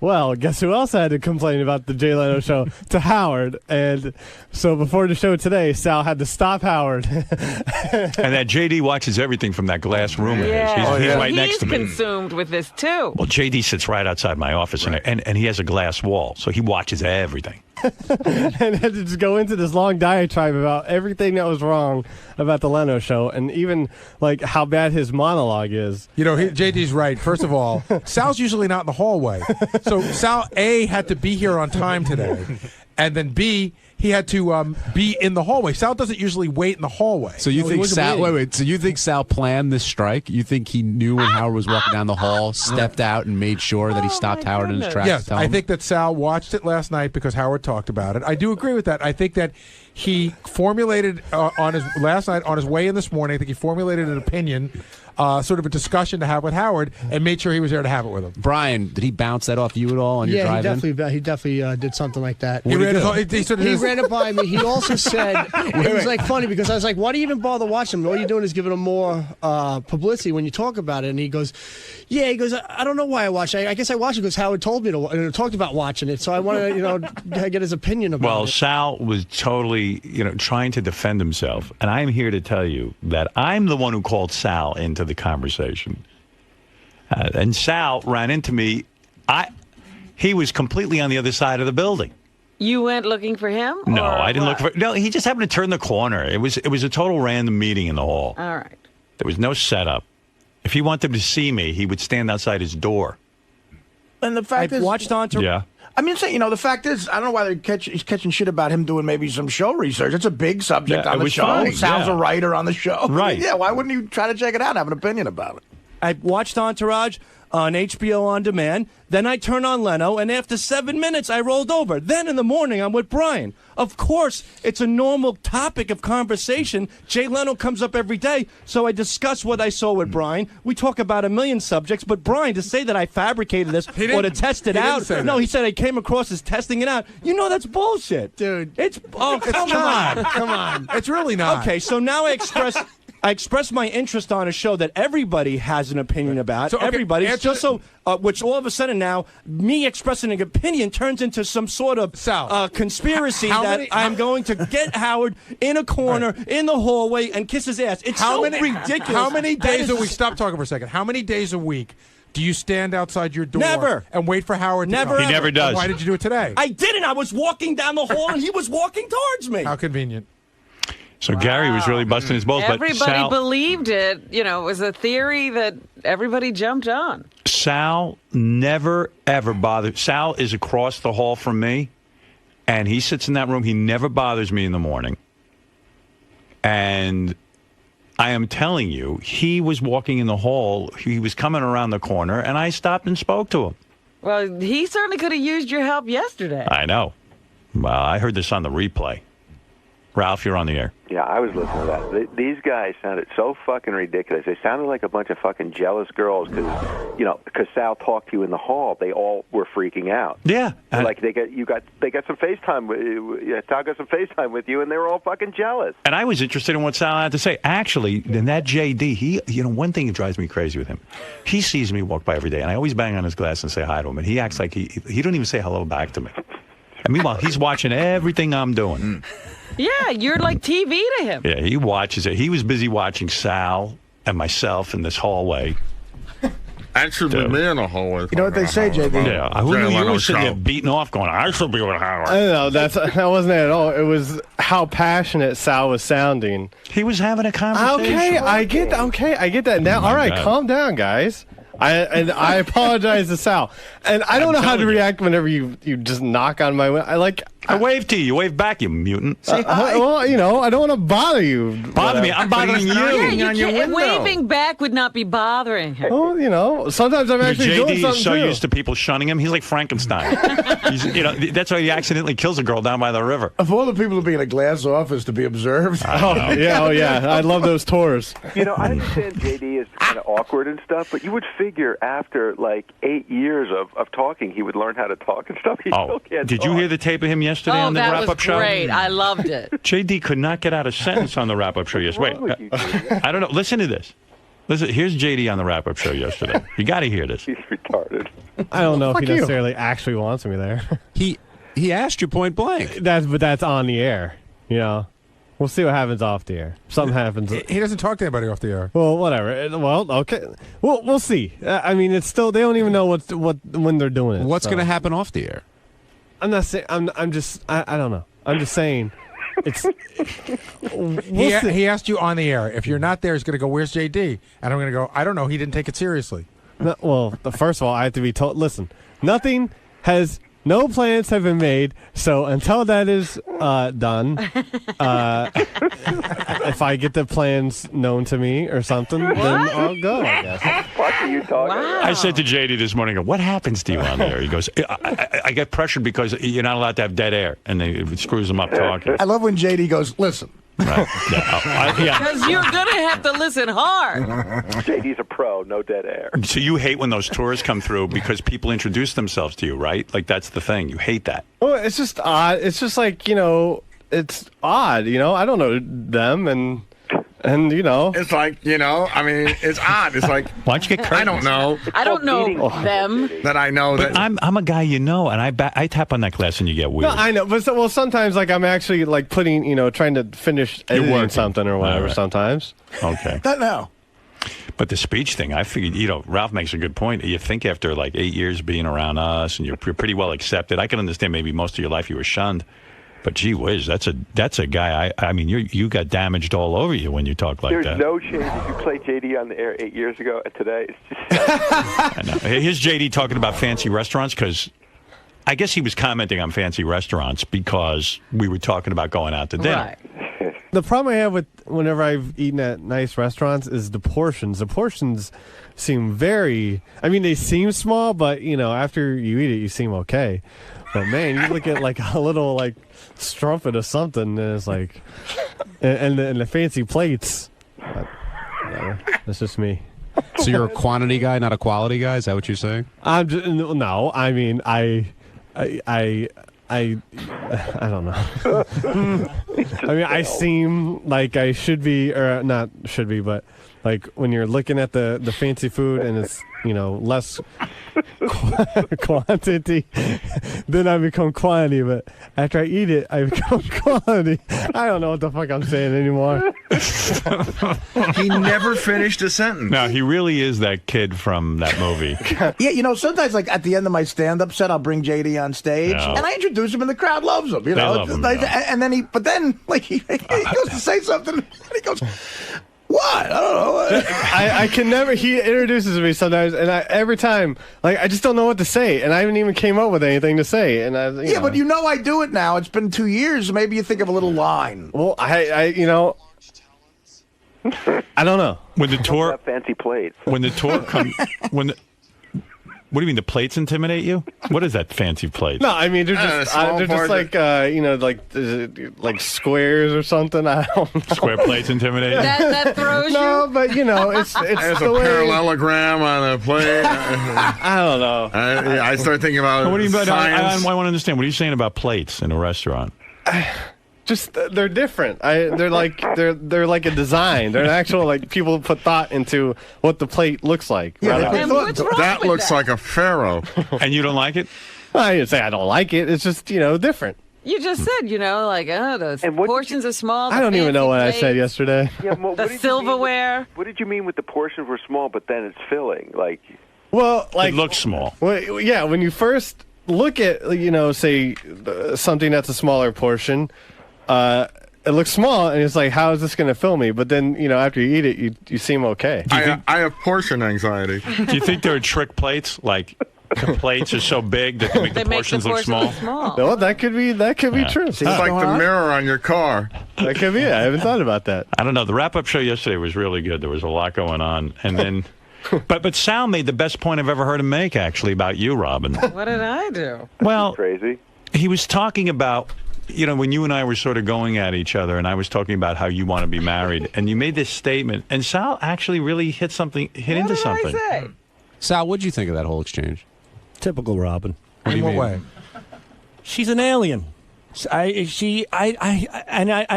Well, guess who else had to complain about the Jay Leno show? To Howard. And so before the show today, Sal had to stop Howard.
And that JD watches everything from that glass room of his. He's right next to me.
He's consumed with this, too.
Well, JD sits right outside my office, and he has a glass wall, so he watches everything.
And had to just go into this long diatribe about everything that was wrong about the Leno show, and even like how bad his monologue is.
You know, JD's right. First of all, Sal's usually not in the hallway, so Sal A had to be here on time today, and then B, he had to be in the hallway. Sal doesn't usually wait in the hallway.
So you think Sal? Wait. So you think Sal planned this strike? You think he knew when Howard was walking down the hall, stepped out, and made sure that he stopped Howard in his tracks?
Yes, I think that Sal watched it last night because Howard talked about it. I do agree with that. I think that he formulated on his last night on his way in this morning. I think he formulated an opinion. Sort of a discussion to have with Howard, and made sure he was there to have it with him.
Brian, did he bounce that off you at all on your drive in?
He definitely did something like that.
He ran
it by me. He also said, it was like funny because I was like, why do you even bother watching him? All you're doing is giving him more publicity when you talk about it. And he goes, I don't know why I watch it. I guess I watch it because Howard told me to, and talked about watching it. So I want to, get his opinion about it.
Well, Sal was totally, trying to defend himself. And I'm here to tell you that I'm the one who called Sal into the conversation. And Sal ran into me. He was completely on the other side of the building.
You went looking for him?
No, I didn't look for. No, he just happened to turn the corner. It was a total random meeting in the hall.
All right.
There was no setup. If he wanted to see me, he would stand outside his door.
And the fact is,
watched Entourage.
Yeah.
I mean, the fact is, I don't know why he's catching shit about him doing maybe some show research. It's a big subject on the show.
Funny.
Sal's a writer on the show.
Right.
Yeah, why wouldn't you try to check it out and have an opinion about it?
I watched Entourage on HBO On Demand. Then I turned on Leno, and after 7 minutes, I rolled over. Then in the morning, I'm with Brian. Of course, it's a normal topic of conversation. Jay Leno comes up every day, so I discuss what I saw with Brian. We talk about a million subjects, but Brian, to say that I fabricated this or to test it out, no, he said I came across as testing it out. That's bullshit.
Dude.
Come on.
It's really not.
Okay, so now I express my interest on a show that everybody has an opinion about.
So, okay,
everybody. Which all of a sudden now, me expressing an opinion turns into some sort of conspiracy that I'm going to get Howard in a corner in the hallway and kiss his ass. It's ridiculous.
How many days a week? Stop talking for a second. How many days a week do you stand outside your door
Never.
and wait for Howard to come?
He never does.
And why did you do it today?
I didn't. I was walking down the hall and he was walking towards me.
How convenient.
So Gary was really busting his balls.
Everybody
but Sal,
believed it. It was a theory that everybody jumped on.
Sal never, ever bothered. Sal is across the hall from me, and he sits in that room. He never bothers me in the morning. And I am telling you, he was walking in the hall. He was coming around the corner, and I stopped and spoke to him.
Well, he certainly could have used your help yesterday.
I know. Well, I heard this on the replay. Ralph, you're on the air.
Yeah, I was listening to that. These guys sounded so fucking ridiculous. They sounded like a bunch of fucking jealous girls because Sal talked to you in the hall. They all were freaking out.
Yeah,
like they got some FaceTime. Sal got some FaceTime with you, and they were all fucking jealous.
And I was interested in what Sal had to say. Actually, in that JD, one thing that drives me crazy with him, he sees me walk by every day, and I always bang on his glass and say hi to him, and he acts like he don't even say hello back to me. And meanwhile, he's watching everything I'm doing.
Yeah, you're like TV to him.
Yeah, he watches it. He was busy watching Sal and myself in this hallway.
I should be me in the hallway.
You know what they say, JD?
Yeah, who knew you were sitting there beating off going, I should be with Howard.
I don't know, that wasn't it at all. It was how passionate Sal was sounding.
He was having a conversation.
Okay, I get that now. All right, calm down, guys. I apologize to Sal, and I don't know how to react whenever you just knock on my window.
I waved to you. You waved back, you mutant.
Well, you know, I don't want to bother you.
Bother me? I'm bothering you.
Yeah, you can't, waving back would not be bothering him.
Well, you know, sometimes I'm actually doing
JD
something
is so
too.
used to people shunning him. He's like Frankenstein. That's why he accidentally kills a girl down by the river.
Of all the people to be in a glass office to be observed.
Oh yeah. I love those tours.
You know, I understand JD is kind of awkward and stuff, but you would figure after like 8 years of talking, he would learn how to talk and stuff. He still can't
Did you
talk.
hear the tape of him yesterday on the
that
wrap-up
was
show?
great. I loved it.
JD could not get out a sentence on the wrap-up show yesterday. Wait, I don't know. Listen to this. Listen, here's JD on the wrap-up show yesterday. You got to hear this.
He's retarded.
I don't know if he
Fuck you.
necessarily actually wants me there.
He asked you point blank.
But that's on the air. You know, we'll see what happens off the air. Something happens.
He doesn't talk to anybody off the air.
Well, whatever. Well, okay. We'll see. I mean, it's still they don't even know what when they're doing it.
What's
so.
going to happen off the air?
I'm not saying. I'm just. I don't know. I'm just saying. It's.
He asked you on the air. If you're not there, he's going to go, "Where's JD?" And I'm going to go, "I don't know. He didn't take it seriously."
No, well, first of all, I have to be told. Listen, no plans have been made. So until that is done, if I get the plans known to me or something, then I'll go. I guess.
What are you talking about?
I said to JD this morning, I go, what happens to you on there? He goes, I get pressured because you're not allowed to have dead air, and it screws him up talking.
I love when JD goes, listen.
Right.
Because you're going to have to listen hard.
JD's a pro, no dead air.
So you hate when those tours come through because people introduce themselves to you, right? Like that's the thing. You hate that.
Well, it's just odd. It's just like, you know, it's odd. You know, I don't know them, and you know,
it's like, you know, I mean, it's odd. It's like,
why don't you get curtains?
I don't know.
I don't know them.
That I know
but
that
I'm a guy you know, and I tap on that glass and you get weird.
No, I know, but sometimes like I'm actually like putting, you know, trying to finish editing something or whatever.
Right.
Sometimes.
Okay.
Not now.
But the speech thing, I figured, you know, Ralph makes a good point. You think after like 8 years being around us and you're pretty well accepted, I can understand maybe most of your life you were shunned. But gee whiz, that's a guy. I mean, you got damaged all over you when you talk like
There's
that.
no chance if you played JD on the air 8 years ago and today. It's just
I know. Here's JD talking about fancy restaurants because I guess he was commenting on fancy restaurants because we were talking about going out to dinner.
Right.
The problem I have with whenever I've eaten at nice restaurants is the portions. The portions seem very. I mean, they seem small, but you know, after you eat it, you seem okay. But man, you look at like a little like strumpet or something, and it's like, and the fancy plates. Whatever. That's just me.
So you're a quantity guy, not a quality guy? Is that what you're saying?
I'm just, no. I mean, I don't know. I mean, I seem like I should be, or not should be, but like when you're looking at the fancy food and it's, you know, less quantity, then I become quantity. But after I eat it, I become quantity. I don't know what the fuck I'm saying anymore.
he never finished a sentence.
No, he really is that kid from that movie.
Yeah, you know, sometimes like at the end of my stand-up set, I'll bring JD on stage,
No.
and I introduce him, and the crowd loves him. You
They
know,
love him,
and then he goes to say something, and he goes, "What? I don't know."
I can never. He introduces me sometimes, and every time, like I just don't know what to say, and I haven't even came up with anything to say. And
Yeah, but you know I do it now. It's been 2 years. Maybe you think of a little line.
Well, I you know, I don't know.
When the tour,
fancy plates.
when the tour comes, what do you mean the plates intimidate you? What is that fancy plate?
No, I mean they're just like you know, like squares or something. I don't know.
Square plates intimidate you?
That throws
No, but you know, it's
There's
the
a
way.
parallelogram on the plate.
I don't know.
I start thinking about
What do you mean?
science.
I want to understand. What are you saying about plates in a restaurant?
Just they're different. They're like a design. They're an actual like people put thought into what the plate looks like.
Yeah,
And what's wrong
That
with
looks like a pharaoh.
And you don't like it?
I didn't say I don't like it. It's just, you know, different.
You just said, you know, like, the portions are small.
I don't even know what I said yesterday.
Yeah, well,
The silverware.
What did you mean with the portions were small, but then it's filling? Like,
Well, like
It looks small.
well, yeah, when you first look at, you know, say something that's a smaller portion, it looks small, and it's like, how is this going to fill me? But then, you know, after you eat it, you seem okay.
I have portion anxiety.
Do you think there are trick plates? Like, The plates are so big that they make the portions look small.
No, that could be true.
It's like the mirror on your car.
That could be it. I haven't thought about that.
I don't know. The wrap-up show yesterday was really good. There was a lot going on, and then, but Sal made the best point I've ever heard him make, actually, about you, Robin.
What did I do?
Well,
crazy.
He was talking about, when you and I were sort of going at each other, and I was talking about how you want to be married, and you made this statement, and Sal actually really hit into something.
What did I say?
Sal, what'd you think of that whole exchange?
Typical Robin.
What do you mean?
way?
She's an alien. I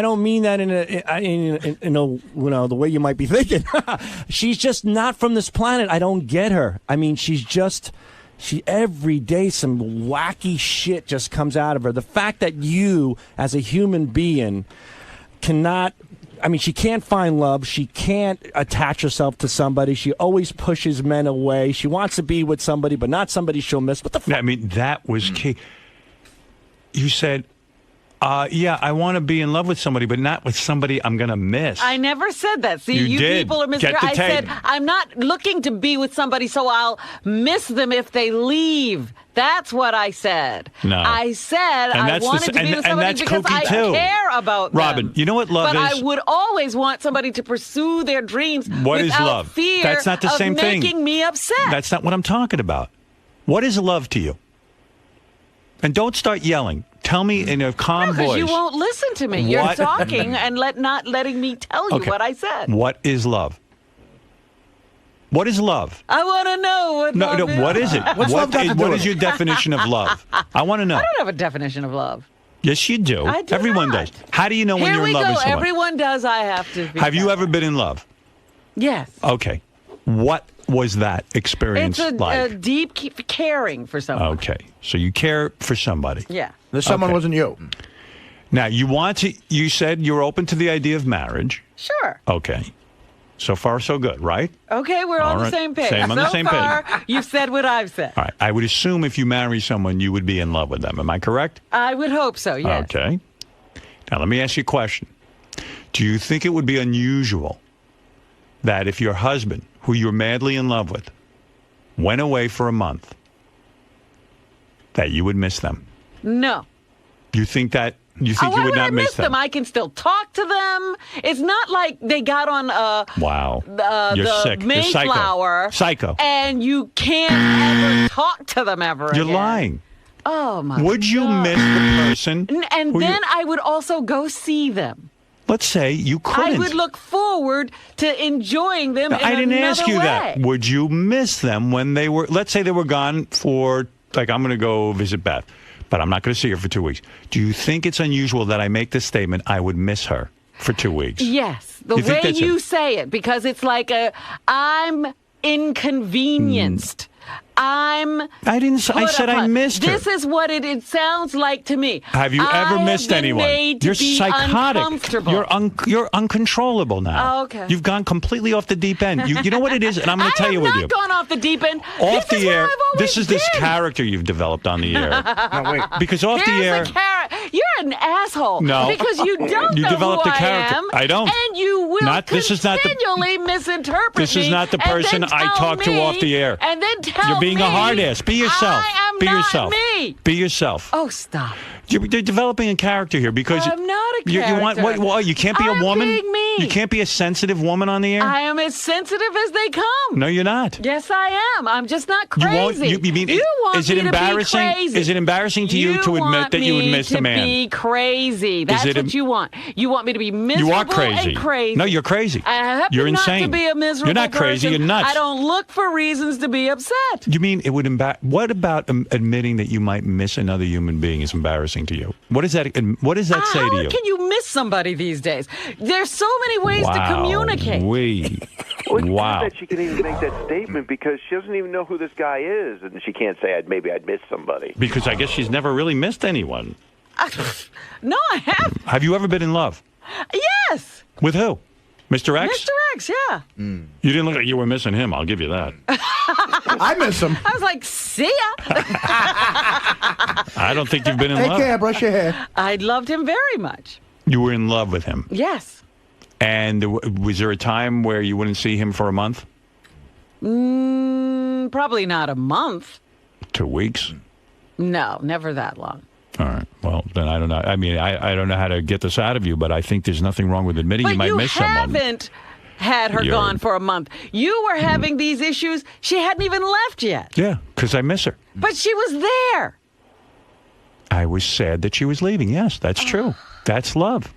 don't mean that in a the way you might be thinking. She's just not from this planet. I don't get her. I mean, she every day some wacky shit just comes out of her. The fact that you, as a human being, cannot. I mean, she can't find love. She can't attach herself to somebody. She always pushes men away. She wants to be with somebody, but not somebody she'll miss. What the fuck?
I mean, that was key. You said, yeah, I want to be in love with somebody, but not with somebody I'm going to miss.
I never said that. See,
You did.
people are
Get the
I said,
tape.
I'm not looking to be with somebody so I'll miss them if they leave. That's what I said.
No.
I said I wanted to be with somebody because I care about them.
Robin, you know what love
but
is?
I would always want somebody to pursue their dreams
What is
without
love?
fear
That's not the
of
same thing.
making me upset.
That's not what I'm talking about. What is love to you? And don't start yelling. Tell me in a calm
because
voice.
you won't listen to me. You're
What-
talking and not letting me tell you
Okay.
what I said.
What is love? What is love?
I want to know what love is.
What is it? What is your definition of love? I want to know.
I don't have a definition of love.
Yes, you do.
I do
Everyone
not.
does. How do you know when
Here
you're in
we
love
go.
with someone?
Everyone does. I have to.
Have you ever been in love?
Yes.
Okay. What was that experience
It's a
like?
deep caring for someone.
Okay. So you care for somebody.
Yeah.
This someone
Okay.
wasn't you.
Now, you said you're open to the idea of marriage.
Sure.
Okay. So far, so good, right?
Okay, we're on
All
the
right.
same page.
Same on the same page.
far, you've said what I've said.
All right. I would assume if you marry someone, you would be in love with them. Am I correct?
I would hope so, yes.
Okay. Now, let me ask you a question. Do you think it would be unusual that if your husband, who you're madly in love with, went away for a month, that you would miss them?
No.
You think that? You think
Why
you would
would I
not
miss
miss them?
I can still talk to them. It's not like they got on
Wow. You're
the
sick. You're psycho.
Mayflower.
Psycho.
And you can't ever talk to them ever
You're
again.
lying.
Oh, my
Would you miss the person?
And
who
then
you-
I would also go see them.
Let's say you couldn't.
I would look forward to enjoying them.
No,
in
I didn't
another
ask you
way.
that. Would you miss them when they were, let's say they were gone for, like, I'm going to go visit Beth, but I'm not going to see her for 2 weeks. Do you think it's unusual that I make the statement, I would miss her for 2 weeks?
Yes, the
You think
way
that's
you say it, because it's like I'm inconvenienced. I
said I missed her.
This is what it sounds like to me.
Have you ever missed
been
anyone?
Made to
You're
be
psychotic.
uncomfortable.
You're uncontrollable now.
Oh, okay.
You've gone completely off the deep end. You know what it is, and I'm going to tell you
I
with
have
you.
not gone off the deep end.
Off
this is
the
where
air,
I've always
this is this
been.
character you've developed on the air.
No, wait.
Because off the
Here's
air,
You're an asshole.
No.
Because you don't
You
know
developed
who
a character.
I am.
I don't.
And you will
This is not the-
continually misinterpret
this is
me
not the
and
person
then
I
tell
talk to
me-
off the air.
And then tell
you're being
me
a hard ass. Be yourself.
I am
Be
not
yourself.
me.
Be yourself.
Oh, stop.
You're developing a character here because
I'm not a
you want
character.
what? You can't be a woman.
being me.
You can't be a sensitive woman on the air.
I am as sensitive as they come.
No, you're not.
Yes, I am. I'm just not
You
crazy.
won't. You mean?
want
is it
me to be
embarrassing?
crazy.
Is it embarrassing to you to admit
want
that you would
me
miss the man?
To be crazy. That's
it
what you want. You want me to be miserable
You are crazy.
and crazy.
No, you're crazy.
I happen
You're
not
insane.
to be a miserable
You're not crazy.
person.
You're nuts.
I don't look for reasons to be upset.
You mean it would What about admitting that you might miss another human being is embarrassing to you? What does that say to you?
How can you miss somebody these days? There's so many ways to communicate.
Well,
Wow.
that she can even make that statement because she doesn't even know who this guy is, and she can't say maybe I'd miss somebody.
Because I guess she's never really missed anyone.
No, I haven't.
Have you ever been in love?
Yes.
With who? Mr. X?
Mr. X, yeah.
You didn't look like you were missing him. I'll give you that.
I miss him.
I was like, see ya.
I don't think you've been in
Take
love.
care, brush your hair.
I loved him very much.
You were in love with him.
Yes.
And was there a time where you wouldn't see him for a month?
Probably not a month.
2 weeks?
No, never that long.
All right. Well, then I don't know. I mean, I don't know how to get this out of you, but I think there's nothing wrong with admitting you might miss someone.
But you haven't had her gone for a month. You were having these issues. She hadn't even left yet.
Yeah, because I miss her.
But she was there.
I was sad that she was leaving. Yes, that's true. That's love.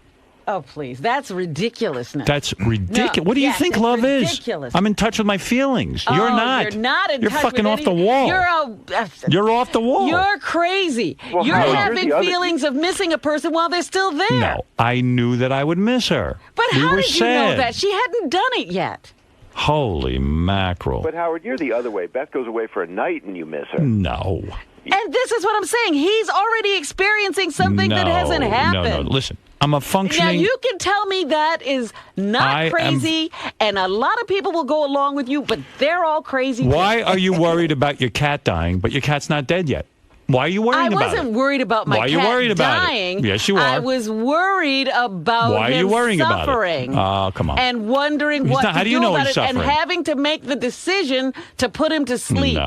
Oh, please. That's ridiculousness.
That's ridiculous.
No,
what do you
yes,
think
it's
love
ridiculous.
is? I'm in touch with my feelings. You're not.
You're not in
You're
touch
fucking
with
off the wall. You're off the wall.
You're crazy.
Well,
you're
Howard,
having
here's the other-
feelings of missing a person while they're still there.
No, I knew that I would miss her.
But
we
how
were
did you know
sad.
that? She hadn't done it yet.
Holy mackerel.
But Howard, you're the other way. Beth goes away for a night and you miss her.
No.
And this is what I'm saying. He's already experiencing something that hasn't happened.
No. Listen, I'm a functioning...
Now, you can tell me that is not crazy, and a lot of people will go along with you, but they're all crazy.
Why are you worried about your cat dying, but your cat's not dead yet? Why are you worrying about it?
I wasn't worried about my
Why are you
cat
worried about it?
dying.
Yes, you are.
I was worried about
Why are
him
you worrying
suffering.
about it? Oh, come on.
And wondering what
how
to
do you
do
know
about
he's
it, and
suffering?
having to make the decision to put him to sleep.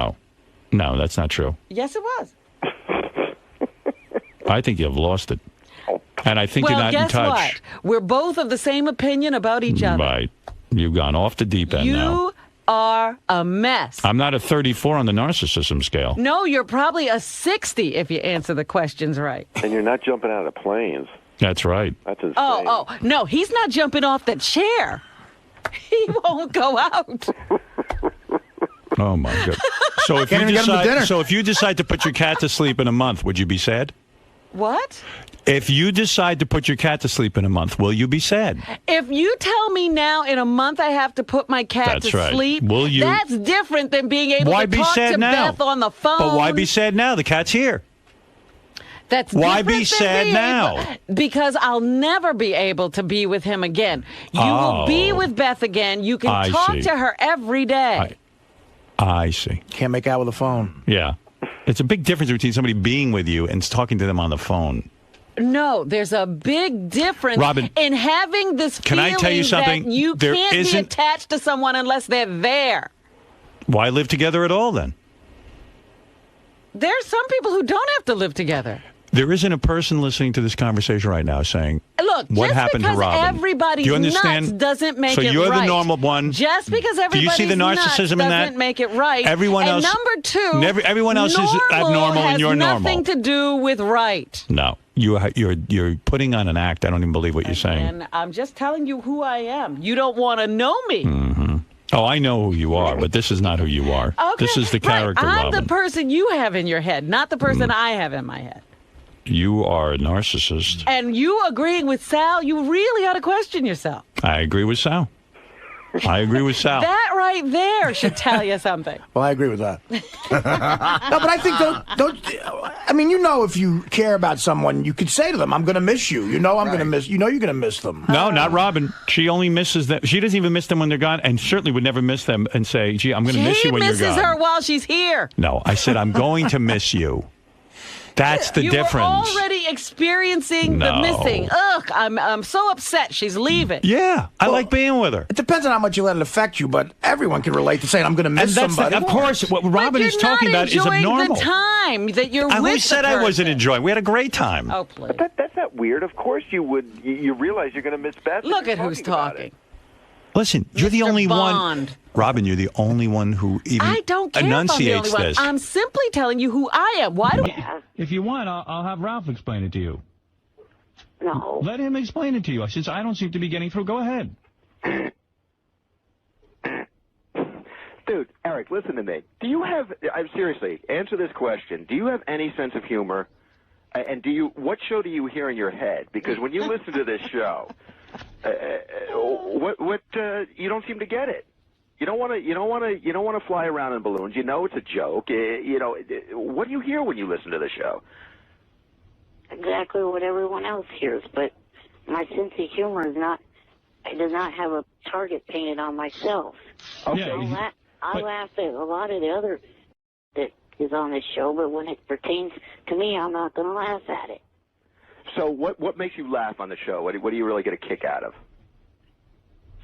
No, that's not true.
Yes, it was.
I think you've lost it. And I think
well,
you're not in
guess
touch.
what? We're both of the same opinion about each other.
Right. You've gone off the deep end now.
You are a mess.
I'm not a 34 on the narcissism scale.
No, you're probably a 60 if you answer the questions right.
And you're not jumping out of planes.
That's right.
That's insane.
Oh, no, he's not jumping off the chair. He won't go out.
Oh, my God. So if,
Can't
you
even get him to dinner.
decide, so if you decide to put your cat to sleep in a month, would you be sad?
What?
If you decide to put your cat to sleep in a month, will you be sad?
If you tell me now in a month I have to put my cat
That's
to
right.
sleep,
Will you-
that's different than being able
Why
to
be
talk
sad
to
now?
Beth on the phone.
But why be sad now? The cat's here.
That's
Why be
different than
sad
being
now?
able- because I'll never be able to be with him again. You will be
Oh.
with Beth again. You can
I
talk
see.
to her every day.
I see.
Can't make out with a phone.
Yeah. It's a big difference between somebody being with you and talking to them on the phone.
No, there's a big difference
Robin,
in having this
can I
feeling
tell you something?
that you
There
can't be
isn't-
attached to someone unless they're there.
Why live together at all then?
There's some people who don't have to live together.
There isn't a person listening to this conversation right now saying,
Look,
what
just
happened to
because
Robin?
everybody's
Do you understand?
nuts doesn't make
so
it
you're
right.
the normal one.
Just because
Do you
everybody's
see the
nuts
narcissism in that?
doesn't make it right.
Everyone
and
else-
number two,
everyone else is abnormal and you're
has
normal.
nothing to do with right.
No, you're putting on an act. I don't even believe what you're saying.
And I'm just telling you who I am. You don't want to know me.
Mm-hmm. Oh, I know who you are, but this is not who you are.
Okay,
This is the character,
right. I'm
Robin.
the person you have in your head, not the person I have in my head.
You are a narcissist.
And you agreeing with Sal, you really ought to question yourself.
I agree with Sal. I agree with Sal.
That right there should tell you something.
Well, I agree with that. No, but I think don't. I mean, if you care about someone, you could say to them, "I'm going to miss you." I'm going to miss. You're going to miss them.
No, not Robin. She only misses them. She doesn't even miss them when they're gone, and certainly would never miss them and say, "Gee, I'm going to miss you when you're
He
gone."
misses her while she's here.
No, I said I'm going to miss you. That's the
you
difference.
Were already experiencing the
No.
missing. Ugh, I'm so upset she's leaving.
Yeah, I like being with her.
It depends on how much you let it affect you, but everyone can relate to saying, "I'm going to miss
And that's
somebody."
of course, what Robin is talking about is abnormal.
The time that you're with
Who
the
said I
person.
wasn't enjoying? We had a great time.
Oh, please.
But that's not weird. Of course you would. You realize you're going to miss Beth.
Look at who's talking.
Listen, you're the only
Bond.
one. Robin, you're the only one who even
I don't care if I'm the
enunciates
only one.
this.
I'm simply telling you who I am. Why do
If you want, I'll have Ralph explain it to you.
No.
Let him explain it to you, since I don't seem to be getting through. Go ahead.
Dude, Eric, listen to me. Do you have? Seriously, answer this question. Do you have any sense of humor? And what show do you hear in your head? Because when you listen to this show, you don't seem to get it. You don't want to fly around in balloons. You know it's a joke. What do you hear when you listen to the show?
Exactly what everyone else hears, but my sense of humor is not. I do not have a target painted on myself.
Okay.
I laugh at a lot of the other that is on this show, but when it pertains to me, I'm not going to laugh at it.
So what makes you laugh on the show? What do you really get a kick out of?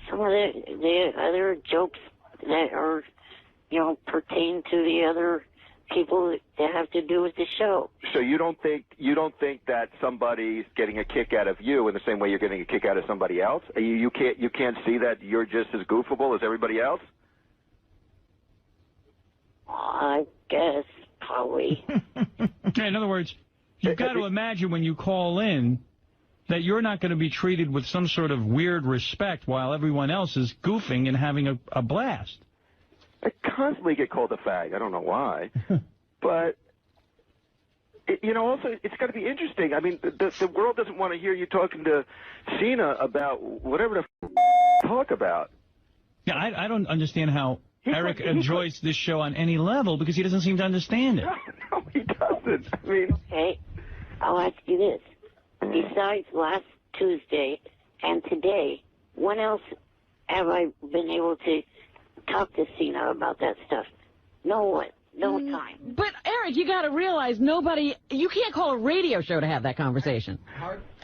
Some of the other jokes that are, pertain to the other people that have to do with the show.
So you don't think that somebody's getting a kick out of you in the same way you're getting a kick out of somebody else? You can't see that you're just as goofable as everybody else?
I guess probably.
Okay, in other words, you've got to imagine when you call in that you're not going to be treated with some sort of weird respect while everyone else is goofing and having a blast.
I constantly get called a fag. I don't know why. But, also, it's got to be interesting. I mean, the world doesn't want to hear you talking to Cena about whatever the talk about.
Yeah, I don't understand how Eric enjoys this show on any level because he doesn't seem to understand it.
No, he doesn't. I mean...
Okay, I'll ask you this. Besides last Tuesday and today, when else have I been able to talk to Cena about that stuff? No one. No time.
But, Eric, you got to realize you can't call a radio show to have that conversation.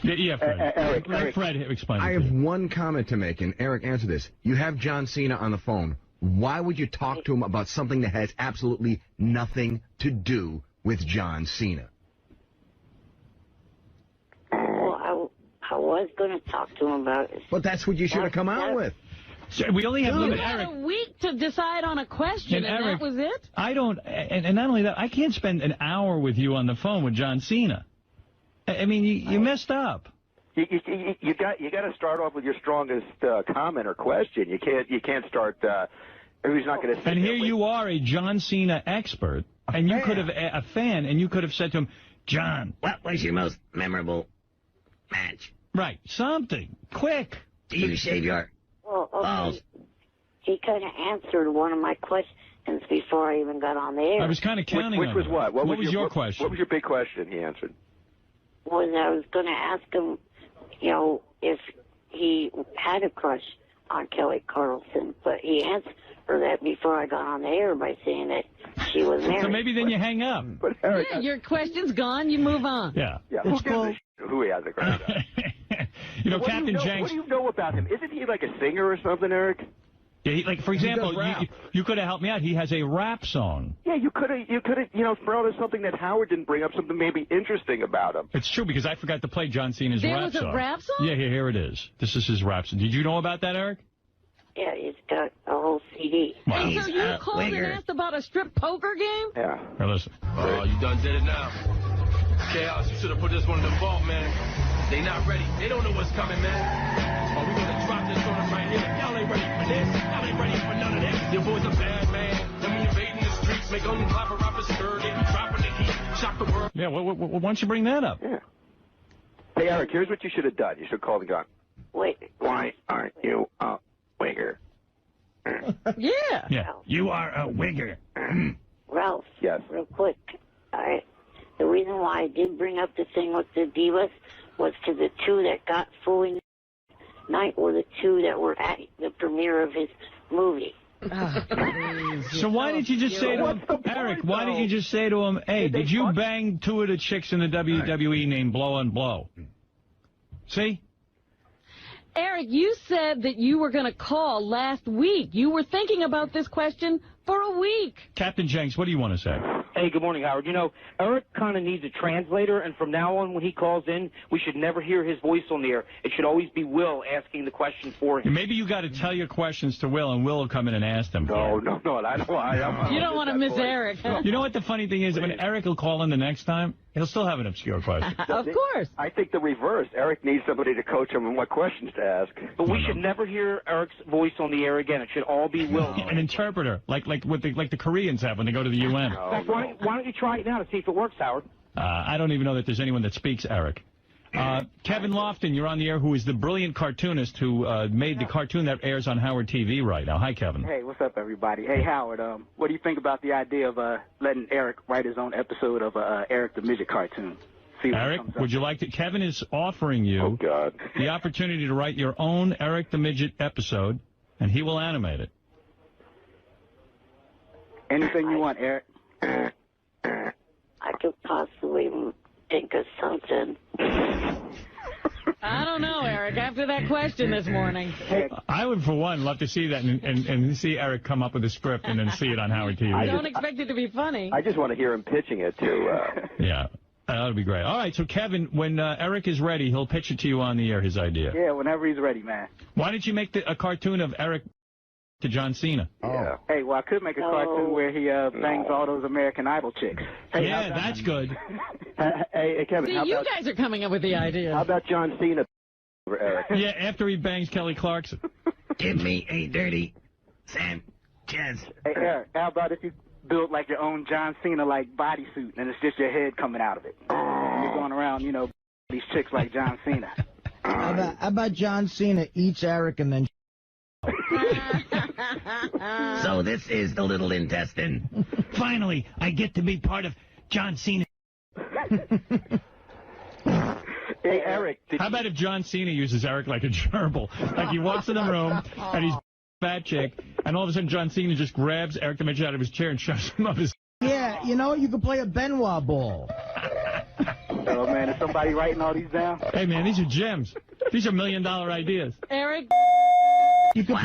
Yeah, Fred.
Eric,
Fred, explain.
I have one comment to make, and Eric, answer this. You have John Cena on the phone. Why would you talk to him about something that has absolutely nothing to do with John Cena?
Well, I was going to talk to him about it.
But that's what you should have come out with.
So we only have
You had a week to decide on a question, and
Eric,
that was it?
I don't, and not only that, I can't spend an hour with you on the phone with John Cena. I mean, you messed up.
You got to start off with your strongest comment or question. You can't start. Who's not going to?
And here you are, a John Cena expert, and you could have a fan, and you could have said to him, John,
what was your most memorable match?
Right, something quick.
Do you shave your balls?
He kind of answered one of my questions before I even got on the air.
I was kind of counting
Which
on
was
it.
what?
What was your question?
What was your big question? He answered.
I was going to ask him, if he had a crush on Kelly Carlson, but he answered that before I got on the air by saying that she was married.
So maybe then you hang up.
But
Eric, your question's gone. You move on.
Yeah.
Who gives a who he has a crush on?
Captain Jenks.
What do you know about him? Isn't he like a singer or something, Eric?
Yeah, for example, you could have helped me out. He has a rap song.
Yeah, you could have, thrown in something that Howard didn't bring up, something maybe interesting about him.
It's true, because I forgot to play John Cena's
There
rap
was a
song.
rap song?
Yeah, here it is. This is his rap song. Did you know about that, Eric?
Yeah, he's got a whole CD.
Wow.
And so you called and asked about a strip poker game?
Yeah.
Now listen.
Oh, you done did it now. Chaos, you should have put this one in the vault, man. They not ready. They don't know what's coming, man. Oh, we gonna drop this on them right here. Y'all ain't ready for this. Y'all ain't ready for none of this. Your boy's a bad man. Let me invading the streets, make them clap a rapper skirt. They be dropping the heat, shock the world.
Yeah, why don't you bring that up?
Yeah. Hey, Eric, here's what you should have done. You should have called and gone,
wait.
Why aren't you a wigger?
Yeah.
Yeah. You are a wigger.
Ralph.
Yes.
Real quick. All right. The reason why I did bring up the thing with the divas was because the two that got fooling night were the two that were at the premiere of his movie.
So why did you just say to him, Eric, why did you just say to him, hey, did you bang two of the chicks in the WWE named Blow and Blow? See?
Eric, you said that you were going to call last week. You were thinking about this question for a week.
Captain Jenks, what do you want to say?
Hey, good morning, Howard. Eric kind of needs a translator, and from now on when he calls in, we should never hear his voice on the air. It should always be Will asking the question for him.
Maybe you got to tell your questions to Will, and Will will come in and ask them.
No, I don't.
You don't want to miss Eric.
You know what the funny thing is? When Eric will call in the next time, he'll still have an obscure question.
Of course.
I think the reverse. Eric needs somebody to coach him on what questions to ask.
But we should never hear Eric's voice on the air again. It should all be Will.
An interpreter, like the Koreans have when they go to the UN.
Why don't you try it now to see if it works, Howard?
I don't even know that there's anyone that speaks Eric. Kevin Lofton, you're on the air, who is the brilliant cartoonist who made the cartoon that airs on Howard TV right now. Hi, Kevin.
Hey, what's up, everybody? Hey, Howard, what do you think about the idea of letting Eric write his own episode of Eric the Midget cartoon?
Eric, would you like to? Kevin is offering you the opportunity to write your own Eric the Midget episode, and he will animate it.
Anything you want, Eric.
I could possibly think of something.
I don't know, Eric. After that question this morning.
I would, for one, love to see that and see Eric come up with a script and then see it on Howard TV.
I don't expect it to be funny.
I just want to hear him pitching it to.
Yeah, that would be great. All right, so Kevin, when Eric is ready, he'll pitch it to you on the air. His idea.
Yeah, whenever he's ready, man.
Why didn't you make a cartoon of Eric to John Cena?
Yeah. Hey, well, I could make a cartoon where he bangs all those American Idol chicks. Hey,
yeah, that's good.
Hey, Kevin.
See,
how
you
about,
guys are coming up with the ideas.
How about John Cena over Eric?
Yeah, after he bangs Kelly Clarkson.
Give me a dirty Sanchez.
Hey, Eric, how about if you build like your own John Cena-like bodysuit and it's just your head coming out of it? And you're going around, you know, these chicks like John Cena.
How about John Cena eats Eric and then...
So this is the little intestine.
Finally, I get to be part of John Cena.
Hey, Eric.
How about if John Cena uses Eric like a gerbil? Like he walks in the room and he's a fat chick, and all of a sudden John Cena just grabs Eric the Midget out of his chair and shoves him up his...
Yeah, you know, you could play a Benoit ball.
Oh, man, is somebody writing all these down?
Hey, man, these are gems. These are $1 million ideas.
Eric?
You could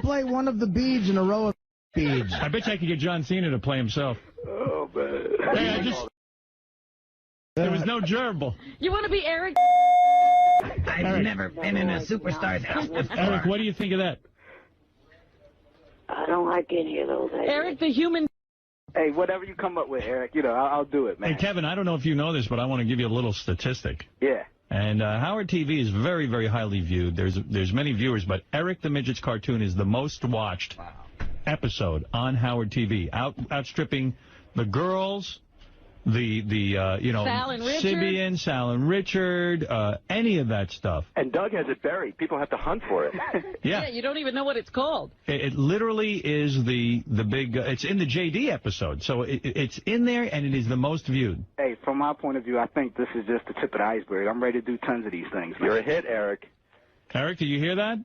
play one of the beads in a row of beads.
I bet you I could get John Cena to play himself.
Oh, man.
Hey, there was no gerbil.
You want to be Eric?
I've never been in a superstar's house before.
Eric, what do you think of that?
I don't like any of those ideas.
Eric the human...
Hey, whatever you come up with, Eric, you know, I'll do it, man.
Hey, Kevin, I don't know if you know this, but I want to give you a little statistic.
Yeah.
And Howard TV is very, very highly viewed. There's many viewers, but Eric the Midget's cartoon is the most watched episode on Howard TV, outstripping The Girls, you know,
Sal and Richard.
Sibian, Sal and Richard, any of that stuff.
And Doug has it buried. People have to hunt for it.
Yeah.
You don't even know what it's called.
It literally is the big, it's in the JD episode, so it's in there, and it is the most viewed.
Hey, from my point of view, I think this is just the tip of the iceberg. I'm ready to do tons of these things, man.
You're a hit, Eric.
Eric, do you hear that?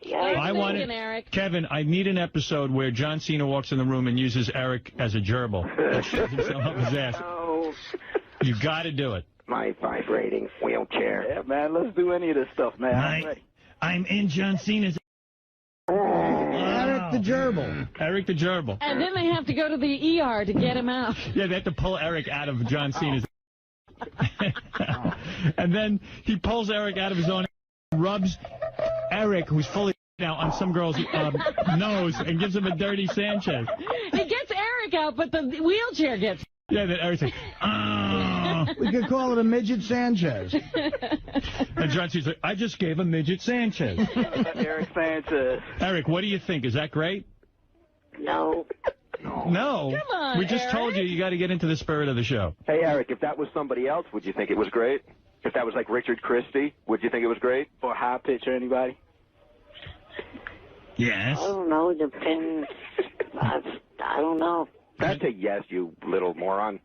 Yeah,
I want it.
Eric.
Kevin, I need an episode where John Cena walks in the room and uses Eric as a gerbil and shoves himself up his ass.
No.
You got to do it.
My vibrating wheelchair.
Yeah, man, let's do any of this stuff, man. I'm ready.
I'm in John Cena's...
Eric the gerbil.
Eric the gerbil.
And then they have to go to the ER to get him out.
Yeah, they have to pull Eric out of John Cena's... And then he pulls Eric out of his own... rubs Eric, who's fully now, on some girl's nose and gives him a dirty Sanchez.
He gets Eric out, but the wheelchair gets...
Yeah, then Eric's like,
We could call it a midget Sanchez.
And John Cena's like, I just gave a midget Sanchez.
Eric Sanchez.
Eric, what do you think? Is that great?
No.
No.
Come on,
We just
Eric.
told you got to get into the spirit of the show.
Hey, Eric, if that was somebody else, would you think it was great? If that was like Richard Christie, would you think it was great?
Or High Pitch or anybody?
Yes.
I don't know. It depends. I don't know.
That's a yes, you little moron.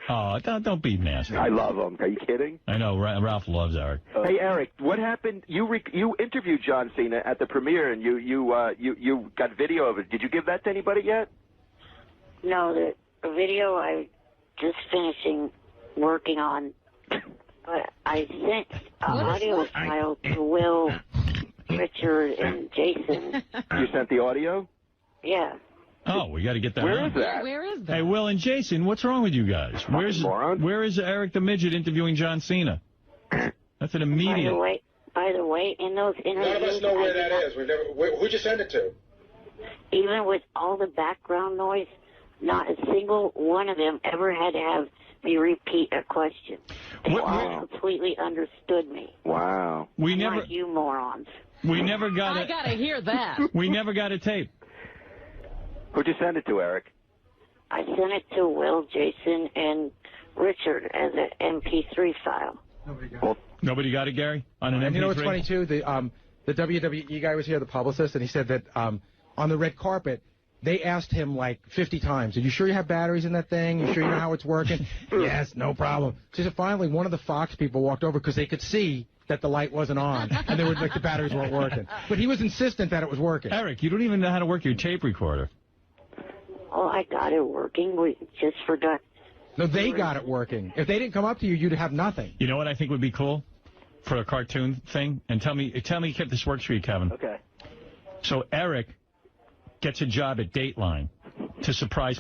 Oh, don't be nasty.
I love him. Are you kidding?
I know. Ralph loves Eric.
Hey, Eric, what happened? You interviewed John Cena at the premiere, and you got video of it. Did you give that to anybody yet?
No, the video I just finishing working on. But I sent an audio file to Will, Richard, and Jason.
You sent the audio?
Yeah.
Oh, we got to get that.
Where
on.
is that?
Where is that?
Hey, Will and Jason, what's wrong with you guys? Where is Eric the Midget interviewing John Cena? That's an immediate.
By the way, in those interviews,
none of us know where that is. Who'd you send it to?
Even with all the background noise, not a single one of them ever had to have me repeat a question. They all completely understood me.
Wow.
We never.
Like you morons.
We never got.
I gotta hear that.
We never got a tape.
Who'd you send it to, Eric?
I sent it to Will, Jason, and Richard as an MP3 file.
Nobody got it, Gary? On an MP3?
And you know what's funny, too? The WWE guy was here, the publicist, and he said that on the red carpet, they asked him like 50 times, are you sure you have batteries in that thing? You sure you know how it's working? Yes, no problem. So finally, one of the Fox people walked over because they could see that the light wasn't on, and they were like the batteries weren't working. But he was insistent that it was working.
Eric, you don't even know how to work your tape recorder.
Oh, I got it working. We just forgot.
No, they got it working. If they didn't come up to you, you'd have nothing.
You know what I think would be cool? for a cartoon thing? And tell me if this works for you, Kevin.
Okay.
So Eric gets a job at Dateline to surprise,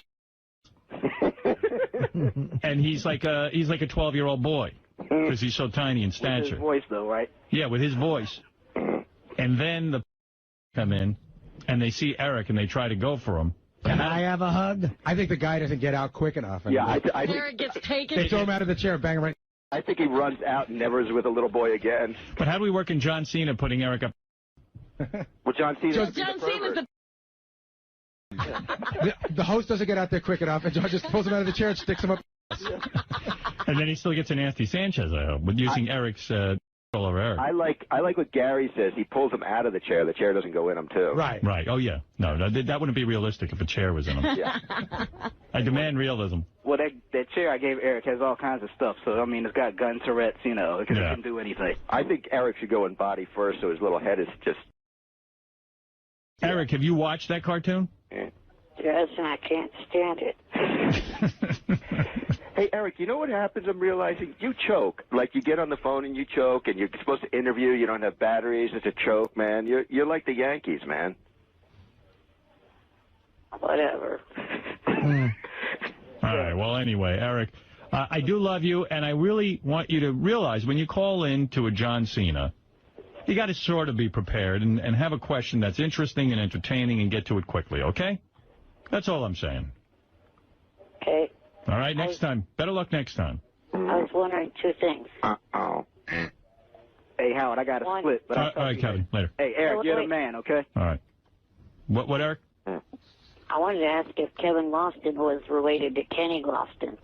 and he's like a 12-year-old boy because he's so tiny in stature.
With his voice, though, right?
Yeah, with his voice. And then the come in, and they see Eric, and they try to go for him.
Can I have a hug? I think the guy doesn't get out quick enough.
Yeah, I think
Eric gets taken.
they throw him out of the chair, bang him right.
I think he runs out and never is with a little boy again.
But how do we work in John Cena putting Eric up?
Well, John Cena.
John Cena's the
The host doesn't get out there quick enough, and John just pulls him out of the chair and sticks him up.
And then he still gets a nasty Sanchez, I hope, with using Eric's all over Eric.
I like what Gary says. He pulls him out of the chair. The chair doesn't go in him, too.
Right.
Right. Oh, yeah. No, that wouldn't be realistic if a chair was in him.
Yeah.
I demand realism.
Well, that chair I gave Eric has all kinds of stuff. So, I mean, it's got gun Tourette's, you know, because it can do anything.
I think Eric should go in body first so his little head is just...
Eric, have you watched that cartoon?
Yes, and I can't stand it.
Hey, Eric, you know what happens? I'm realizing you choke. Like, you get on the phone and you choke, and you're supposed to interview. You don't have batteries. It's a choke, man. You're like the Yankees, man.
Whatever.
All right. Well, anyway, Eric, I do love you, and I really want you to realize when you call in to a John Cena, you got to sort of be prepared and have a question that's interesting and entertaining and get to it quickly, okay? That's all I'm saying.
Okay.
All right, next time. Better luck next time.
I was wondering two things.
Uh-oh.
Hey, Howard, I got a split. But
All right, Kevin, later.
Hey, Eric, you're the man, okay?
All right. What, Eric?
I wanted to ask if Kevin Lofton was related to Kenny Lofton.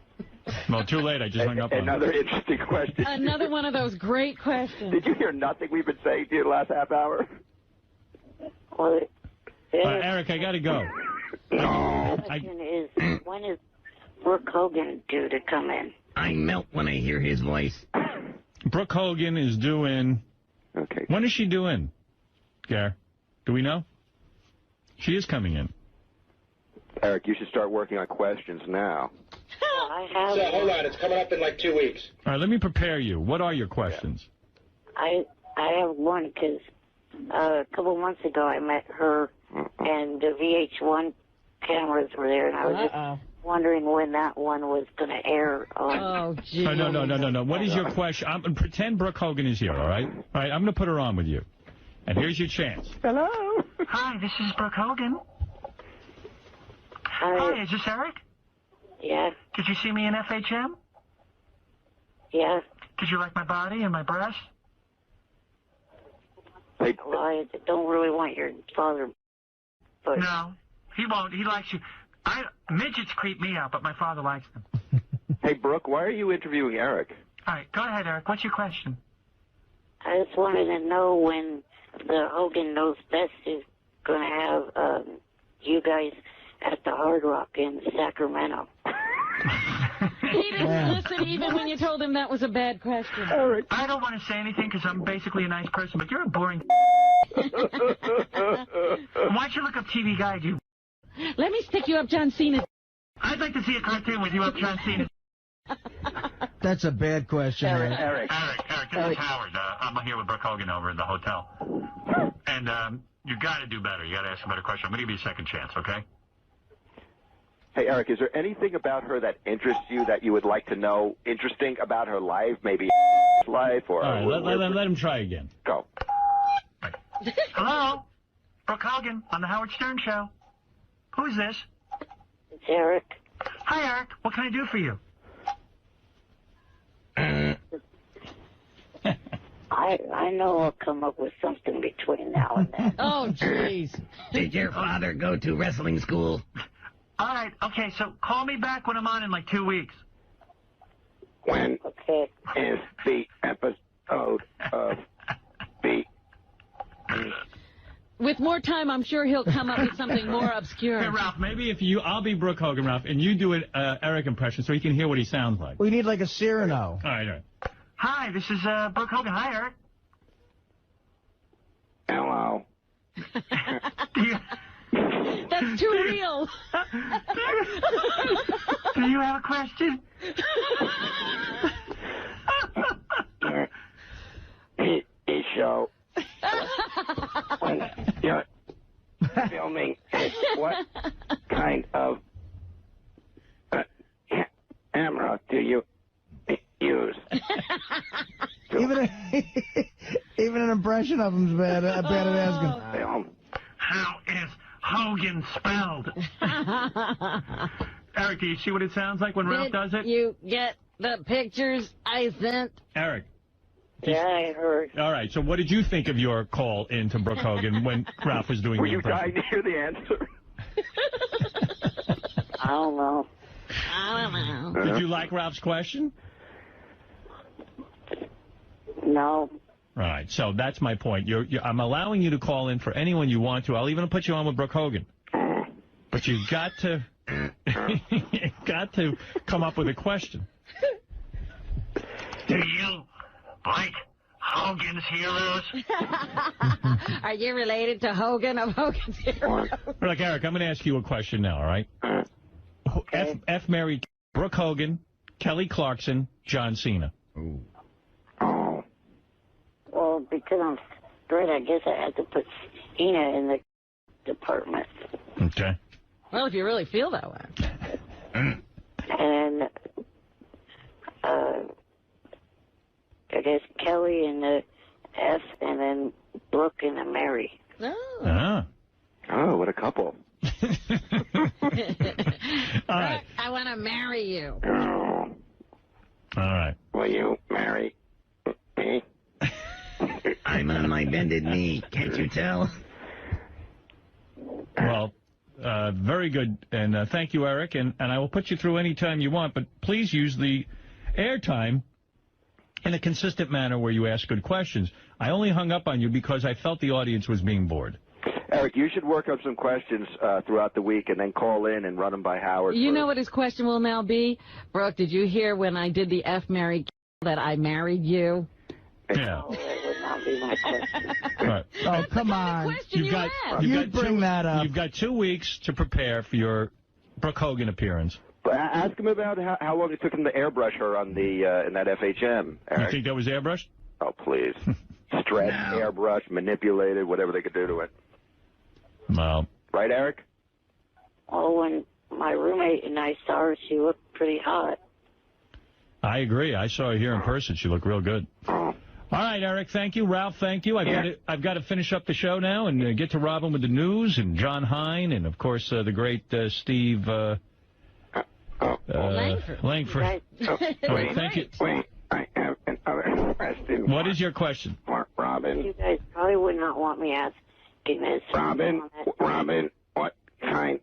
Well, too late. I just hung up on
Another interesting question.
Another one of those great questions.
Did you hear nothing we've been saying to you the last half hour?
Well,
Eric, I got to go.
The question is, when is Brooke Hogan due to come in?
I melt when I hear his voice.
Brooke Hogan is due in.
Okay.
When is she due in, Gare? Do we know? She is coming in.
Eric, you should start working on questions now.
I have.
So, hold on. It's coming up in like 2 weeks.
All right, let me prepare you. What are your questions?
I have one because a couple months ago I met her and the VH1 cameras were there, and I was just wondering when that one was going to air on.
Oh, geez.
No. What is your question? Pretend Brooke Hogan is here, all right? All right, I'm going to put her on with you. And here's your chance.
Hello. Hi, this is Brooke Hogan. Hi, is this Eric?
Yeah.
Did you see me in FHM?
Yeah.
Did you like my body and my breasts?
Well, I don't really want your father. But
No, he won't. He likes you. Midgets creep me out, but my father likes them.
Hey, Brooke, why are you interviewing Eric?
All right, go ahead, Eric. What's your question?
I just wanted to know when the Hogan Knows Best is going to have you guys at the Hard Rock in Sacramento.
He didn't listen even when you told him that was a bad question.
Eric. I don't want to say anything because I'm basically a nice person, but you're a boring. Why don't you look up TV Guide, you?
Let me stick you up John Cena.
I'd like to see a cartoon with you up John Cena.
That's a bad question, Eric.
Eric, this is Howard. I'm here with Brooke Hogan over at the hotel. And you got to do better. You got to ask a better question. I'm going to give you a second chance, okay?
Hey, Eric, is there anything about her that interests you that you would like to know? Interesting about her life, maybe life or...
All right, let him try again.
Go.
Hello? Brooke Hogan on the Howard Stern Show. Who's this?
It's Eric.
Hi, Eric. What can I do for you?
I know I'll come up with something between now and then.
Oh, jeez.
Did your father go to wrestling school?
All right, okay, so call me back when I'm on in like 2 weeks.
When is the episode of B?
With more time, I'm sure he'll come up with something more obscure.
Hey, Ralph, maybe I'll be Brooke Hogan, Ralph, and you do an Eric impression so he can hear what he sounds like.
We need like a Cyrano.
All right.
Hi, this is Brooke Hogan. Hi, Eric.
Hello.
That's too real.
Do you have a question?
camera do you use?
Even an impression of him's bad at asking.
How is Hogan spelled? Eric, do you see what it sounds like when Ralph does it?
You get the pictures I sent?
Eric.
Yeah, I heard.
All right, so what did you think of your call into Brooke Hogan when Ralph was doing
Were
the
you
impression?
dying to hear the answer?
I don't know.
Did you like Ralph's question?
No.
All right, so that's my point. I'm allowing you to call in for anyone you want to. I'll even put you on with Brooke Hogan. But you've got to, come up with a question.
Do you like Hogan's Heroes?
Are you related to Hogan of Hogan's Heroes?
Look, Eric, I'm going to ask you a question now, all right? F married Brooke Hogan, Kelly Clarkson, John Cena.
Ooh. Well, because I'm straight, I guess I have to put Cena in the department.
Okay.
Well, if you really feel that way.
And I guess Kelly in the F, and then Brooke in the Mary.
Oh.
Oh, what a couple.
All right.
I want to marry you.
Oh.
All right.
Will you marry me?
I'm on my bended knee. Can't you tell?
Well, very good. And thank you, Eric. And I will put you through any time you want, but please use the airtime in a consistent manner where you ask good questions. I only hung up on you because I felt the audience was being bored.
Eric, you should work up some questions throughout the week and then call in and run them by Howard.
You know what his question will now be? Brooke, did you hear when I did the F married that I married you?
Yeah.
Oh, that would not be my question.
All right.
Oh, come on.
You've got
that up.
You've got 2 weeks to prepare for your Brooke Hogan appearance.
But ask him about how long it took him to airbrush her on the in that FHM, Eric.
You think that was airbrushed?
Oh, please. Stretched, airbrushed, manipulated, whatever they could do to it.
Well.
Right, Eric?
Oh, when my roommate and I saw her, she looked pretty hot.
I agree. I saw her here in person. She looked real good. All right, Eric, thank you. Ralph, thank you. I've got to finish up the show now and get to Robin with the news and John Hine and, of course, the great Steve Langford. Thank you.
Wait, I have another question.
What is your question?
Robin.
You guys probably would not want me asking this.
Robin, what kind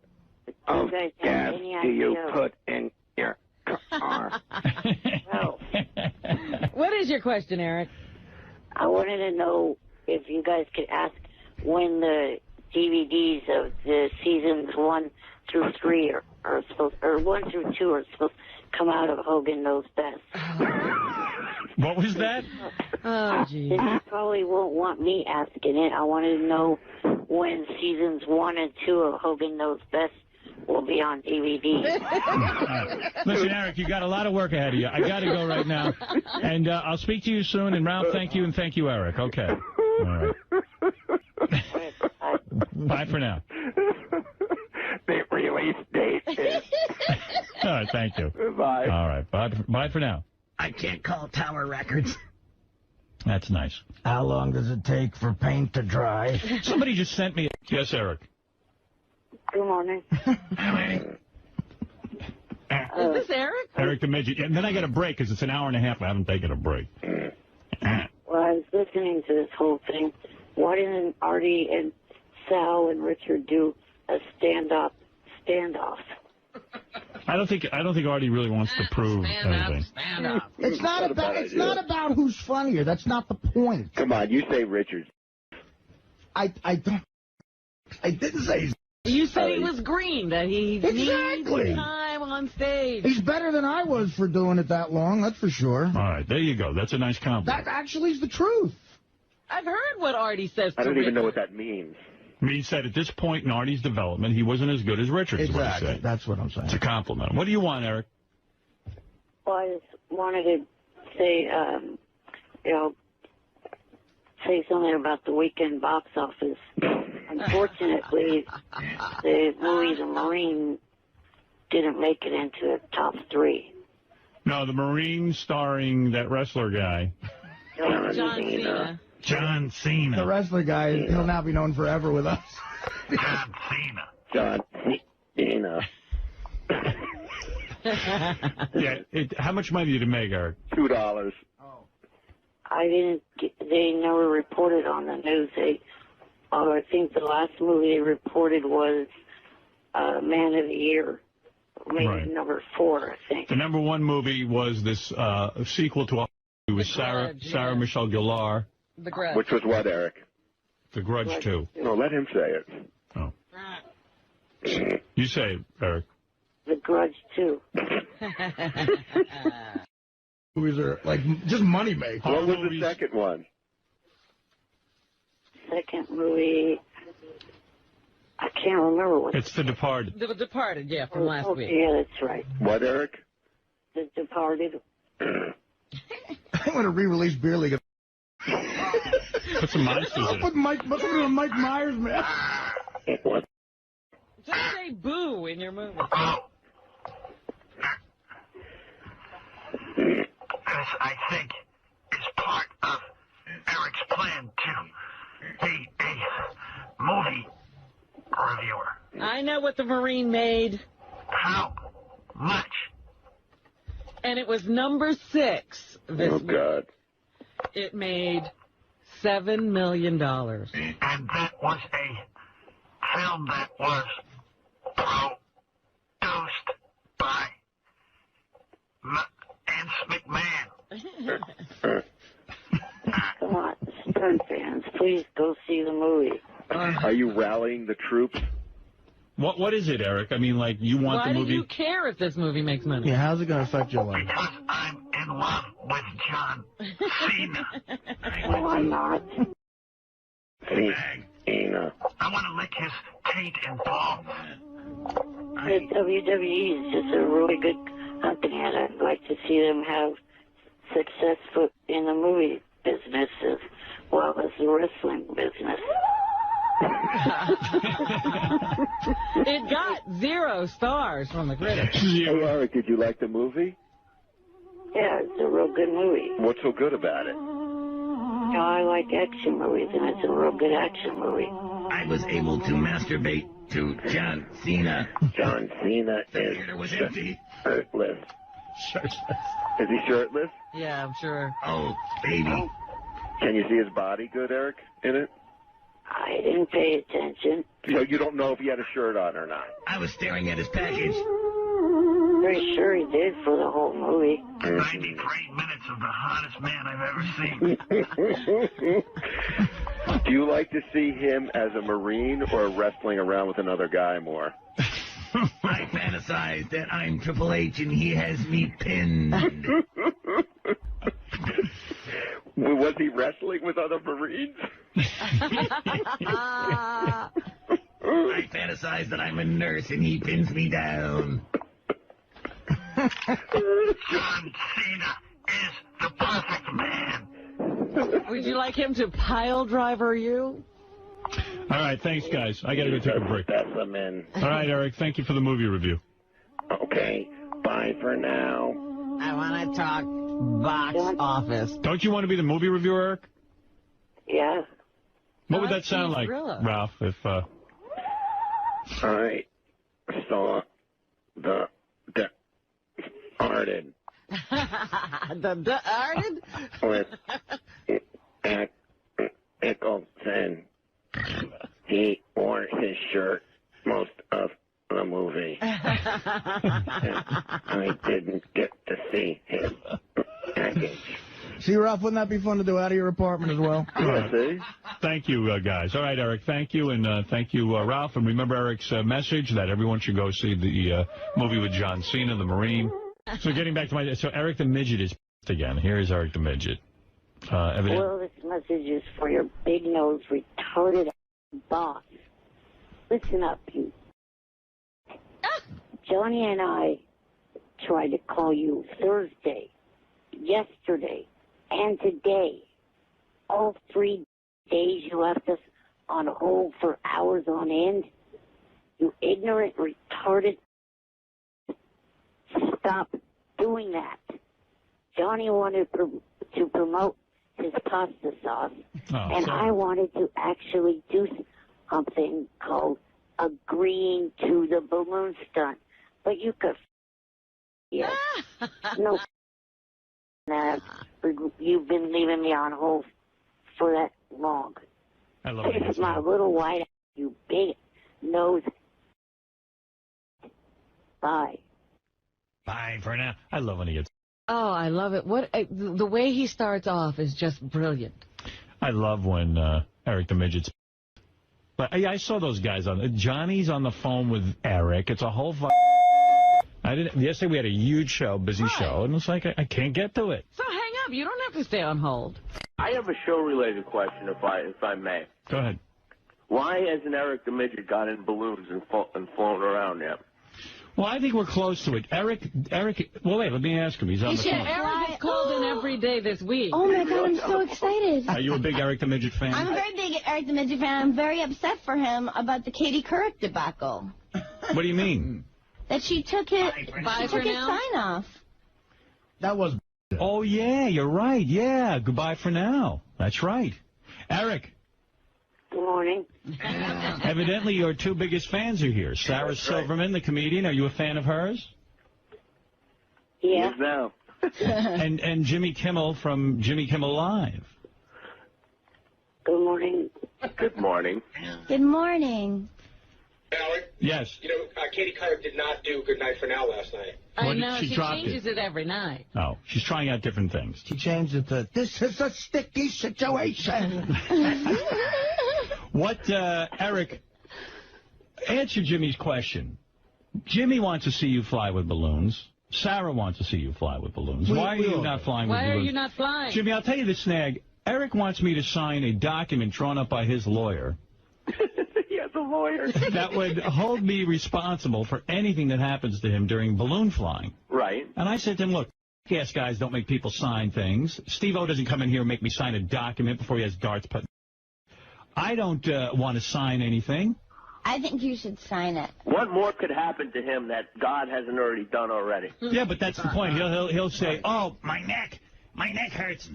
of gas do you put in your car?
Well,
What is your question, Eric?
I wanted to know if you guys could ask when the DVDs of the seasons 1 through 3 are supposed, or 1 through 2 are supposed to come out of Hogan Knows Best.
What was that?
Oh, geez.
You probably won't want me asking it. I wanted to know when seasons 1 and 2 of Hogan Knows Best will be on DVD.
Listen, Eric, you got a lot of work ahead of you. I got to go right now. And I'll speak to you soon. And Ralph, thank you, and thank you, Eric. Okay. All right. Bye for now.
The release date is...
All right, thank you.
Bye.
All right, bye for now.
I can't call Tower Records.
That's nice.
How long does it take for paint to dry?
Somebody just sent me... Yes, Eric.
Good morning.
Is this Eric?
Eric the Midget. And then I got a break because it's an hour and a half. I haven't taken a break.
Well, I was listening to this whole thing. Why didn't Artie and Sal and Richard do a standoff?
I don't think Artie really wants to prove anything.
It's not about who's funnier. That's not the point.
Come on, you say Richard.
I didn't say.
You said he was green, that he
Exactly.
needs time on stage.
He's better than I was for doing it that long, that's for sure.
All right, there you go. That's a nice compliment.
That actually is the truth.
I've heard what Artie says to
I don't even know
Richard.
what that means.
He said at this point in Artie's development, he wasn't as good as Richard. Is what he
Exactly.
said.
That's what I'm saying.
It's a compliment. What do you want, Eric?
Well, I just wanted to say, say something about the weekend box office. Unfortunately, the movie The Marine didn't make it into the top 3.
No, the Marine starring that wrestler guy.
John Cena.
John Cena.
The wrestler guy, he'll now be known forever with us.
John Cena.
John Cena.
Yeah. How much money did it make, Eric?
$2.
They never reported on the news. I think the last movie they reported was Man of the Year. Maybe
Right.
number 4, I think.
The number one movie was this sequel to with Sarah Michelle Gellar.
The Grudge.
Which was what, Eric?
The Grudge 2.
No, let him say it.
Oh. You say it, Eric.
The Grudge 2.
Movies are like just money make.
What was the second one?
Second movie, I can't remember what.
It's The Departed.
The Departed, yeah, from last week.
Yeah, that's right.
What, Eric?
The Departed.
I want to re-release Beer League.
Put some monsters in it.
Put something on Mike Myers, man.
What?
Just say boo in your movie.
This, I think, is part of Eric's plan to be a movie reviewer.
I know what the Marine made.
How much?
And it was number 6 this week.
God.
It made $7 million.
And that was a film that was produced by Vince McMahon.
Come on, stunt fans, please go see the movie.
Are you rallying the troops?
What is it, Eric? I mean, like, you want
Why
the movie...
do you care if this movie makes money?
Yeah, how's it going to affect your life?
Because I'm in love with John Cena.
No, I'm not.
Cena.
I want to lick his taint and balls.
The WWE is just a really good company, and I'd like to see them have success in the movie business as well as the wrestling business.
It got 0 stars from the critics.
Hey, Eric, did you like the movie?
Yeah, it's a real good movie.
What's so good about it?
You know, I like action movies, and it's a real good action movie.
I was able to masturbate to John Cena.
John Cena
The
is
theater was empty.
shirtless. Is he shirtless?
Yeah, I'm sure.
Oh, baby.
Can you see his body good, Eric, in it?
I didn't pay attention.
So you don't know if he had a shirt on or not?
I was staring at his package.
Pretty sure he did for the whole movie.
93 minutes of the hottest man I've ever seen.
Do you like to see him as a Marine or wrestling around with another guy more?
I fantasize that I'm Triple H and he has me pinned.
Was he wrestling with other Marines?
I fantasize that I'm a nurse and he pins me down.
John Cena is the perfect man.
Would you like him to pile driver you?
All right, thanks, guys. I got to go take a break.
Specimen.
All right, Eric, thank you for the movie review.
Okay, bye for now.
I want to talk box office.
Don't you want to be the movie reviewer, Eric?
Yeah.
What would that sound like,
Thriller.
Ralph, if...
I saw the Artie
the Artie?
with Nicholson. He wore his shirt most of the movie. I didn't get to see his package.
See, Ralph, wouldn't that be fun to do out of your apartment as well?
See?
Thank you, guys. All right, Eric, thank you, and thank you, Ralph. And remember Eric's message that everyone should go see the movie with John Cena, the Marine. So getting back to my... So Eric the Midget is again. Here's Eric the Midget.
Well, this message is for your big-nosed, retarded boss. Listen up, you. Johnny and I tried to call you Thursday, yesterday, and today. All 3 days you left us on hold for hours on end. You ignorant, retarded. Stop doing that. Johnny wanted to promote his pasta sauce, and
sorry.
I wanted to actually do something called agreeing to the balloon stunt. But you could, yes, no, that you've been leaving me on hold for that long.
I love it.
It's my little white, you big nose. Bye.
Bye for now. I love when he gets.
Oh, I love it. The way he starts off is just brilliant.
I love when Eric the Midget's. But I saw those guys on. Johnny's on the phone with Eric. It's a whole. Yesterday we had a huge show, busy show, and it's like I can't get to it.
So hang up. You don't have to stay on hold.
I have a show-related question, if I may.
Go ahead.
Why hasn't Eric the Midget got in balloons and flown around yet?
Well, I think we're close to it. Eric, well, wait, let me ask him. He's on the phone.
Eric has called in every day this week.
Oh, my God, I'm so excited.
Are you a big Eric the Midget fan?
I'm a very big Eric the Midget fan. I'm very upset for him about the Katie Couric debacle.
What do you mean?
That she took his sign off.
That was... Oh, yeah, you're right. Yeah, goodbye for now. That's right. Eric.
Good morning.
Evidently, your two biggest fans are here. Sarah Silverman, the comedian. Are you a fan of hers?
Yeah.
No.
and Jimmy Kimmel from Jimmy Kimmel Live.
Good morning.
Good morning.
Good morning.
Howard?
Yes.
You know, Katie Couric did not do Good Night for Now last night.
I know, she changes it every night.
Oh, she's trying out different things.
She changed it to, this is a sticky situation.
What, Eric, answer Jimmy's question. Jimmy wants to see you fly with balloons. Sarah wants to see you fly with balloons. Why are you not flying with balloons?
Why are you not flying?
Jimmy, I'll tell you the snag. Eric wants me to sign a document drawn up by his lawyer.
He has a lawyer.
That would hold me responsible for anything that happens to him during balloon flying.
Right.
And I said to him, look, yes, guys don't make people sign things. Steve-O doesn't come in here and make me sign a document before he has darts put. I don't want to sign anything.
I think you should sign it.
What more could happen to him that God hasn't already done already?
Yeah, but that's the point. He'll say, oh, my neck hurts.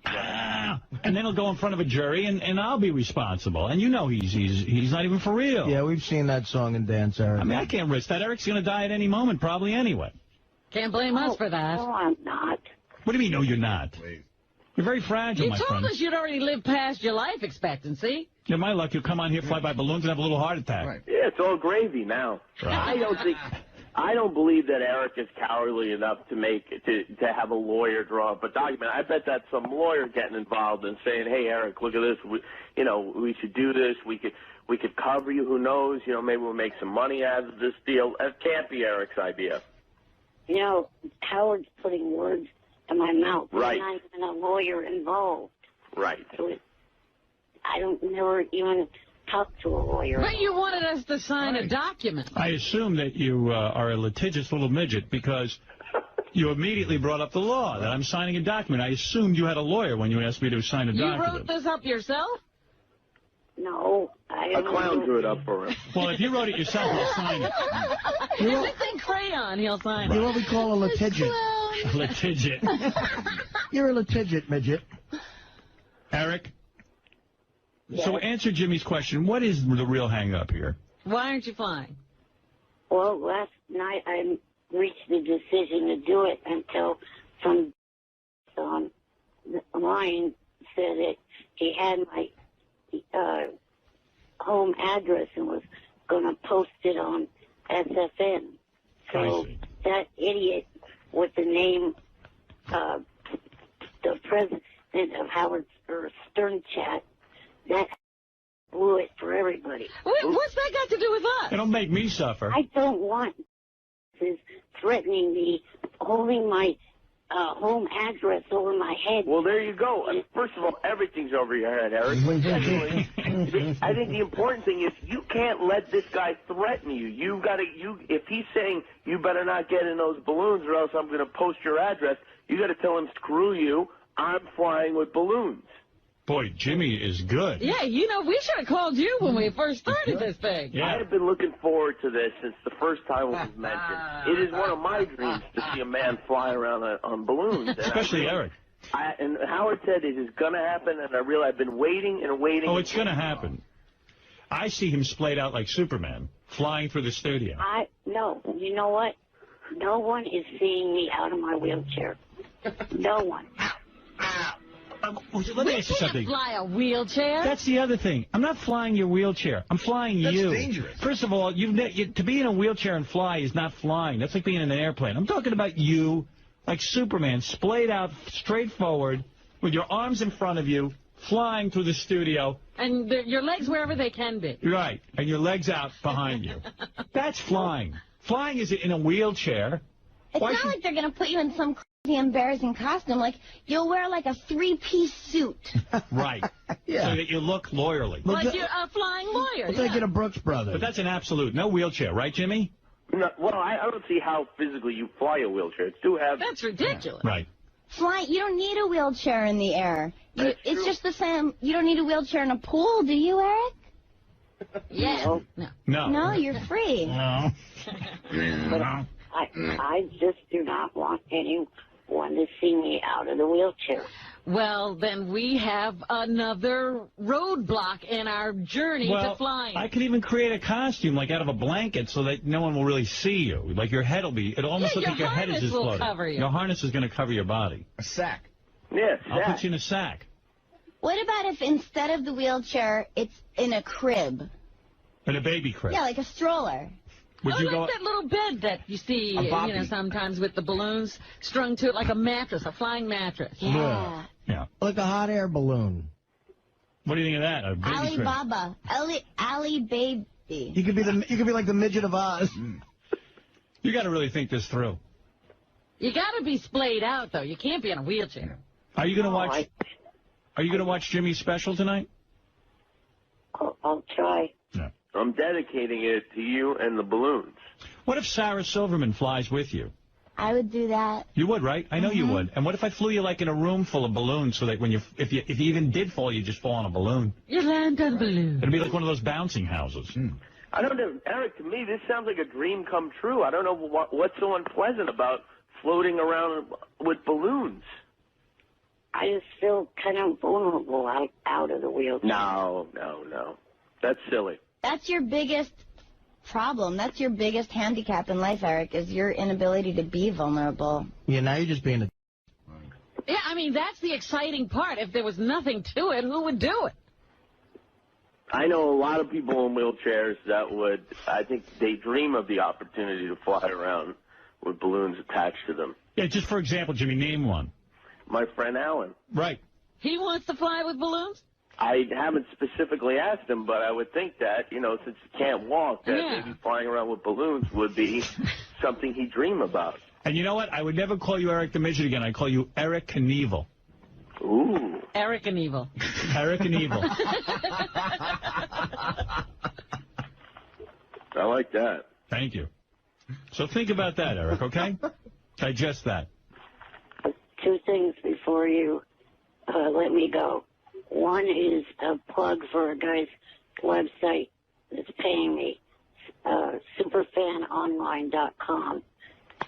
And then he'll go in front of a jury, and I'll be responsible. And you know he's not even for real.
Yeah, we've seen that song and dance, Eric.
I mean, I can't risk that. Eric's going to die at any moment, probably anyway.
Can't blame us for that.
No, I'm not.
What do you mean, no, you're not? You're very fragile, my
You
friend.
told us you'd already lived past your life expectancy.
Yeah, my luck, you'll come on here, fly by balloons, and have a little heart attack. Right.
Yeah, it's all gravy now.
Right.
I don't believe that Eric is cowardly enough to have a lawyer draw up a document. I bet that's some lawyer getting involved and saying, "Hey, Eric, look at this. We should do this. We could cover you. Who knows? Maybe we'll make some money out of this deal." That can't be Eric's idea.
You know, Howard's putting words in my mouth.
Right.
There's not even a lawyer involved.
Right.
So I don't never even talk to a lawyer.
But you wanted us to sign a document.
I assume that you are a litigious little midget because you immediately brought up the law, that I'm signing a document. I assumed you had a lawyer when you asked me to sign a document.
You wrote this up yourself?
No,
A clown drew it up for him.
Well, if you wrote it yourself, I'll sign it.
If it's in crayon, he'll sign it.
You're what we call a litigious.
Litigious.
You're a litigious midget.
Eric? So answer Jimmy's question. What is the real hang-up here?
Why aren't you flying?
Well, last night I reached the decision to do it until some line said that he had my home address and was going to post it on SFN. So that idiot with the name, the president of Howard Stern Chat, that blew it for everybody.
What's that got to do with us?
It'll make me suffer.
I don't want this threatening me, holding my home address over my head.
Well, there you go. First of all, everything's over your head, Eric. Secondly, I think the important thing is you can't let this guy threaten you. If he's saying you better not get in those balloons or else I'm going to post your address, you got to tell him, screw you, I'm flying with balloons.
Boy, Jimmy is good.
Yeah, you know, we should have called you when we first started this thing.
I have been looking forward to this since the first time it was mentioned. It is one of my dreams to see a man fly around on balloons. And
Especially Eric.
And Howard said it is going to happen, and I realize I've been waiting and waiting.
Oh, it's going to happen. I see him splayed out like Superman, flying through the studio.
No, you know what? No one is seeing me out of my wheelchair. No one.
Let me ask you something.
Fly a wheelchair?
That's the other thing. I'm not flying your wheelchair. I'm flying you.
That's dangerous.
First of all, to be in a wheelchair and fly is not flying. That's like being in an airplane. I'm talking about you, like Superman, splayed out, straight forward, with your arms in front of you, flying through the studio.
And your legs wherever they can be.
Right, and your legs out behind you. That's flying. Flying is in a wheelchair.
It's not like they're going to put you in some crazy embarrassing costume. Like, you'll wear like a 3-piece suit.
Right.
Yeah.
So that you look lawyerly.
Like you're a flying lawyer.
We'll take it to Brooks Brothers.
But that's an absolute. No wheelchair, right, Jimmy?
No, well, I don't see how physically you fly a wheelchair. It's too heavy.
That's ridiculous.
Right.
Fly, you don't need a wheelchair in the air. It's just the same. You don't need a wheelchair in a pool, do you, Eric?
Yeah.
No.
No, you're free.
No.
But I just do not want anyone to see me out of the wheelchair.
Well, then we have another roadblock in our journey to flying.
I could even create a costume, like out of a blanket, so that no one will really see you. Like your head will be, it almost looks like your head is just floating.
Cover you.
Your harness is going to cover your body.
A sack.
Yeah,
I'll put you in a sack.
What about if instead of the wheelchair, it's in a crib?
In a baby crib.
Yeah, like a stroller.
Would you
like that little bed that you see, sometimes with the balloons strung to it, like a mattress, a flying mattress.
Yeah.
Yeah.
Like a hot air balloon.
What do you think of that? A baby crib.
Alibaba. Ali Baby.
You could be like the midget of Oz.
You got to really think this through.
You got to be splayed out, though. You can't be in a wheelchair.
Are you going to watch? Are you going to watch Jimmy's special tonight?
I'll try.
No.
I'm dedicating it to you and the balloons.
What if Sarah Silverman flies with you?
I would do that.
You would, right? I know you would. And what if I flew you like in a room full of balloons, so that when if you even did fall, you just fall on a balloon?
You land on a balloon.
It'd be like one of those bouncing houses.
I don't know, Eric. To me, this sounds like a dream come true. I don't know what's so unpleasant about floating around with balloons.
I just feel kind of vulnerable out of the wheelchair.
No. That's silly.
That's your biggest problem. That's your biggest handicap in life, Eric, is your inability to be vulnerable.
Yeah, now you're just being a...
Yeah, I mean, that's the exciting part. If there was nothing to it, who would do it?
I know a lot of people in wheelchairs that would, I think they dream of the opportunity to fly around with balloons attached to them.
Yeah, just for example, Jimmy, name one.
My friend Alan.
Right.
He wants to fly with balloons?
I haven't specifically asked him, but I would think that, since he can't walk, that maybe flying around with balloons would be something he'd dream about.
And you know what? I would never call you Eric the Midget again. I'd call you Eric Knievel.
Ooh.
Eric and Evil.
Eric and Evil.
I like that.
Thank you. So think about that, Eric, okay? Digest that.
2 things before you let me go. One is a plug for a guy's website that's paying me, superfanonline.com.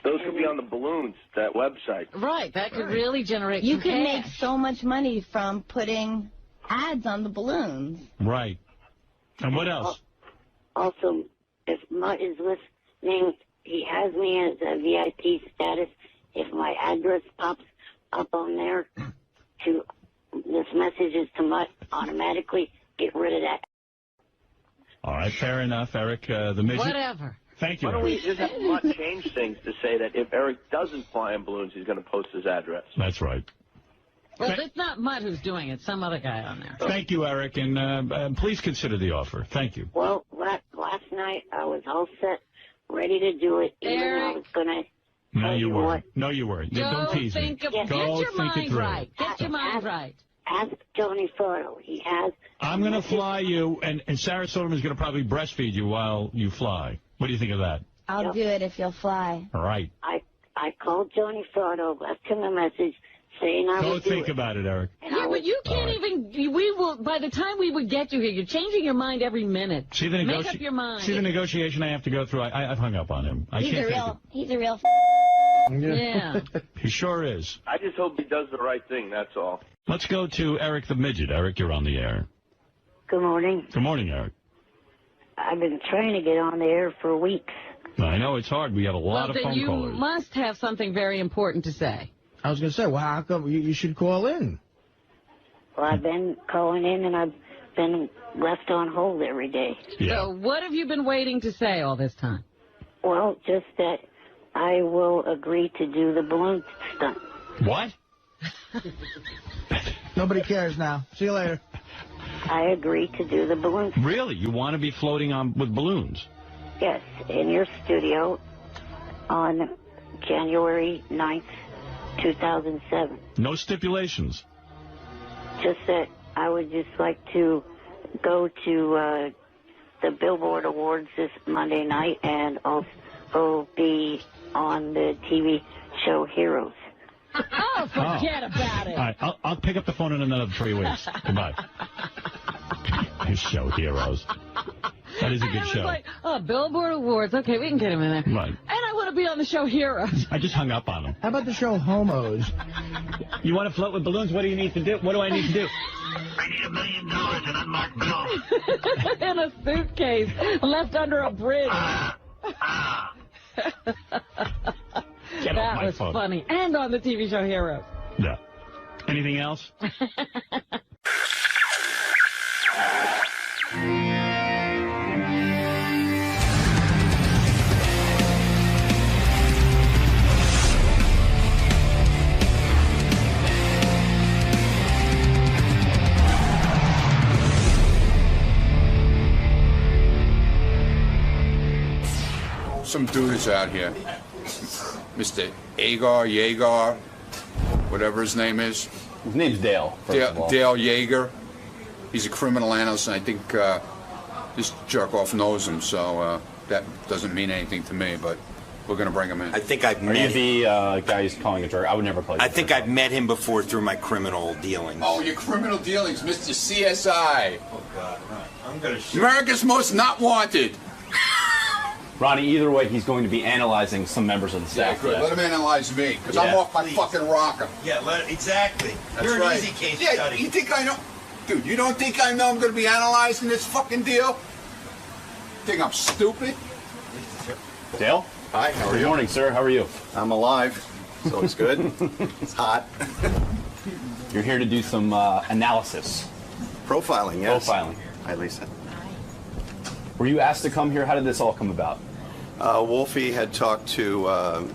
Those could be on the balloons, that website.
Right, that could really generate
You
some
can
cash.
make so much money from putting ads on the balloons.
Right. And what else?
Also, if Mutt is listening, he has me as a VIP status. If my address pops up on there, this message is to Mutt, automatically get rid of that.
All right, fair enough, Eric the Midget.
Whatever.
Thank you.
Why don't we just have Mutt change things to say that if Eric doesn't fly in balloons, he's going to post his address.
That's right.
Well, it's not Mutt who's doing it. Some other guy on there.
Thank you, Eric, and please consider the offer. Thank you.
Well, last night I was all set, ready to do it. Even though I was going to...
No, you weren't. No, you weren't. Don't tease me.
Get your mind right. Get your mind right.
Ask Tony Photo. He has...
I'm going to fly you, and Sarah Silverman's going to probably breastfeed you while you fly. What do you think of that?
I'll do it if you'll fly.
All right.
I called Tony Photo, left him a message saying I
Go
would do
think
it.
about it, Eric.
Yeah, but you can't even. We will. By the time we would get you here, you're changing your mind every minute.
See the
Make up your mind.
See the negotiation I have to go through. I've hung up on him. I
He's
can't
a
take
real. He's a real.
Yeah.
it. He sure is.
I just hope he does the right thing, that's all.
Let's go to Eric the Midget. Eric, you're on the air.
Good morning.
Good morning, Eric.
I've been trying to get on the air for weeks.
I know it's hard. We have a lot of
then
phone
you
callers.
must have something very important to say.
I was going to say, well, how come you should call in?
Well, I've been calling in and I've been left on hold every day.
So what have you been waiting to say all this time?
Well, just that I will agree to do the balloon stunt.
What?
Nobody cares now. See you later.
I agree to do the balloon stunt.
Really? You want to be floating on with balloons?
Yes, in your studio on January 9th, 2007.
No stipulations.
Just that I would just like to go to the Billboard Awards this Monday night and also be on the TV show Heroes.
Oh, forget about it.
All right, I'll pick up the phone in another 3 weeks. Goodbye. His show, Heroes. That is a good show.
Like, oh, Billboard Awards. Okay, we can get him in there.
Right.
And I want to be on the show Heroes.
I just hung up on him.
How about the show Homos?
You want to float with balloons? What do you need to do? What do I need to do?
I need $1 million in unmarked bills.
In a suitcase left under a bridge.
Get off
That
my
was
phone.
funny. And on the TV show Heroes.
Yeah. Anything else?
Some dude is out here, Mr. Jaeger, whatever his name is.
His name's Dale. First of all.
Dale Jaeger. He's a criminal analyst, and I think this jerk-off knows him, so that doesn't mean anything to me, but we're going to bring him in.
I think I've met him. Are you the guy who's calling a jerk? I would never play. I think I've met him before through my criminal dealings.
Oh, your criminal dealings, Mr. CSI.
Oh, God. I'm going to shoot.
America's Most Not Wanted.
Ronnie, either way, he's going to be analyzing some members of the staff.
Yeah, good. Let him analyze me, because I'm off my fucking rocker.
Yeah, exactly.
That's
You're
right.
an easy case
Yeah,
study.
you think I know? Dude, you don't think I know I'm going to be analyzing this fucking deal? Think I'm stupid?
Dale?
Hi, how are you?
Good morning, sir. How are you?
I'm alive, so it's good. It's hot.
You're here to do some analysis.
Profiling, yes.
Profiling.
Hi, Lisa.
Were you asked to come here? How did this all come about?
Wolfie had talked to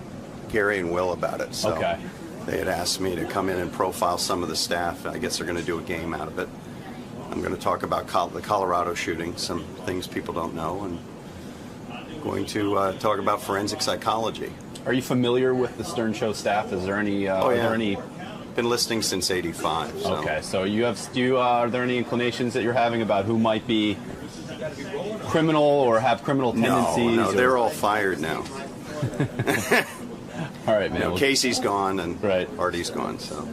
Gary and Will about it, so
Okay.
they had asked me to come in and profile some of the staff. I guess they're going to do a game out of it. I'm going to talk about the Colorado shooting, some things people don't know, and going to talk about forensic psychology.
Are you familiar with the Stern Show staff? Is there any? Are there any?
Been listening since '85. So.
Okay, so are there any inclinations that you're having about who might be criminal or have criminal tendencies?
No, they're all fired now.
All right, man.
Casey's gone and Artie's gone, so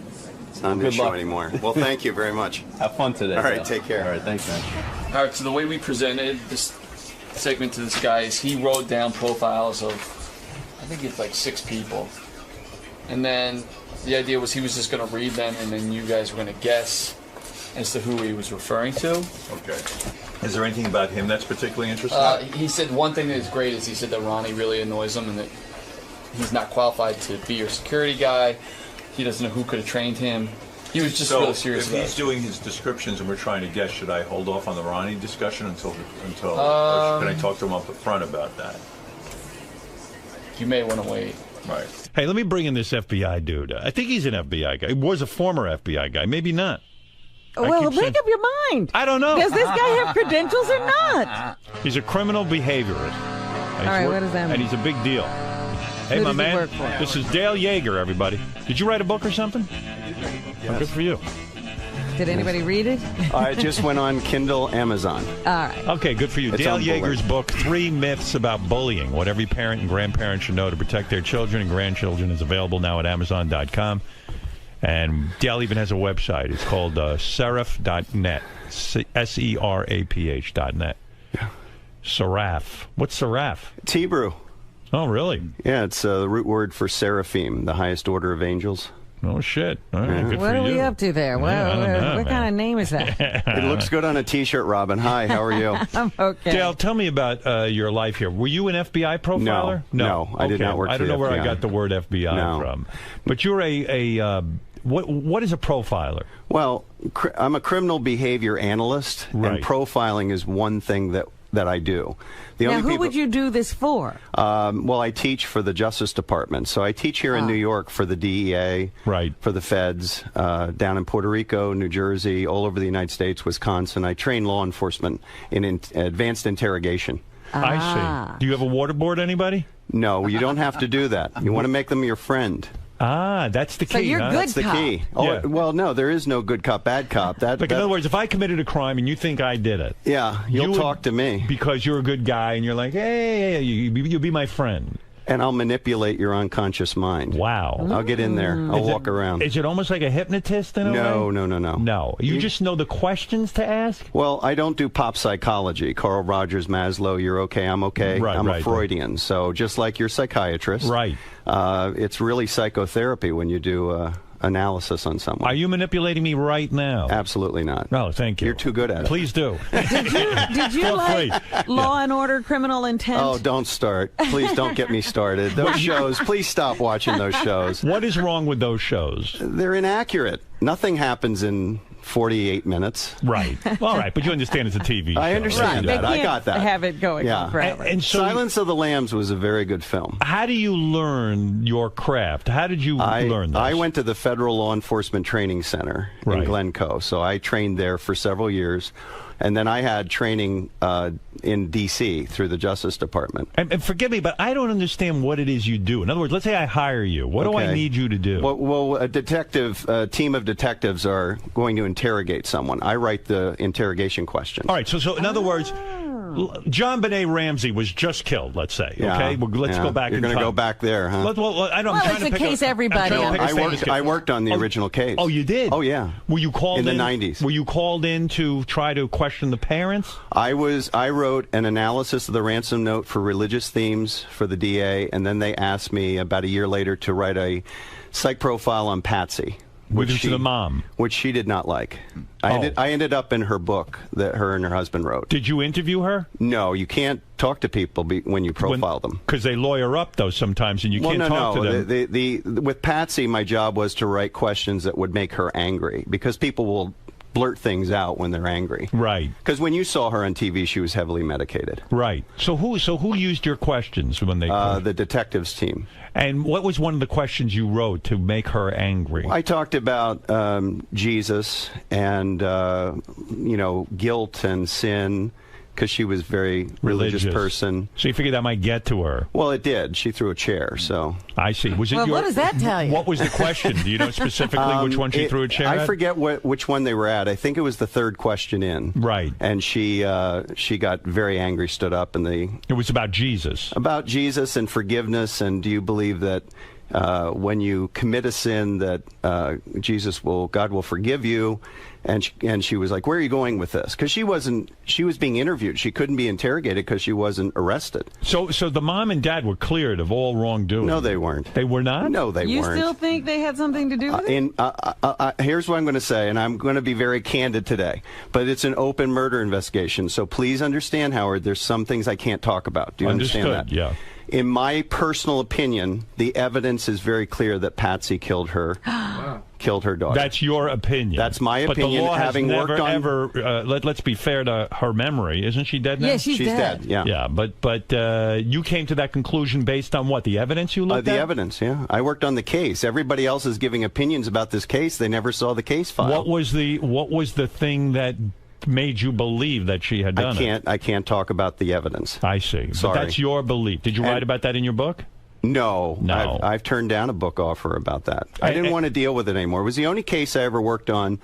it's not
Well,
a
good
show
luck.
anymore. Well, thank you very much.
Have fun today.
All right,
Dale.
take care.
All right, thanks, man.
All right, so the way we presented this segment to this guy is he wrote down profiles of, I think it's like 6 people. And then the idea was he was just going to read them, and then you guys were going to guess as to who he was referring to.
Okay. Is there anything about him that's particularly interesting?
He said one thing that is great is he said that Ronnie really annoys him and that he's not qualified to be your security guy. He doesn't know who could have trained him. He was just really serious
if
about
he's
it.
doing his descriptions and we're trying to guess, should I hold off on the Ronnie discussion until or can I talk to him up front about that?
You may want to wait.
Right. Hey, let me bring in this FBI dude. I think he's an FBI guy. He was a former FBI guy. Maybe not.
Well, make up your mind.
I don't know.
Does this guy have credentials or not?
He's a criminal behaviorist.
All right, what does that mean?
And he's a big deal. Hey,
Who
my
does he
man,
work for?
this is Dale Jaeger, everybody. Did you write a book or something? Oh, good for you.
Did anybody read it?
It just went on Kindle, Amazon.
All right.
Okay, good for you.
It's
Dale
on Bullet.
Jaeger's book, 3 Myths About Bullying, What Every Parent and Grandparent Should Know to Protect Their Children and Grandchildren, is available now at Amazon.com. And Dale even has a website. It's called seraph.net. seraph.net.
Yeah.
Seraph. What's seraph?
It's Hebrew.
Oh, really?
Yeah, it's the root word for seraphim, the highest order of angels.
Oh, shit. All right, good
What
for
are we
you.
up to there? What kind of name is that?
It looks good on a T-shirt, Robin. Hi, how are you?
I'm okay.
Dale, tell me about your life here. Were you an FBI profiler?
No, I did not work for
I don't
the
know where
FBI.
I got the word FBI from. But you're what is a profiler?
Well, I'm a criminal behavior analyst, and profiling is one thing that I do.
Now, who would you do this for?
Well, I teach for the Justice Department. So I teach here in New York for the DEA, for the feds, down in Puerto Rico, New Jersey, all over the United States, Wisconsin. I train law enforcement in advanced interrogation.
I see. Do you have a waterboard, anybody?
No, you don't have to do that. You want to make them your friend.
Ah, that's the key.
So you're good
That's the
cop.
key. Oh,
Yeah.
well, no, there is no good cop, bad cop.
In other words, if I committed a crime and you think I did it,
you'll talk to me
because you're a good guy and you're like, hey, you'll be my friend.
And I'll manipulate your unconscious mind.
Wow.
I'll get in there. I'll walk around.
Is it almost like a hypnotist in a way?
No.
No. You just know the questions to ask?
Well, I don't do pop psychology. Carl Rogers, Maslow, you're okay, I'm okay. I'm a Freudian. So just like your psychiatrist.
Right.
It's really psychotherapy when you do analysis on someone.
Are you manipulating me right now?
Absolutely not.
No, thank you.
You're too good at it.
Please do.
Did you like Law and Order Criminal Intent?
Oh, don't start. Please don't get me started. Those shows, please stop watching those shows.
What is wrong with those shows?
They're inaccurate. Nothing happens in 48 minutes.
Right. All right, but you understand it's a TV show.
I understand that. I got that.
Have it going on forever.
And so
Silence of the Lambs was a very good film.
How do you learn your craft? How did you learn this?
I went to the Federal Law Enforcement Training Center in Glencoe, so I trained there for several years. And then I had training in D.C. through the Justice Department.
And forgive me, but I don't understand what it is you do. In other words, let's say I hire you. What do I need you to do?
Well, a team of detectives are going to interrogate someone. I write the interrogation questions.
All right, so in other words, JonBenét Ramsey was just killed, let's say. Okay, well, let's go back.
You're going to go back there, huh?
It's a case everybody
I worked on the original case.
Oh, you did?
Oh, yeah.
Were you called
in the 90s?
Were you called in to try to question the parents?
I wrote an analysis of the ransom note for religious themes for the DA, and then they asked me about a year later to write a psych profile on Patsy.
Which the mom.
Which she did not like. I ended up in her book that her and her husband wrote.
Did you interview her?
No, you can't talk to people when you profile them.
Because they lawyer up, though, sometimes, and you can't talk to them.
With Patsy, my job was to write questions that would make her angry, because people will blurt things out when they're angry.
Right.
Because when you saw her on TV, she was heavily medicated.
Right. So who used your questions when they...
the detectives team.
And what was one of the questions you wrote to make her angry?
I talked about Jesus and, guilt and sin, because she was a very religious person.
So you figured that might get to her?
Well, it did. She threw a chair, so...
I see. Was it
what does that tell you?
What was the question? Do you know specifically which one she threw a chair at?
I forget which one they were at. I think it was the third question in.
Right.
And she got very angry, stood up, and
It was about Jesus.
About Jesus and forgiveness, and do you believe that when you commit a sin that God will forgive you? And she was like, where are you going with this? Because she was being interviewed. She couldn't be interrogated because she wasn't arrested.
So the mom and dad were cleared of all wrongdoing?
No, they weren't.
They were not?
No, they weren't.
You still think they had something to do with it?
Here's what I'm going to say, and I'm going to be very candid today, but it's an open murder investigation, so please understand, Howard, there's some things I can't talk about. Do you understand that?
Yeah.
In my personal opinion, the evidence is very clear that Patsy killed her. Killed her daughter.
That's your opinion.
That's my opinion.
But the law
having
has
worked
never, let's be fair to her memory. Isn't she dead now?
Yeah, she's dead.
Yeah.
Yeah, but you came to that conclusion based on what? The evidence you looked at?
The evidence, yeah. I worked on the case. Everybody else is giving opinions about this case. They never saw the case file.
What was the thing that made you believe that she had done it?
I can't talk about the evidence.
I see.
Sorry.
But that's your belief. Did you write about that in your book?
No. I've turned down a book offer about that. I didn't want to deal with it anymore. It was the only case I ever worked on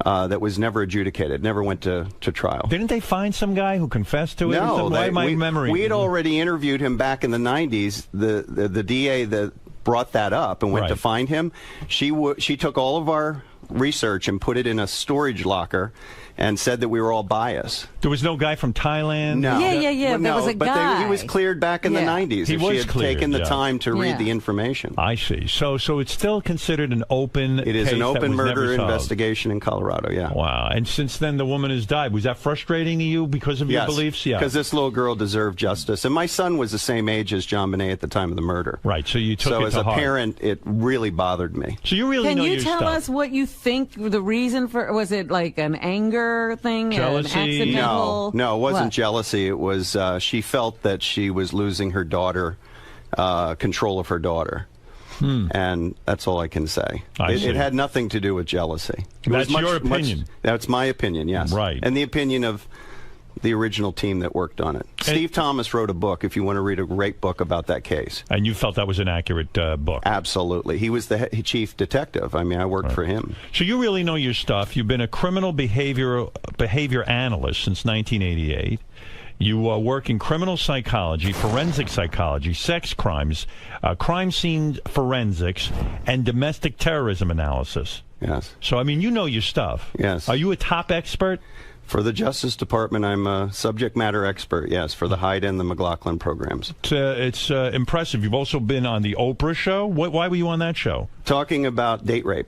that was never adjudicated, never went to trial.
Didn't they find some guy who confessed to it?
No.
Why my memory?
We had already interviewed him back in the 90s. The DA that brought that up and went to find him, she took all of our research and put it in a storage locker and said that we were all biased.
There was no guy from Thailand?
No.
Yeah. There was a guy.
He was cleared back in the 90s.
He
if
was
she had
cleared,
taken the time to read the information.
I see. So it's still considered an open
It is
case
an
that
open
was
murder
never solved.
investigation in Colorado, yeah.
Wow. And since then, the woman has died. Was that frustrating to you because of your beliefs? Yeah.
Because this little girl deserved justice. And my son was the same age as JonBenét at the time of the murder.
Right. So you took it to
as a
heart.
parent, it really bothered me.
So you really
Can
know
you
your
tell
stuff.
us what you think the reason for? Was it like an anger thing?
Jealousy?
An accidental?
No, it wasn't
What?
jealousy. It was she felt that she was losing her daughter, control of her daughter. And that's all I can say. It had nothing to do with jealousy.
That's your opinion.
That's my opinion, yes.
Right.
And the opinion of the original team that worked on it. Steve Thomas wrote a book, if you want to read a great book about that case.
And you felt that was an accurate book?
Absolutely. He was the chief detective. I mean, I worked for him.
So you really know your stuff. You've been a criminal behavior analyst since 1988. You work in criminal psychology, forensic psychology, sex crimes, crime scene forensics, and domestic terrorism analysis.
Yes.
So, I mean, you know your stuff.
Yes.
Are you a top expert?
For the Justice Department, I'm a subject matter expert, yes, for the Hyde and the McLaughlin programs.
It's impressive. You've also been on the Oprah show. Why were you on that show?
Talking about date rape.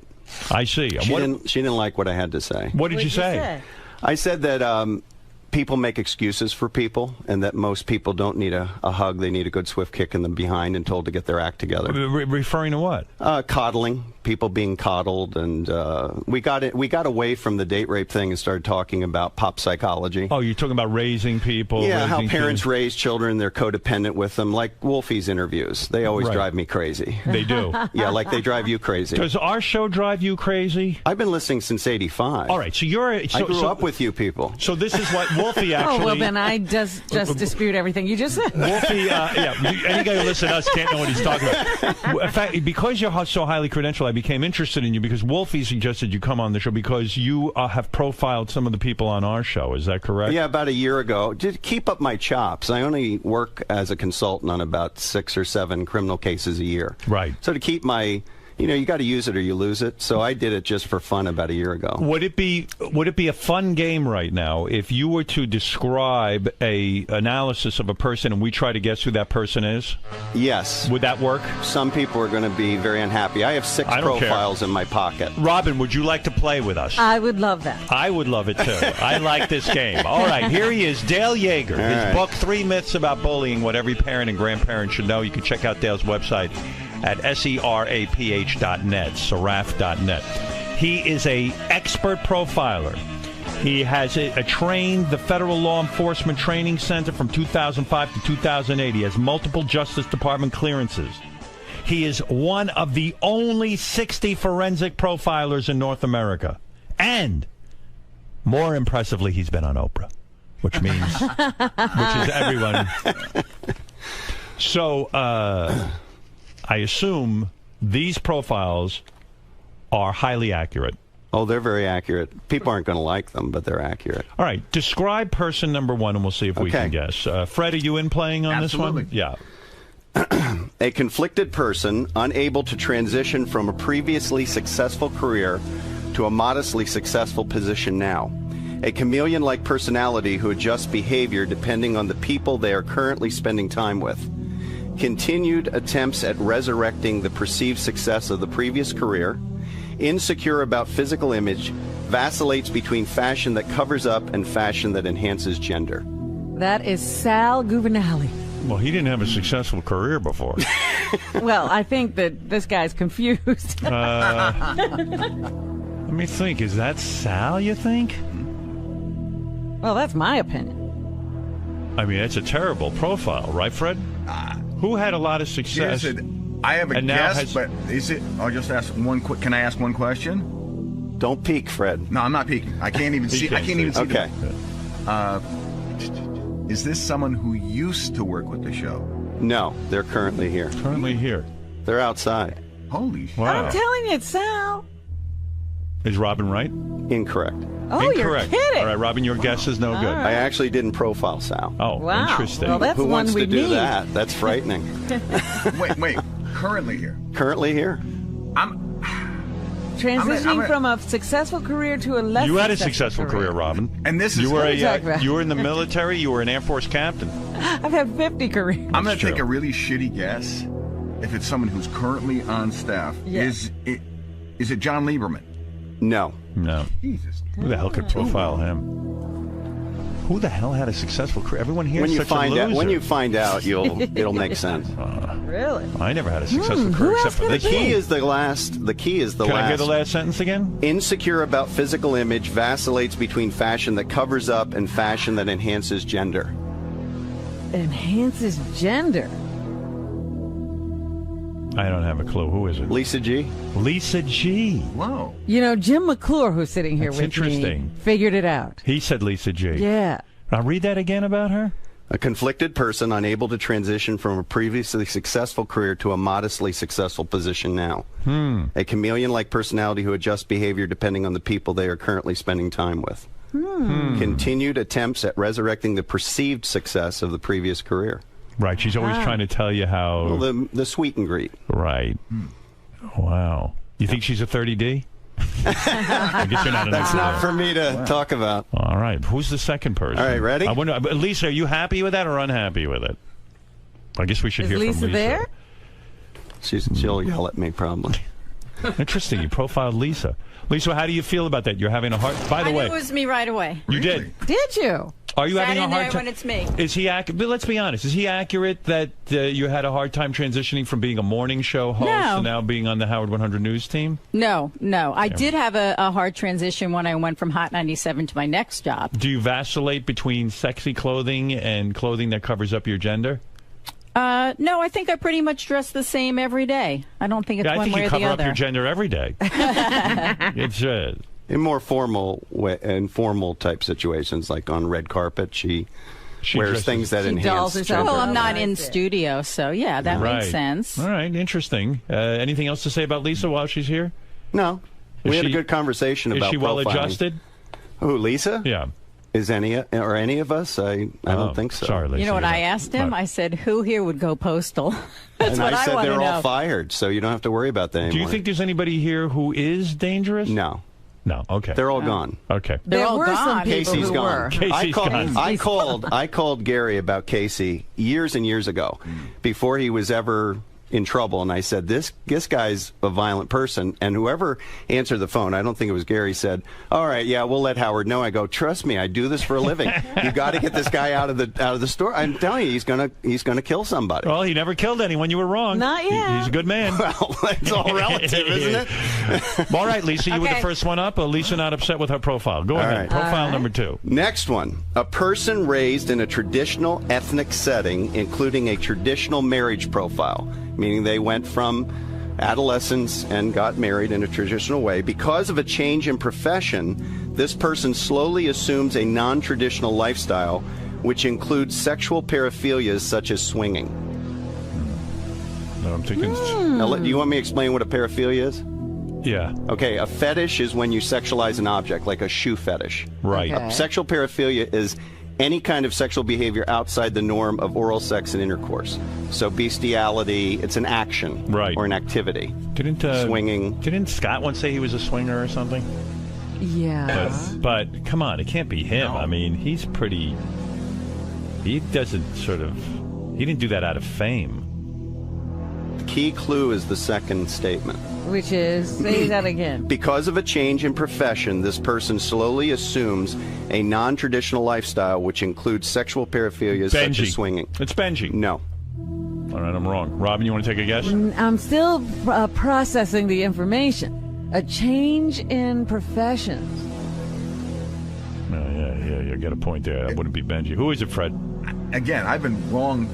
I see.
She didn't like what I had to say.
What did you say?
I said that people make excuses for people, and that most people don't need a hug. They need a good swift kick in the behind and told to get their act together.
Referring to what?
Coddling, people being coddled, and we got away from the date rape thing and started talking about pop psychology.
Oh, you're talking about raising people?
Yeah, how
raising
parents
kids.
raise children, they're codependent with them, like Wolfie's interviews. They always drive me crazy.
They do?
Yeah, like they drive you crazy.
Does our show drive you crazy?
I've been listening since '85.
All right, so
I grew up with you people.
So this is what Wolfie actually...
Oh, well, then I just dispute everything you just said.
Wolfie, any guy who listens to us can't know what he's talking about. In fact, because you're so highly credentialed, I became interested in you because Wolfie suggested you come on the show because you have profiled some of the people on our show. Is that correct?
Yeah, about a year ago. To keep up my chops, I only work as a consultant on about 6 or 7 criminal cases a year.
Right.
So to keep my... you got to use it or you lose it. So I did it just for fun about a year ago.
Would it be a fun game right now if you were to describe a analysis of a person and we try to guess who that person is?
Yes.
Would that work?
Some people are going to be very unhappy. I have 6 profiles in my pocket.
Robin, would you like to play with us?
I would love that.
I would love it too. I like this game. All right, here he is, Dale Yeager. His book, 3 Myths About Bullying, What Every Parent and Grandparent Should Know. You can check out Dale's website at seraph.net, seraph.net. He is a expert profiler. He has trained the Federal Law Enforcement Training Center from 2005 to 2008. He has multiple Justice Department clearances. He is one of the only 60 forensic profilers in North America. And, more impressively, he's been on Oprah, which means, which is everyone. So, I assume these profiles are highly accurate.
Oh, they're very accurate. People aren't going to like them, but they're accurate.
All right. Describe person number 1, and we'll see if we can guess. Fred, are you in playing on this one? Yeah.
A conflicted person unable to transition from a previously successful career to a modestly successful position now. A chameleon-like personality who adjusts behavior depending on the people they are currently spending time with. Continued attempts at resurrecting the perceived success of the previous career, insecure about physical image, vacillates between fashion that covers up and fashion that enhances gender.
That is Sal Gubernale.
Well, he didn't have a successful career before.
Well, I think that this guy's confused.
Let me think. Is that Sal, you think?
Well, that's my opinion.
I mean, it's a terrible profile, right, Fred? Who had a lot of success?
I have a guess, but is it? I'll just ask one quick. Can I ask one question?
Don't peek, Fred.
No, I'm not peeking. I can't even see. I can't even see.
Okay.
Is this someone who used to work with the show?
No, they're currently here.
Currently here.
They're outside.
Holy shit.
Wow.
I'm telling you, it's Sal.
Is Robin right?
Incorrect.
Oh,
Incorrect.
You're kidding.
All right, Robin, your guess is no good.
I actually didn't profile Sal.
Oh,
wow.
interesting.
Well, that's
Who
one
wants
we
to do
need.
that? That's frightening.
Wait. currently here?
Currently here.
Transitioning from a successful career to a less
You had a successful career, Robin.
And this is
you were
what are you talking about?
you were in the military. You were an Air Force captain.
I've had 50 careers.
I'm going to take a really shitty guess. If it's someone who's currently on staff, is it John Lieberman?
No.
No.
Jesus.
Who the hell could profile him? Who the hell had a successful career? Everyone here is such a loser.
When you find out, it'll make sense.
Really?
I never had a successful career except for this.
The key is the last.
Can I hear the last sentence again?
Insecure about physical image, vacillates between fashion that covers up and fashion that enhances gender.
Enhances gender.
I don't have a clue. Who is it?
Lisa G.
Lisa G.
Whoa.
You know, Jim McClure, who's sitting here
That's
with
interesting.
me, figured it out.
He said Lisa G.
Yeah.
I'll read that again about her.
A conflicted person unable to transition from a previously successful career to a modestly successful position now. A chameleon-like personality who adjusts behavior depending on the people they are currently spending time with. Continued attempts at resurrecting the perceived success of the previous career.
Right, she's always trying to tell you how...
Well, the sweet and greet.
Right. Wow. You think she's a 30D? I guess you're not an
That's
expert.
not for me to talk about.
All right. Who's the second person?
All right, ready?
I wonder, Lisa, are you happy with that or unhappy with it? I guess we should hear from Lisa.
there?
She'll yell at me, probably.
Interesting. You profiled Lisa. Lisa, how do you feel about that? You're having a hard... By the
I
way...
knew it was me right away.
You did?
Did you?
Are you
Sat
having a
in
hard
there
time?
when it's me.
Is he accurate? But let's be honest. Is he accurate that you had a hard time transitioning from being a morning show host
No.
to now being on the Howard 100 News team?
No. I did have a hard transition when I went from Hot 97 to my next job.
Do you vacillate between sexy clothing and clothing that covers up your gender?
No, I think I pretty much dress the same every day. I don't think it's
I
one
think
way
you
or the
cover up
other.
your gender every day. It's
in more informal type situations, like on red carpet, she wears
dresses-
things that
She
enhance
dolls herself.
gender.
Well, I'm not in studio, so yeah, that makes sense.
All right, interesting. Anything else to say about Lisa while she's here?
No. We had a good conversation about
Is she well
profiling.
adjusted?
Who, Lisa?
Yeah.
Is any of us? I don't think so.
Sorry, Lisa.
You know what I asked him? I said, "Who here would go postal?" That's
and
what
I said
want
they're
to know.
all fired, so you don't have to worry about that anymore.
Do you think there's anybody here who is dangerous?
No.
No. Okay.
They're all gone.
Okay.
They're all gone.
Casey's gone.
Casey's gone.
I called Gary about Casey years and years ago, before he was ever in trouble, and I said, this guy's a violent person. And whoever answered the phone, I don't think it was Gary, said, all right, yeah, we'll let Howard know. I go, trust me, I do this for a living. You got to get this guy out of the store. I'm telling you, he's gonna kill somebody.
Well, he never killed anyone. You were wrong.
Not yet.
He's a good man.
Well, it's all relative, isn't it?
All right, Lisa, you were the first one up. Lisa not upset with her profile. Go ahead.
right.
Profile number 2.
Next one. A person raised in a traditional ethnic setting, including a traditional marriage profile, meaning they went from adolescence and got married in a traditional way. Because of a change in profession, this person slowly assumes a non-traditional lifestyle, which includes sexual paraphilias such as swinging.
No, I'm thinking...
Now, do you want me to explain what a paraphilia is?
Yeah.
Okay, a fetish is when you sexualize an object, like a shoe fetish.
Right.
A sexual paraphilia is any kind of sexual behavior outside the norm of oral sex and intercourse. So bestiality, it's an action,
right,
or an activity.
Didn't
swinging?
Didn't Scott once say he was a swinger or something?
Yeah.
But come on, it can't be him. I mean, he's pretty. He doesn't sort of. He didn't do that out of fame.
The key clue is the second statement.
Which is, say that again.
Because of a change in profession, this person slowly assumes a non-traditional lifestyle, which includes sexual paraphilias such as swinging.
It's Benji.
No.
All right, I'm wrong. Robin, you want to take a guess?
I'm still processing the information. A change in professions.
Yeah, you got a point there. That wouldn't be Benji. Who is it, Fred?
Again, I've been wrong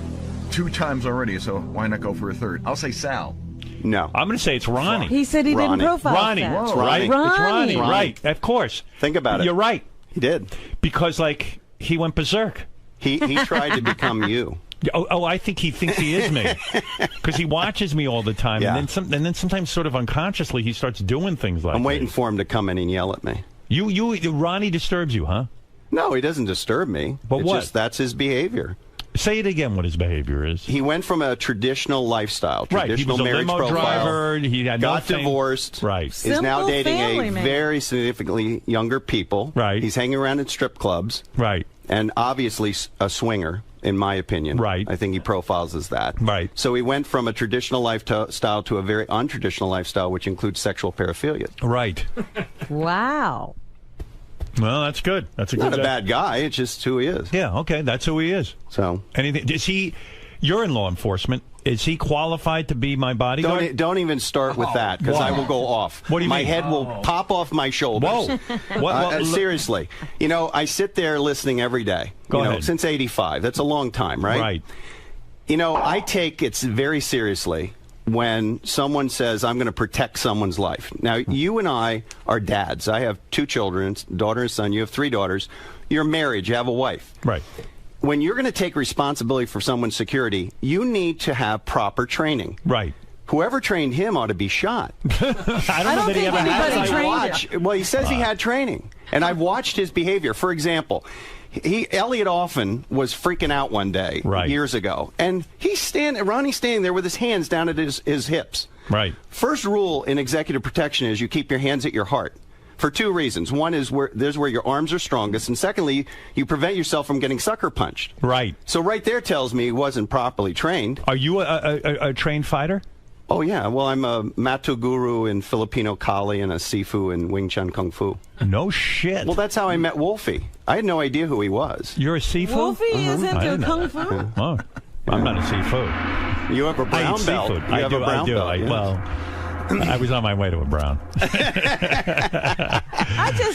2 times already, so why not go for a third? I'll say Sal.
No.
I'm going to say it's Ronnie.
He said he didn't profile
Ronnie.
Sal.
It's right.
Ronnie.
It's Ronnie.
Ronnie.
Right. Of course.
Think about it.
You're right.
He did.
Because, like, he went berserk.
He tried to become you.
Oh, I think he thinks he is me. Because he watches me all the time.
Yeah.
And then sometimes sort of unconsciously he starts doing things like
I'm waiting for him to come in and yell at me.
Ronnie disturbs you, huh?
No, he doesn't disturb me.
But
It's
what?
Just, that's his behavior.
Say it again. What his behavior is?
He went from a traditional lifestyle,
Right, he
traditional
was a
marriage
limo
profile.
driver, he had
got
nothing.
divorced.
Right.
Is now
Simple
dating
family
a
man.
very significantly younger people.
Right.
He's hanging around in strip clubs.
Right.
And obviously a swinger, in my opinion.
Right.
I think he profiles as that.
Right.
So he went from a traditional lifestyle to a very untraditional lifestyle, which includes sexual paraphilia.
Right.
Wow.
Well, that's good. That's a
Not
good.
a bad guy. It's just who he is.
Yeah. Okay. That's who he is.
So
anything? Is he? You're in law enforcement. Is he qualified to be my bodyguard?
Don't even start with that, because I will go off.
What do you
my
mean?
head will pop off my shoulders.
Whoa.
Seriously. You know, I sit there listening every day.
Go ahead.
Since '85. That's a long time, right?
Right.
You know, I take it very seriously when someone says, I'm going to protect someone's life. Now, you and I are dads. I have 2 children, daughter and son. You have 3 daughters. You're married. You have a wife.
Right.
When you're going to take responsibility for someone's security, you need to have proper training.
Right.
Whoever trained him ought to be shot.
I don't know that he ever had.
Well, he says he had training, and I've watched his behavior. For example, Elliot Offen was freaking out one day years ago, and Ronnie's standing there with his hands down at his hips.
Right.
First rule in executive protection is you keep your hands at your heart. For 2 reasons. One is where your arms are strongest, and secondly, you prevent yourself from getting sucker punched.
Right.
So right there tells me he wasn't properly trained.
Are you a trained fighter?
Oh, yeah. Well, I'm a Matu Guru in Filipino Kali and a Sifu in Wing Chun Kung Fu.
No shit.
Well, that's how I met Wolfie. I had no idea who he was.
You're a Sifu?
Wolfie is
I didn't
into
know
Kung
that.
Fu?
Oh, I'm not a Sifu.
You have a brown
I eat
belt.
seafood.
You have a brown belt.
I do.
yes.
Well, I was on my way to a brown.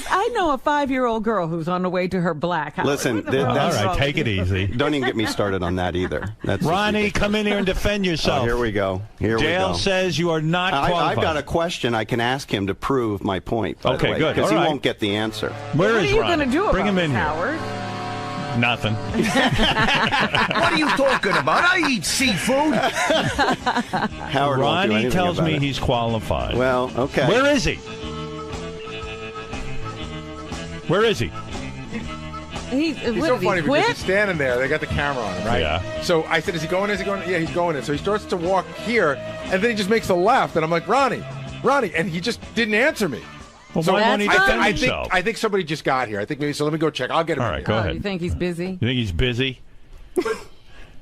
I know a 5-year-old girl who's on the way to her black house.
Listen,
all right, take it easy.
Don't even get me started on that either. That's
Ronnie, come in here and defend yourself.
Oh, here we go.
Jail says you are not qualified.
I've got a question I can ask him to prove my point.
Okay, good.
Because he
All right.
won't get the answer.
Where is
What are you
Ronnie?
going to do
Bring
about
him in
this,
here.
Howard?
Nothing.
What are you talking about? I eat seafood.
Howard won't do
Ronnie
anything
tells
about
me
it.
he's qualified.
Well, okay.
Where is he? Where is he?
He's so funny because he's standing there. They got the camera on him, right?
Yeah.
So I said, is he going in? Is he going in? Yeah, he's going in. So he starts to walk here, and then he just makes a left. And I'm like, Ronnie. And he just didn't answer me.
Well,
so
why won't he defend himself?
I think somebody just got here. I think maybe so. Let me go check. I'll get him.
All right, go ahead.
You think he's busy?
You think he's busy?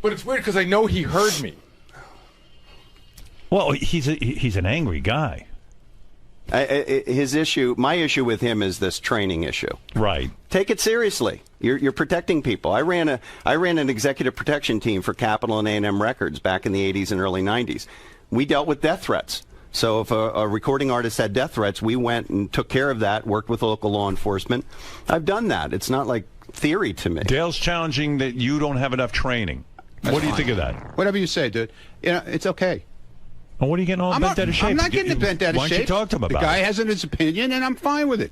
But it's weird because I know he heard me.
Well, he's an angry guy.
My issue with him is this training issue.
Right.
Take it seriously. You're protecting people. I ran an executive protection team for Capitol and A&M Records back in the 80s and early 90s. We dealt with death threats. So if a recording artist had death threats, we went and took care of that, worked with local law enforcement. I've done that. It's not like theory to me.
Dale's challenging that you don't have enough training. What do you think of that?
Whatever you say, dude. You know, it's okay.
Well, what are you getting all bent out of shape?
I'm not getting bent out of shape.
Why don't you talk to him about
The guy
it?
has his opinion, and I'm fine with it.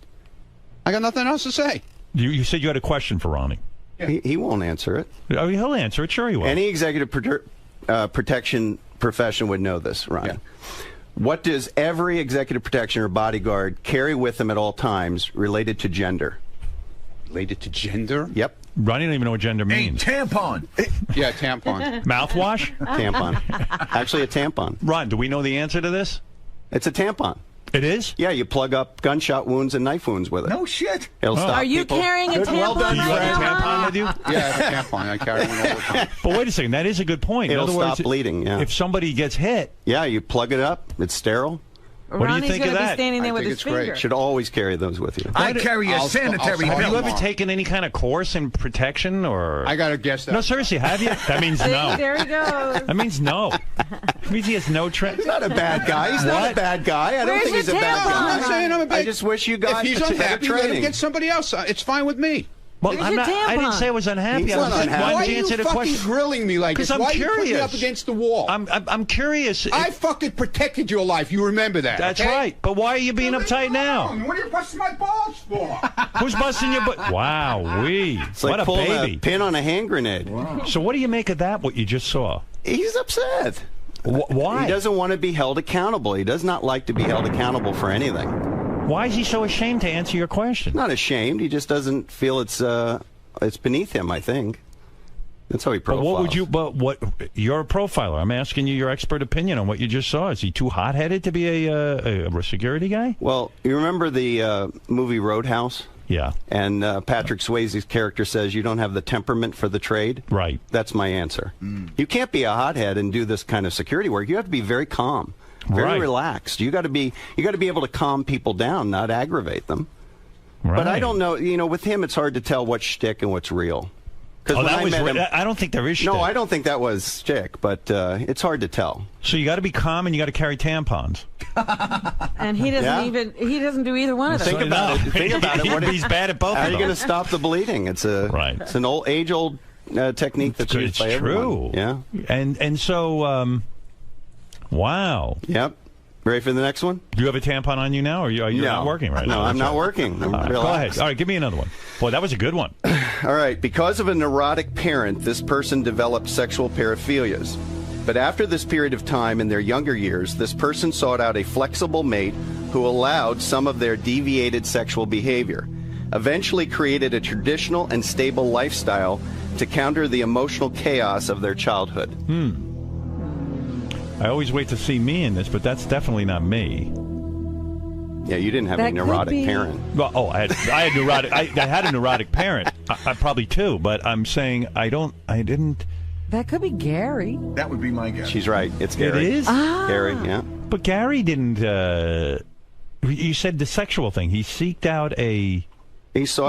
I got nothing else to say.
You said you had a question for Ronnie.
He won't answer it.
Oh, he'll answer it. Sure he will.
Any executive protection profession would know this, Ronnie. Yeah. What does every executive protection or bodyguard carry with them at all times related to gender?
Related to gender?
Yep.
Ronnie don't even know what gender means.
Tampon. Yeah, tampon.
Mouthwash?
Tampon. Actually, a tampon.
Ron, do we know the answer to this?
It's a tampon.
It is?
Yeah, you plug up gunshot wounds and knife wounds with it.
No shit.
It'll stop
Are you
people.
carrying a tampon
Well done,
right
Fred.
now,
tampon
Ronnie?
with you?
Yeah, I have a tampon. I carry one all the time.
But wait a second. That is a good point.
It'll
In other words,
stop bleeding, yeah.
If somebody gets hit,
Yeah, you plug it up. It's sterile.
What do you
Ronnie's
think of
gonna be
that?
standing there
I
with
think
his
it's great.
finger.
Should always carry those with you.
I carry a sanitary
have you
belt.
ever taken any kind of course in protection or?
I got to guess that.
No, seriously, have you? That means no.
There he goes.
That means no. That means he has no training.
He's not a bad guy. He's not a bad guy. I don't
Where's
think he's a
your
bad
tampon?
guy.
I'm not saying I'm a bad
I just wish you guys
If he's
better
unhappy, let him
training.
get somebody else. It's fine with me.
Well,
Where's
I'm
your
not, I didn't
tampon?
say I was unhappy.
He's
I was
not
just
unhappy.
wanted
Why
to
are you
answer the
fucking
question.
grilling me like this?
Because I'm
Why are you putting me
curious.
up against the wall?
I'm curious.
I fucking protected your life. You remember that?
That's
okay?
right. But why are you being uptight now?
What are you busting my balls for?
Who's busting your butt? Wow,
It's
what
like
a
pulling
baby.
a pin on a hand grenade.
So what do you make of that, what you just saw?
He's upset.
Why?
He doesn't want to be held accountable. He does not like to be held accountable for anything.
Why is he so ashamed to answer your question?
Not ashamed. He just doesn't feel it's beneath him, I think. That's how he
But
profiles.
what would you? But what? You're a profiler. I'm asking you your expert opinion on what you just saw. Is he too hot-headed to be a security guy?
Well, you remember the movie Roadhouse?
Yeah.
And Patrick Swayze's character says, you don't have the temperament for the trade?
Right.
That's my answer. You can't be a hothead and do this kind of security work. You have to be very calm, very relaxed. You got to be able to calm people down, not aggravate them.
Right.
But I don't know, with him it's hard to tell what's shtick and what's real.
I don't think there is shtick.
No, I don't think that was shtick, but it's hard to tell.
So you got to be calm and you got to carry tampons.
And he doesn't he doesn't do either one of those.
Think about it.
He's bad at both
How
of
are you
them.
going to stop the bleeding? It's it's an age-old technique that's used by everyone. Yeah.
And so, wow.
Yep. Ready for the next one?
Do you have a tampon on you now, or are you not working right now?
No, I'm not working. I'm
Go ahead. All right, give me another one. Boy, that was a good one.
All right. Because of a neurotic parent, this person developed sexual paraphilias. But after this period of time in their younger years, this person sought out a flexible mate who allowed some of their deviated sexual behavior, eventually created a traditional and stable lifestyle to counter the emotional chaos of their childhood.
I always wait to see me in this, but that's definitely not me.
Yeah, you didn't have a neurotic parent.
Well, I had neurotic. I had a neurotic parent. I probably too, but I'm saying I didn't.
That could be Gary.
That would be my guess.
She's right. It's Gary.
It is?
Gary, yeah.
But Gary didn't. You said the sexual thing. He sought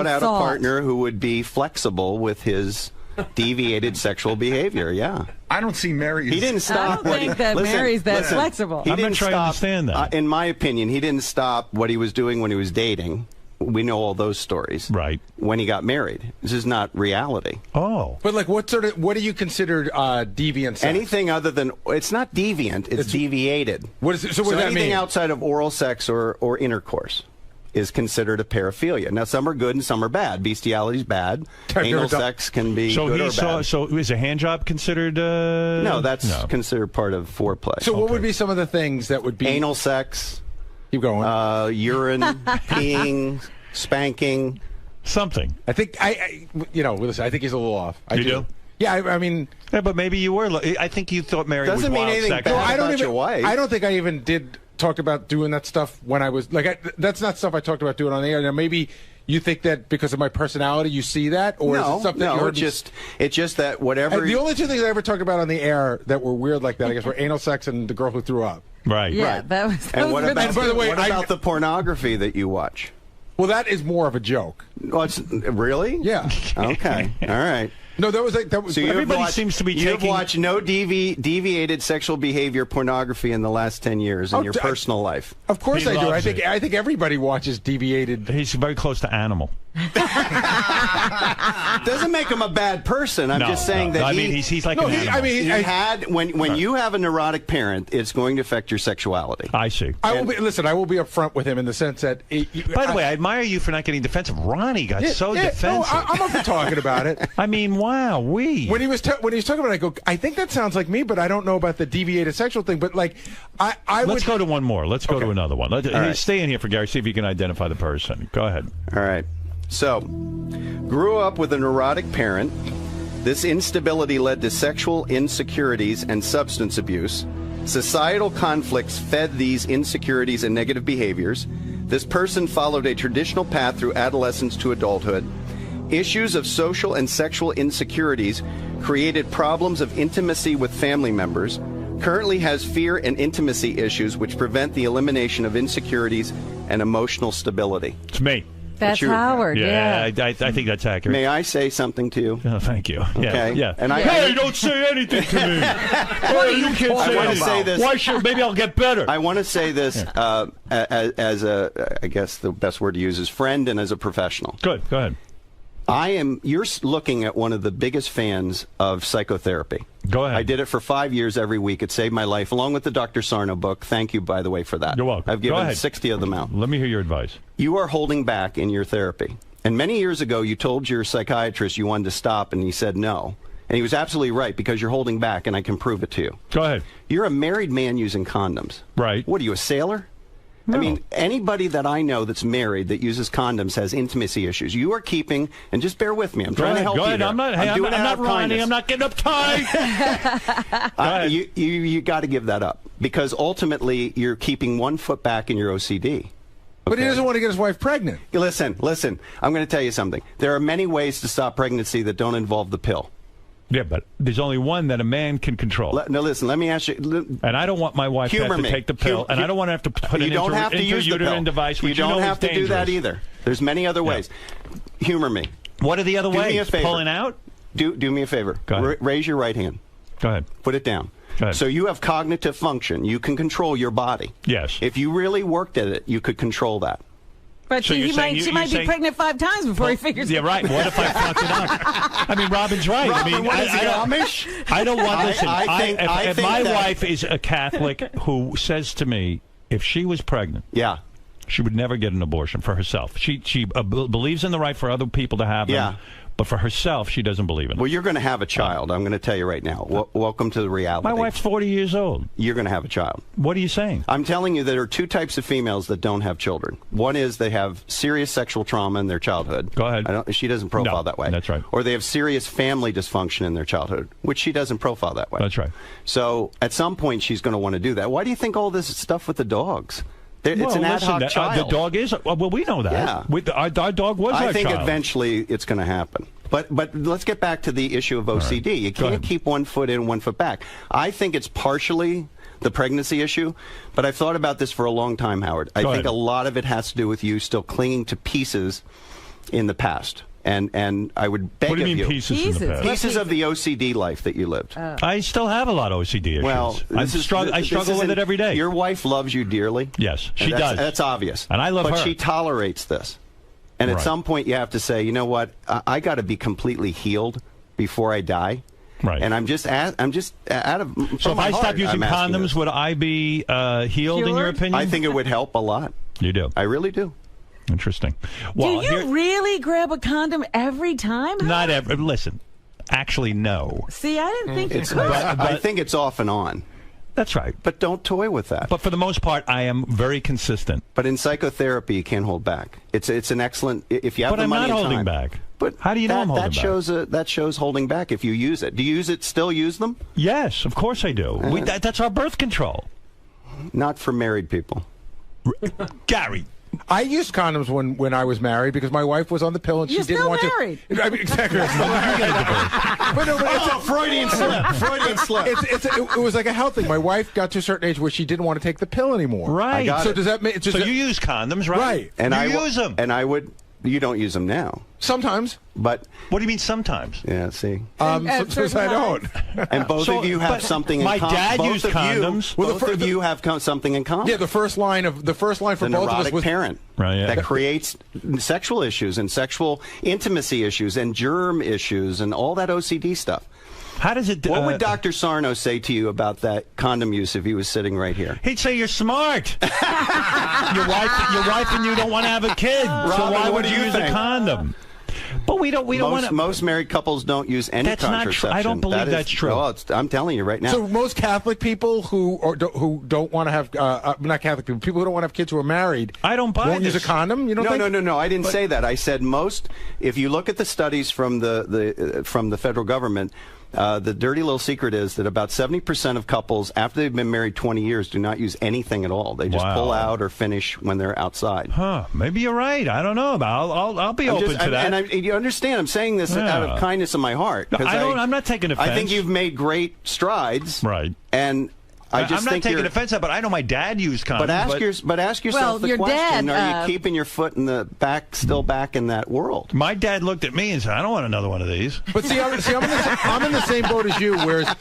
out a
partner who would be flexible with his deviated sexual behavior. Yeah.
I don't see Mary.
He didn't stop.
I don't think that Mary's that flexible.
He
I'm
didn't
not sure I understand that.
In my opinion, he didn't stop what he was doing when he was dating. We know all those stories.
Right.
When he got married. This is not reality.
Oh.
But like, what do you consider deviant sex?
Anything other than, it's not deviant, it's deviated.
What is it, so what does that
anything
mean?
outside of oral sex or intercourse is considered a paraphilia. Now, some are good and some are bad. Bestiality is bad. Anal sex can be good or bad.
So is a hand job considered?
No, that's considered part of foreplay.
So what would be some of the things that would be
anal sex?
Keep going.
Urine, peeing, spanking,
something.
I think listen, I think he's a little off. I
do?
Yeah, I mean,
yeah, but maybe you were. I think you thought Mary was
doesn't mean
wild
anything
sex.
bad about your wife.
I don't think I even did talk about doing that stuff when I was like. That's not stuff I talked about doing on the air. Now maybe you think that because of my personality, you see that, or is it stuff that you heard?
It's just that whatever.
The only two things I ever talked about on the air that were weird like that, I guess, were anal sex and the girl who threw up.
Right.
Yeah,
right.
that was.
And what about?
And by the way,
what about the pornography that you watch?
Well, that is more of a joke.
Oh, really?
Yeah.
Okay. All right.
No, that was like that was.
So
everybody seems to be
you've
taking.
watched no deviated sexual behavior pornography in the last 10 years in your personal life.
Of course
He
I do.
loves
I think everybody watches deviated.
He's very close to Animal.
Doesn't make him a bad person. I'm just saying that
I mean, he's like an animal.
I mean,
when you have a neurotic parent, it's going to affect your sexuality.
I see.
I will be upfront with him in the sense that.
By the way, I admire you for not getting defensive. Ronnie got so defensive.
No, I'm up for talking about it.
I mean, wow, when
he was talking about it, I go, I think that sounds like me, but I don't know about the deviated sexual thing. But like,
let's go to one more. Let's go to another one.
right.
Stay in here for Gary. See if you can identify the person. Go ahead.
All right. So, grew up with a neurotic parent. This instability led to sexual insecurities and substance abuse. Societal conflicts fed these insecurities and negative behaviors. This person followed a traditional path through adolescence to adulthood. Issues of social and sexual insecurities created problems of intimacy with family members. Currently has fear and intimacy issues which prevent the elimination of insecurities and emotional stability.
It's me.
That's Howard.
Yeah, I think that's accurate.
May I say something to you?
Oh, thank you.
Okay.
Yeah.
And
hey, don't say anything to me. Hey, you can't say anything.
Say this.
Why should? Maybe I'll get better.
I want to say this as a, I guess the best word to use is friend and as a professional.
Good. Go ahead.
You're looking at one of the biggest fans of psychotherapy.
Go ahead.
I did it for 5 years every week. It saved my life, along with the Dr. Sarno book. Thank you, by the way, for that.
You're welcome.
I've given 60 of them out.
Let me hear your advice.
You are holding back in your therapy. And many years ago, you told your psychiatrist you wanted to stop, and he said no. And he was absolutely right, because you're holding back, and I can prove it to you.
Go ahead.
You're a married man using condoms.
Right.
What are you, a sailor? I mean, anybody that I know that's married that uses condoms has intimacy issues. You are keeping, and just bear with me. I'm trying to help you.
I'm not Ronnie. I'm not getting uptight.
You got to give that up because ultimately you're keeping 1 foot back in your OCD.
But he doesn't want to get his wife pregnant.
Listen. I'm going to tell you something. There are many ways to stop pregnancy that don't involve the pill.
Yeah, but there's only one that a man can control.
No, listen, let me ask you.
And I don't want my wife to have to take the pill, and I don't want to have to put an intrauterine device.
You don't have to do that either. There's many other ways. Humor me.
What are the other ways?
Do me a favor.
Pulling out?
Do me a favor.
Go ahead.
Raise your right hand.
Go ahead.
Put it down.
Go ahead.
So you have cognitive function. You can control your body.
Yes.
If you really worked at it, you could control that.
But she might be pregnant 5 times before he figures it out.
Yeah, right. What if I fucked it up? I mean, Robin's right.
Robin,
I mean,
what is he, Amish?
I don't want. Listen, if my
that
wife is a Catholic who says to me, if she was pregnant, she would never get an abortion for herself. She believes in the right for other people to have them. But for herself, she doesn't believe in it.
Well, you're going to have a child. I'm going to tell you right now. Welcome to the reality.
My wife's 40 years old.
You're going to have a child.
What are you saying?
I'm telling you there are 2 types of females that don't have children. One is they have serious sexual trauma in their childhood.
Go ahead.
She doesn't profile that way.
That's right.
Or they have serious family dysfunction in their childhood, which she doesn't profile that way.
That's right.
So at some point, she's going to want to do that. Why do you think all this stuff with the dogs? It's an ad hoc child.
The dog is. Well, we know that.
Yeah.
Our dog was our child.
I think eventually it's going to happen. But let's get back to the issue of OCD. Right. You can't keep 1 foot in, 1 foot back. I think it's partially the pregnancy issue, but I've thought about this for a long time, Howard. I think a lot of it has to do with you still clinging to pieces in the past. And I would beg of you.
What do you mean pieces in the past?
Pieces of the OCD life that you lived.
I still have a lot of OCD issues.
Well,
I struggle with it every day.
Your wife loves you dearly.
Yes, she does.
That's obvious.
And I love her.
But she tolerates this. And at some point you have to say, you know what, I got to be completely healed before I die.
Right.
And I'm just out of.
So if I stop using condoms, would I be healed in your opinion?
I think it would help a lot.
You do?
I really do.
Interesting. Well,
do you really grab a condom every time?
Not every. Listen, actually, no.
See, I didn't think you could.
I think it's off and on.
That's right.
But don't toy with that.
But for the most part, I am very consistent.
But in psychotherapy, you can't hold back. It's an excellent, if you have the money and time.
But I'm not holding back.
But
how do you know I'm holding back?
That shows holding back if you use it. Do you still use them?
Yes, of course I do. That's our birth control.
Not for married people.
Gary.
I used condoms when I was married because my wife was on the pill and she didn't want
married.
to. I mean, exactly.
Freudian slip. Freudian slip.
It was like a health thing. My wife got to a certain age where she didn't want to take the pill anymore.
Right.
So
does that mean?
So you use condoms, right?
Right.
And
you use them.
And I would. You don't use them now.
Sometimes.
But
what do you mean sometimes?
Yeah, see.
Sometimes I don't.
And both of you have something in common.
My dad used condoms.
Both of you have something in common.
Yeah, the first line for both of us was
parent.
Right, yeah.
That creates sexual issues and sexual intimacy issues and germ issues and all that OCD stuff.
How does it?
What would Dr. Sarno say to you about that condom use if he was sitting right here?
He'd say you're smart. your wife and you don't want to have a kid,
Robin,
so why
what
would
do
you use a condom? But we don't want to.
Most married couples don't use any contraception.
I don't believe that's true.
Well, I'm telling you right now.
So most Catholic people who don't want to have not Catholic people who don't want to have kids who are married.
I don't buy
won't use a condom. You don't think?
No. I didn't say that. I said most. If you look at the studies from the federal government. The dirty little secret is that about 70% of couples, after they've been married 20 years, do not use anything at all. They just pull out or finish when they're outside.
Huh? Maybe you're right. I don't know. I'll be open to that.
And you understand? I'm saying this out of kindness of my heart.
I'm not taking offense.
I think you've made great strides.
Right.
And I'm
not taking offense at it, but I know my dad used condoms.
But ask yourself the question: are you keeping your foot in the back, still back in that world?
My dad looked at me and said, "I don't want another one of these."
But see, I'm in the same boat as you. Whereas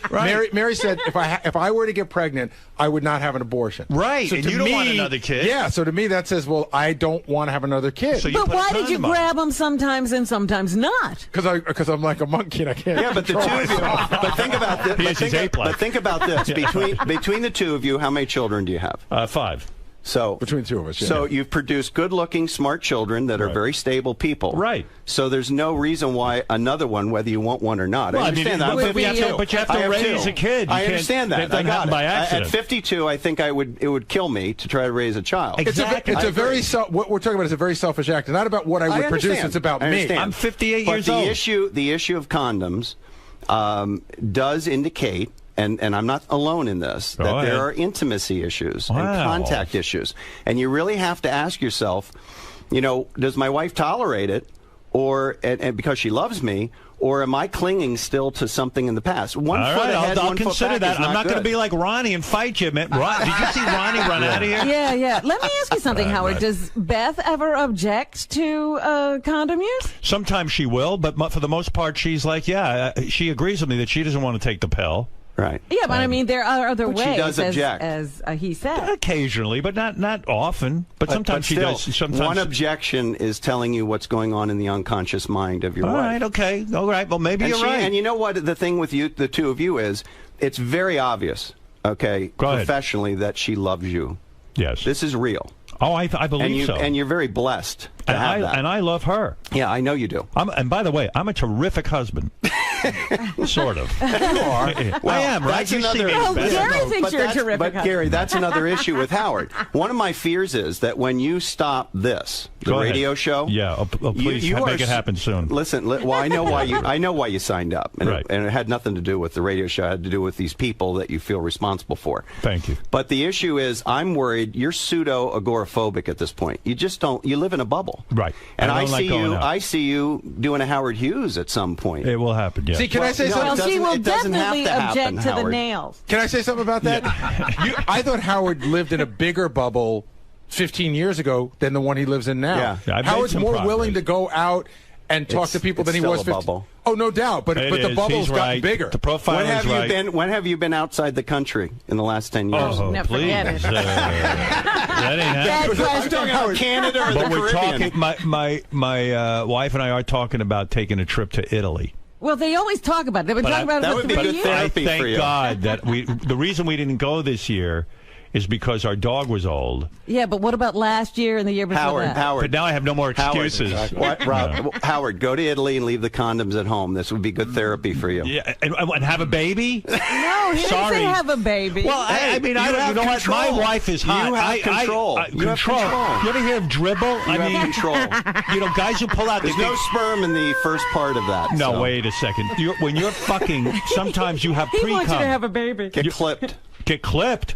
Mary said, if I were to get pregnant, I would not have an abortion.
Right.
So
and you don't want another kid.
Yeah. So to me, that says, well, I don't want to have another kid.
So
but why did you grab them sometimes and sometimes not?
Because I'm like a monkey and I can't.
Yeah, but the two of you. But think about this. But think about this. Between the two of you, how many children do you have?
5.
So
between the two of us, yeah.
So you've produced good-looking, smart children that are very stable people.
Right.
So there's no reason why another one, whether you want one or not.
Well,
I understand that.
but you have to raise a kid.
I understand that. I got it.
By accident.
At 52, I think it would kill me to try to raise a child.
Exactly.
It's a very what we're talking about is a very selfish act. It's not about what I would produce. It's about me.
I'm 58 years
old.
But
the issue of condoms does indicate. And I'm not alone in this, that there are intimacy issues and contact issues. And you really have to ask yourself, does my wife tolerate it, or and because she loves me, or am I clinging still to something in the past? One
All
foot
right,
ahead,
I'll
one foot
consider
back
that.
is not
I'm not going to
good.
be like Ronnie and fight you, man. Did you see Ronnie run out of here?
Yeah. Let me ask you something, Howard. Does Beth ever object to condom use?
Sometimes she will, but for the most part, she's like, she agrees with me that she doesn't want to take the pill.
Right.
Yeah, but I mean, there are other
But
ways.
she does object.
as he said.
Occasionally, but not often. But sometimes she
still,
does. Sometimes
one objection is telling you what's going on in the unconscious mind of your wife.
All right, okay. All right, well, maybe you're right.
And you know what? The thing with you, the two of you, is it's very obvious, professionally, that she loves you.
Yes.
This is real.
Oh, I believe so.
And you're very blessed to have that.
And I love her.
Yeah, I know you do.
And by the way, I'm a terrific husband. Sort of. You are.
Well,
I am, right?
That's another.
Gary thinks you're a terrific
But
husband.
Gary, that's another issue with Howard. One of my fears is that when you stop the radio show,
please make it happen soon.
Listen, well, I know why you signed up, and it had nothing to do with the radio show. It had to do with these people that you feel responsible for.
Thank you.
But the issue is, I'm worried you're pseudo-agoraphobic at this point. You just don't. You live in a bubble,
right?
And I see you doing a Howard Hughes at some point.
It will happen. Yeah.
See, can I say something?
Well, she will
it doesn't have
definitely
to happen,
object to the
Howard.
nails.
Can I say something about that? I thought Howard lived in a bigger bubble 15 years ago than the one he lives in now.
Yeah,
I've made
Howard's
some
more
progress.
willing to go out and talk to people than he was 15.
Bubble.
Oh, no doubt. But the bubble's gotten bigger.
The profile is right.
When have you been outside the country in the last 10 years?
Oh,
Never
please.
forget it.
That ain't happening.
I'm talking about Canada or
But
the
we're
Caribbean.
talking. My wife and I are talking about taking a trip to Italy.
Well, they always talk about it. They've been talking about it for 3 years.
I thank God that the reason we didn't go this year is because our dog was old.
Yeah, but what about last year and the year before that?
But now I have no more excuses.
Howard, go to Italy and leave the condoms at home. This would be good therapy for you.
Yeah, and have a baby?
No, he didn't say have a baby.
Well, I mean, you know what? My wife is hot.
You have control.
You have control. You ever hear of dribble?
You have control.
Guys who pull out.
There's no sperm in the first part of that.
No,
so.
wait a second. When you're fucking, sometimes you have
he
pre-cum.
wants you to have a baby.
Get clipped.
Get clipped?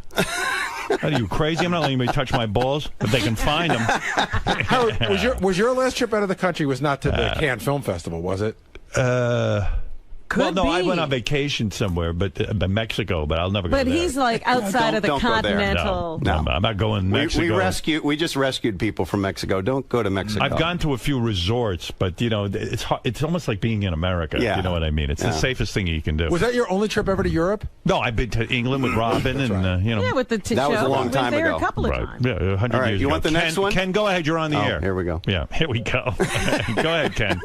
Are you crazy? I'm not letting anybody touch my balls, but they can find them.
Howard, was your last trip out of the country was not to the Cannes Film Festival, was it?
I went on vacation somewhere, but Mexico, but I'll never go there.
But he's like outside of the
don't go there.
continental.
No,
I'm not going to Mexico.
We just rescued people from Mexico. Don't go to Mexico.
I've gone to a few resorts, but it's hard, it's almost like being in America.
Yeah.
You know what I mean? It's the safest thing you can do.
Was that your only trip ever to Europe?
No, I've been to England with Robin, and
Yeah, with the
That was a long time
there
ago.
a couple of times.
Yeah, 100
All right,
years
you
ago.
want the next one?
Ken, go ahead. You're on the air.
Here we go.
Yeah, here we go. Go ahead, Ken.